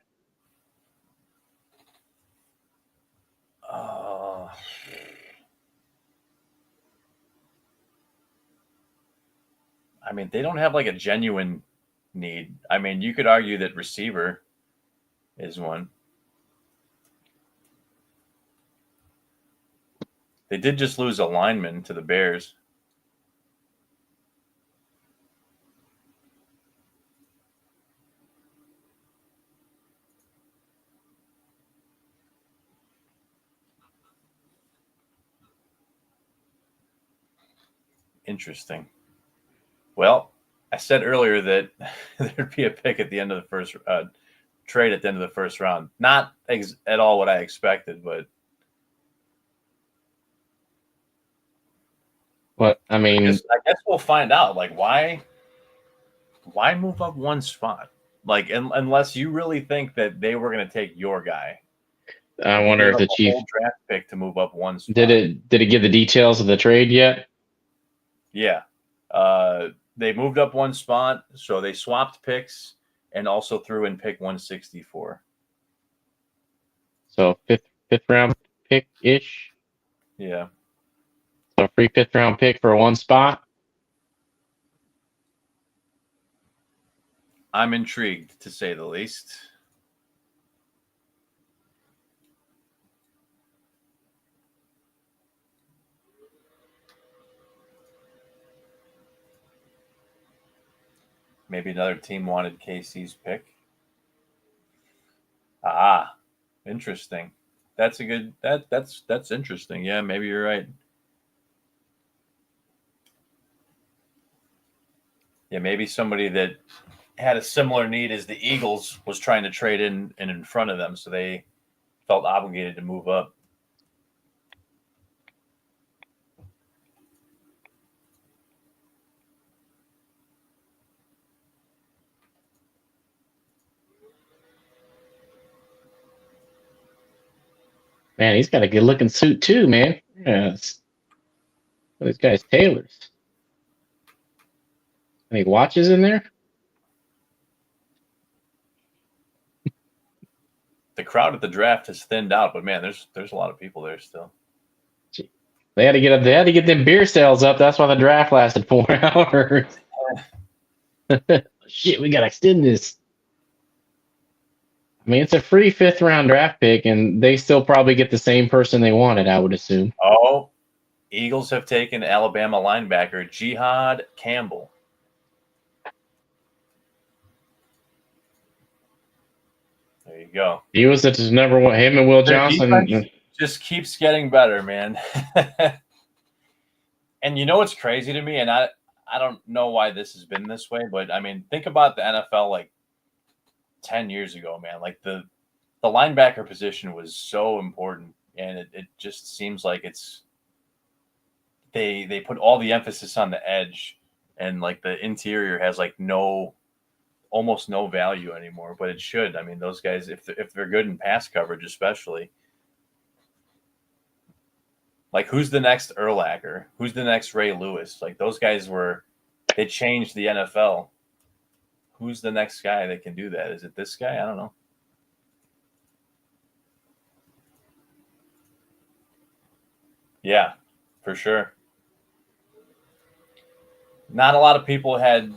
Speaker 4: I mean, they don't have like a genuine need. I mean, you could argue that receiver is one. They did just lose a lineman to the Bears. Interesting. Well, I said earlier that there'd be a pick at the end of the first trade at the end of the first round. Not at all what I expected, but
Speaker 2: I mean,
Speaker 4: I guess we'll find out. Like, why move up one spot? Like, unless you really think that they were going to take your guy.
Speaker 2: I wonder if the Chiefs
Speaker 4: whole draft pick to move up one spot.
Speaker 2: did it give the details of the trade yet?
Speaker 4: Yeah. They moved up one spot, so they swapped picks and also threw in pick 164.
Speaker 2: So fifth round pick ish.
Speaker 4: Yeah.
Speaker 2: So a free 5th round pick for one spot.
Speaker 4: I'm intrigued, to say the least. Maybe another team wanted KC's pick. Ah, interesting. That's a good that's interesting. Yeah, maybe you're right. Yeah, maybe somebody that had a similar need as the Eagles was trying to trade in front of them, so they felt obligated to move up.
Speaker 2: Man, he's got a good looking suit too, man. Yes. This guy's tailors. Any watches in there?
Speaker 4: The crowd at the draft has thinned out, but man, there's a lot of people there still.
Speaker 2: They had to get them beer sales up. That's why the draft lasted 4 hours. Shit, we gotta extend this. I mean, it's a free 5th round draft pick, and they still probably get the same person they wanted, I would assume.
Speaker 4: Oh, Eagles have taken Alabama linebacker Jihad Campbell. There you go.
Speaker 2: He was the number one. Him and Will
Speaker 4: Their
Speaker 2: Johnson.
Speaker 4: defense just keeps getting better, man. And you know what's crazy to me, and I don't know why this has been this way, but I mean, think about the NFL like 10 years ago, man. Like the linebacker position was so important, and it just seems like it's they put all the emphasis on the edge, and like the interior has like almost no value anymore, but it should. I mean, those guys, if they're good in pass coverage, especially. Like, who's the next Urlacher? Who's the next Ray Lewis? Like, those guys they changed the NFL. Who's the next guy that can do that? Is it this guy? I don't know. Yeah, for sure. Not a lot of people had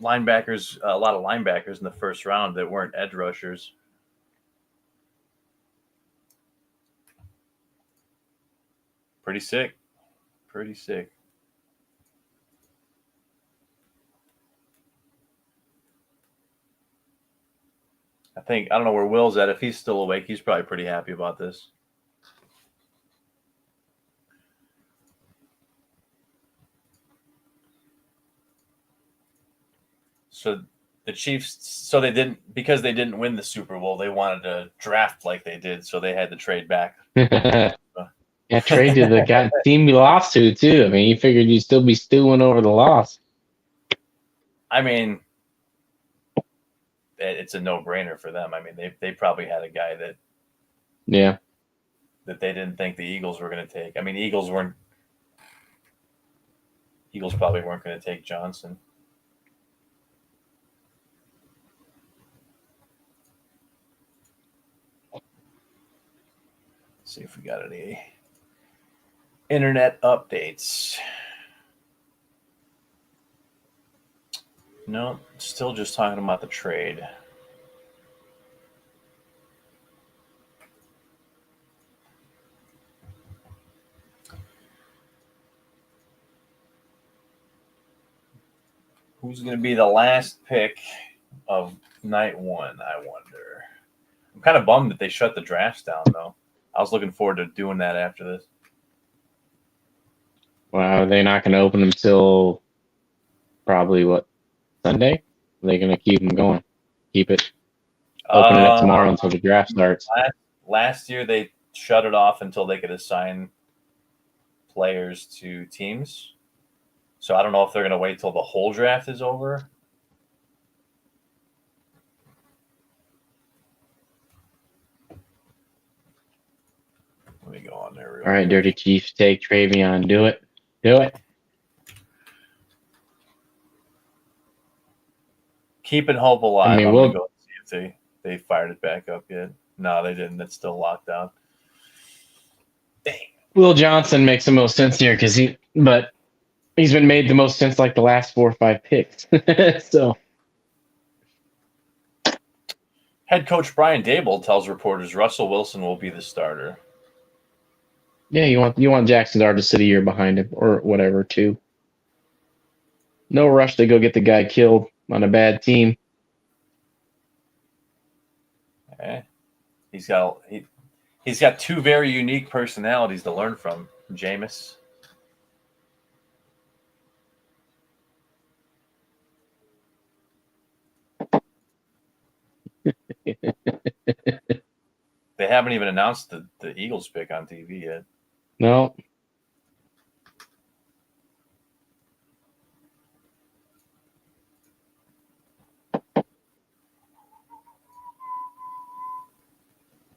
Speaker 4: a lot of linebackers in the first round that weren't edge rushers. Pretty sick. Pretty sick. I don't know where Will's at. If he's still awake, he's probably pretty happy about this. So the Chiefs, because they didn't win the Super Bowl, they wanted to draft like they did, so they had to trade back.
Speaker 2: Yeah, trade to the guy team we lost to too. I mean, you figured you'd still be stewing over the loss.
Speaker 4: I mean, it's a no-brainer for them. I mean, they probably had a guy that they didn't think the Eagles were going to take. I mean, Eagles probably weren't going to take Johnson. Let's see if we got any internet updates. No, still just talking about the trade. Who's going to be the last pick of night one, I wonder. I'm kind of bummed that they shut the drafts down, though. I was looking forward to doing that after this.
Speaker 2: Wow, they're not going to open them till probably Sunday? Are they going to keep them going? Keep it open it tomorrow until the draft starts.
Speaker 4: Last year they shut it off until they could assign players to teams. So I don't know if they're going to wait till the whole draft is over. Let me go on there.
Speaker 2: All right, Dirty Chief, take Travion. Do it. Do it.
Speaker 4: Keeping hope alive.
Speaker 2: I mean,
Speaker 4: I'm
Speaker 2: we'll-
Speaker 4: gonna go see if they fired it back up yet. No, they didn't. It's still locked down. Dang.
Speaker 2: Will Johnson makes the most sense here because he's been made the most sense like the last 4 or 5 picks. So
Speaker 4: Head coach Brian Dable tells reporters Russell Wilson will be the starter.
Speaker 2: yeah, you want Jackson Dart to sit a year behind him or whatever too. No rush to go get the guy killed on a bad team.
Speaker 4: Eh. He's got 2 very unique personalities to learn from. Jameis. They haven't even announced the Eagles pick on TV yet.
Speaker 2: No.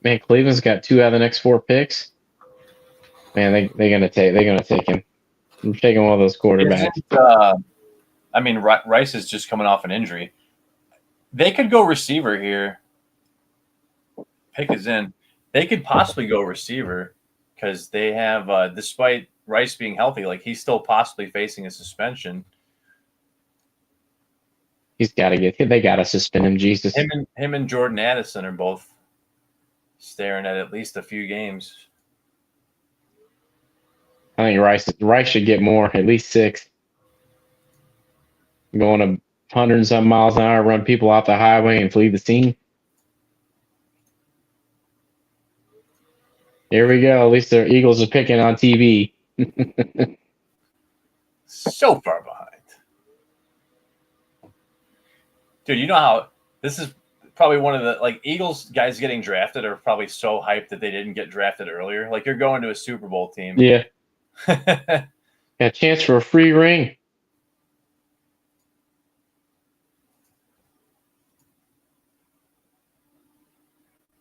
Speaker 2: Man, Cleveland's got 2 out of the next 4 picks. Man, they're gonna take him. I'm taking one of those quarterbacks.
Speaker 4: I mean, Rice is just coming off an injury. They could go receiver here. Pick is in. They could possibly go receiver because they have, despite Rice being healthy, like he's still possibly facing a suspension.
Speaker 2: They gotta suspend him. Jesus.
Speaker 4: Him and Jordan Addison are both staring at least a few games.
Speaker 2: I think Rice should get more, at least 6. Going 100 and some miles an hour, run people off the highway and flee the scene. Here we go. At least the Eagles are picking on TV.
Speaker 4: So far behind. Dude, you know how this is probably one of the Eagles guys getting drafted are probably so hyped that they didn't get drafted earlier. Like you're going to a Super Bowl team.
Speaker 2: Yeah. Got a chance for a free ring.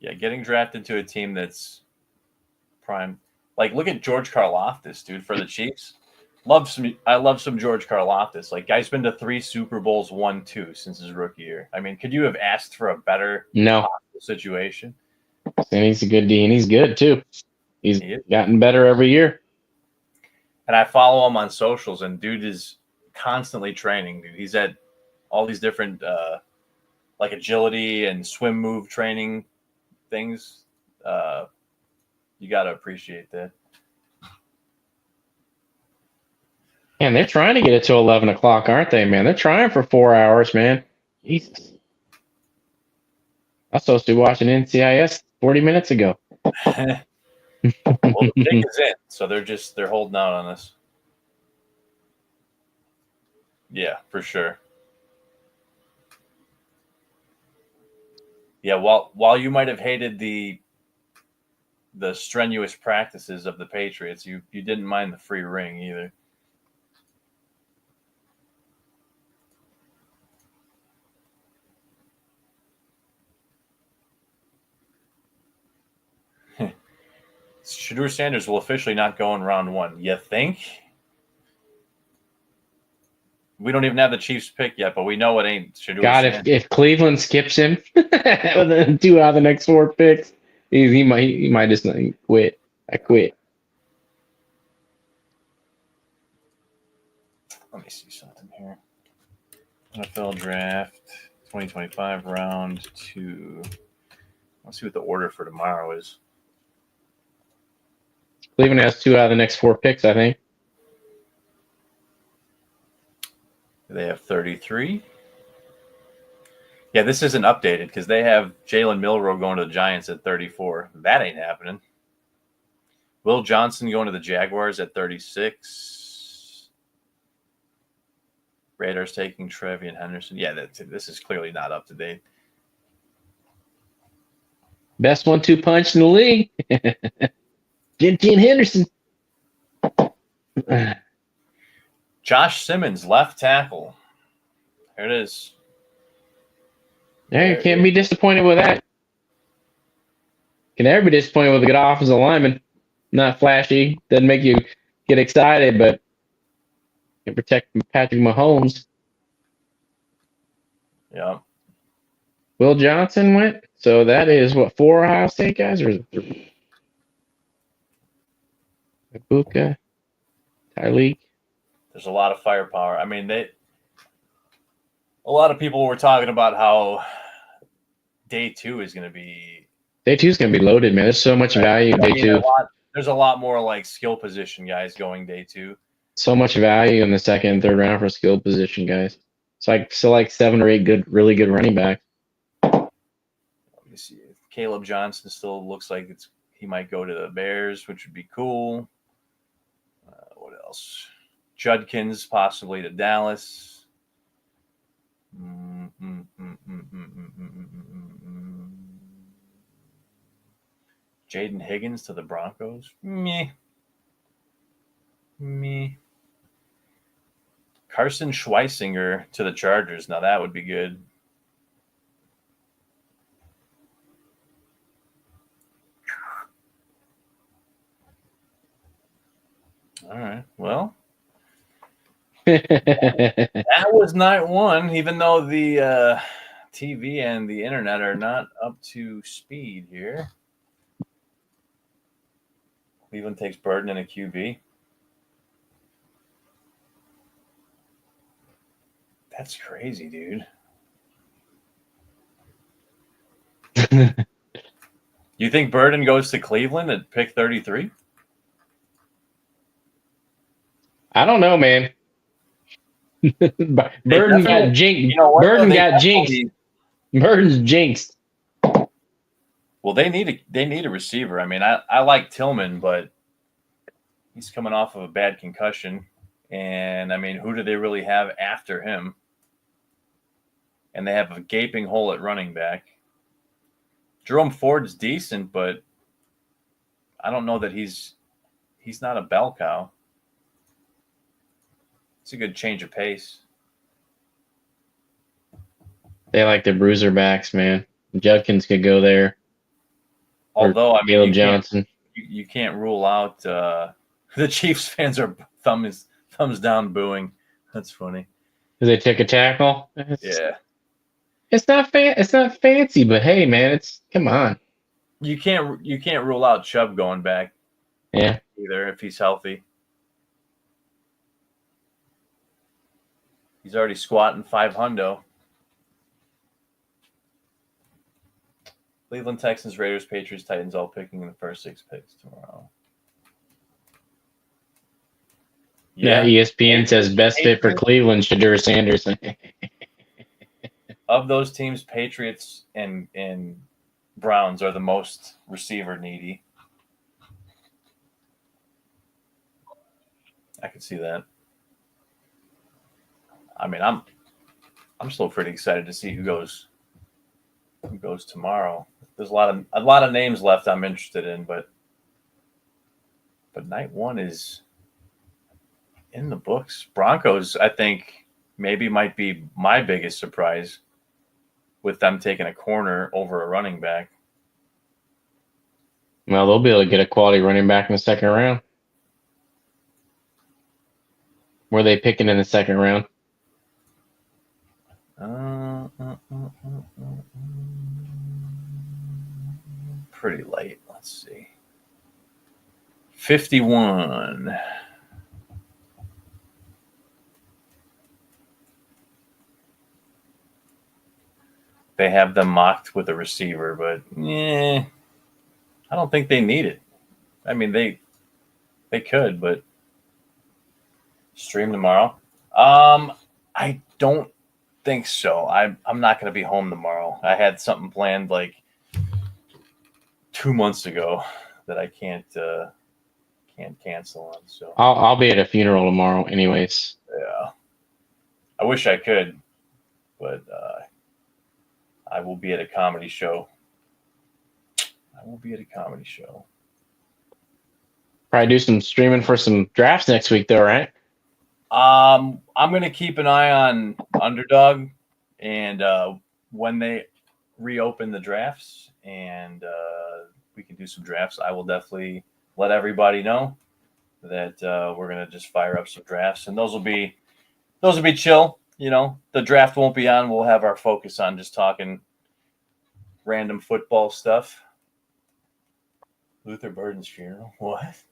Speaker 4: Yeah, getting drafted to a team that's prime. Like, look at George Karlaftis, dude, for the Chiefs. I love some George Karlaftis. Like, guy's been to 3 Super Bowls, won 2 since his rookie year. I mean, could you have asked for a better situation?
Speaker 2: And he's a good D, and he's good too. He's gotten better every year.
Speaker 4: And I follow him on socials, and dude is constantly training. Dude, he's at all these different agility and swim move training things. You got to appreciate that.
Speaker 2: Man, they're trying to get it to 11 o'clock, aren't they, man? They're trying for 4 hours, man. Jesus. I was supposed to be watching NCIS 40 minutes ago.
Speaker 4: Well, the pick is in, so they're holding out on us. Yeah, for sure. Yeah, while you might have hated the strenuous practices of the Patriots, you didn't mind the free ring either. Shedeur Sanders will officially not go in round 1. You think? We don't even have the Chiefs pick yet, but we know it ain't Shedeur Sanders.
Speaker 2: If Cleveland skips him with 2 out of the next 4 picks, he might just quit. I quit.
Speaker 4: Let me see something here. NFL Draft 2025 round 2. Let's see what the order for tomorrow is.
Speaker 2: Cleveland has 2 out of the next 4 picks, I think.
Speaker 4: They have 33. Yeah, this isn't updated because they have Jalen Milroe going to the Giants at 34. That ain't happening. Will Johnson going to the Jaguars at 36. Raiders taking Trevian Henderson. Yeah, this is clearly not up to date.
Speaker 2: Best 1-2 punch in the league. Jim Henderson.
Speaker 4: Josh Simmons, left tackle. There it is.
Speaker 2: Yeah, you can't be disappointed with that. Can never be disappointed with a good offensive lineman. Not flashy, doesn't make you get excited, but can protect Patrick Mahomes.
Speaker 4: Yeah.
Speaker 2: Will Johnson went. So that is what, 4 Ohio State guys, or is it 3? Ibuka, Tyleek.
Speaker 4: There's a lot of firepower. I mean, a lot of people were talking about how day 2 is going to be.
Speaker 2: Day 2 is going to be loaded, man. There's so much value in day 2.
Speaker 4: There's a lot more like skill position guys going day 2.
Speaker 2: So much value in the second and third round for skill position guys. It's like 7 or 8 really good running backs.
Speaker 4: Let me see. Caleb Johnson still looks like he might go to the Bears, which would be cool. What else? Judkins possibly to Dallas. Jaden Higgins to the Broncos. Meh. Carson Schweisinger to the Chargers. Now that would be good. All right. Well, that was night 1, even though the TV and the internet are not up to speed here. Cleveland takes Burden in a QB. That's crazy, dude. You think Burden goes to Cleveland at pick 33?
Speaker 2: I don't know, man. Burden got jinxed.
Speaker 4: You know what,
Speaker 2: Burden got jinxed. Burden's jinxed.
Speaker 4: Well, they need a receiver. I mean, I like Tillman, but he's coming off of a bad concussion. And, I mean, who do they really have after him? And they have a gaping hole at running back. Jerome Ford's decent, but I don't know that he's not a bell cow. It's a good change of pace.
Speaker 2: They like the bruiser backs, man. Judkins could go there.
Speaker 4: Although, I mean,
Speaker 2: Caleb Johnson.
Speaker 4: You can't rule out the Chiefs fans are thumbs down booing. That's funny.
Speaker 2: Because they took a tackle?
Speaker 4: Yeah.
Speaker 2: It's not fancy, but hey, man, come on.
Speaker 4: You can't rule out Chubb going back.
Speaker 2: Yeah.
Speaker 4: Either if he's healthy. He's already squatting 500. Cleveland, Texans, Raiders, Patriots, Titans all picking in the first 6 picks tomorrow.
Speaker 2: Yeah, ESPN says best fit for Cleveland, Shadur Sanderson.
Speaker 4: Of those teams, Patriots and Browns are the most receiver needy. I can see that. I mean, I'm still pretty excited to see who goes tomorrow. There's a lot of names left I'm interested in, but night 1 is in the books. Broncos, I think, maybe might be my biggest surprise with them taking a corner over a running back.
Speaker 2: Well, they'll be able to get a quality running back in the second round. Were they picking in the second round?
Speaker 4: Pretty late. Let's see. 51. They have them mocked with a receiver, but I don't think they need it. I mean, they could, but stream tomorrow. I don't think so. I'm not going to be home tomorrow. I had something planned like 2 months ago that I can't cancel on. So
Speaker 2: I'll be at a funeral tomorrow, anyways.
Speaker 4: Yeah, I wish I could, but I will be at a comedy show.
Speaker 2: Probably do some streaming for some drafts next week, though, right?
Speaker 4: I'm going to keep an eye on Underdog and when they reopen the drafts and we can do some drafts, I will definitely let everybody know that we're going to just fire up some drafts, and those will be chill. the draft won't be on. We'll have our focus on just talking random football stuff. Luther Burden's funeral. What?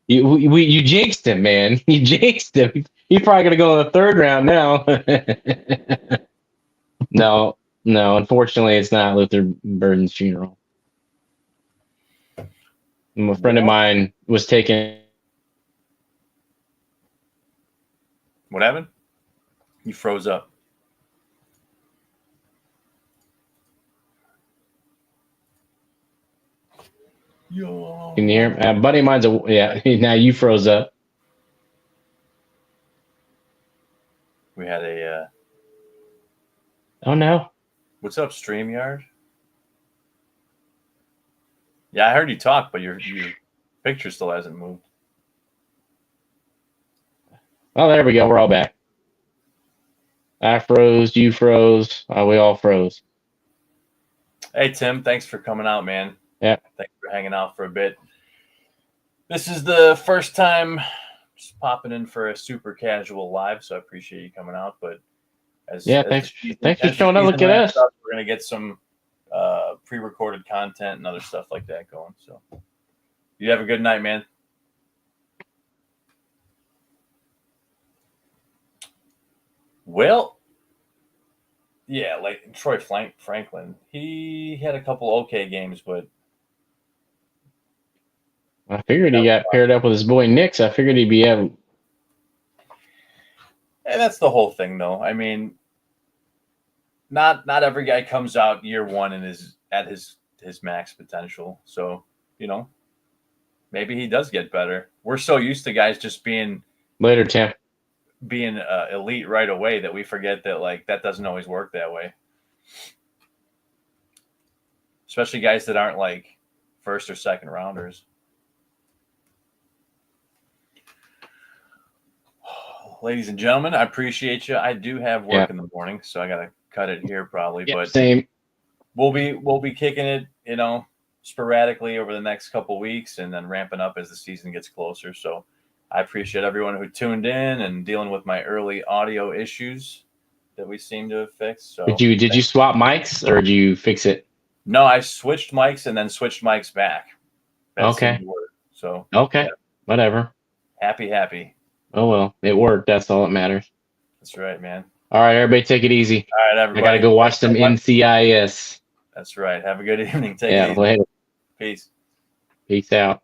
Speaker 2: you jinxed him, man. You jinxed him. He's probably gonna go in the third round now. No, unfortunately, it's not Luther Burden's funeral. A friend of mine was taken.
Speaker 4: What happened? You froze up. Yo.
Speaker 2: Can you hear? A buddy of mine's now you froze up.
Speaker 4: We had a.
Speaker 2: Oh no!
Speaker 4: What's up, StreamYard? Yeah, I heard you talk, but your picture still hasn't moved.
Speaker 2: Oh, there we go. We're all back. I froze. You froze. We all froze.
Speaker 4: Hey, Tim. Thanks for coming out, man.
Speaker 2: Yeah.
Speaker 4: Thanks for hanging out for a bit. This is the first time just popping in for a super casual live, so I appreciate you coming out. But
Speaker 2: thanks for showing up. Look at us.
Speaker 4: We're gonna get some pre-recorded content and other stuff like that going. So you have a good night, man. Well, yeah, like Troy Franklin, he had a couple okay games, but
Speaker 2: I figured he got paired up with his boy Nix. I figured he'd be able.
Speaker 4: And that's the whole thing, though. I mean, not every guy comes out year one and is at his max potential. So, maybe he does get better. We're so used to guys just being
Speaker 2: Later, Tim.
Speaker 4: Being elite right away that we forget that that doesn't always work that way. Especially guys that aren't like first or second rounders. Ladies and gentlemen, I appreciate you. I do have work in the morning, so I gotta cut it here probably.
Speaker 2: Yeah,
Speaker 4: but
Speaker 2: same.
Speaker 4: We'll be kicking it, sporadically over the next couple weeks, and then ramping up as the season gets closer. So I appreciate everyone who tuned in and dealing with my early audio issues that we seem to have fixed. So
Speaker 2: Did you swap mics or did you fix it?
Speaker 4: No, I switched mics and then switched mics back. That
Speaker 2: Okay.
Speaker 4: seemed to work. So
Speaker 2: Okay. Whatever.
Speaker 4: happy.
Speaker 2: Oh well, it worked. That's all that matters.
Speaker 4: That's right, man.
Speaker 2: All right, everybody, take it easy.
Speaker 4: All right,
Speaker 2: I
Speaker 4: everybody.
Speaker 2: gotta go watch some NCIS.
Speaker 4: That's right. Have a good evening. Take it
Speaker 2: Yeah,
Speaker 4: easy.
Speaker 2: later.
Speaker 4: Peace.
Speaker 2: Peace out.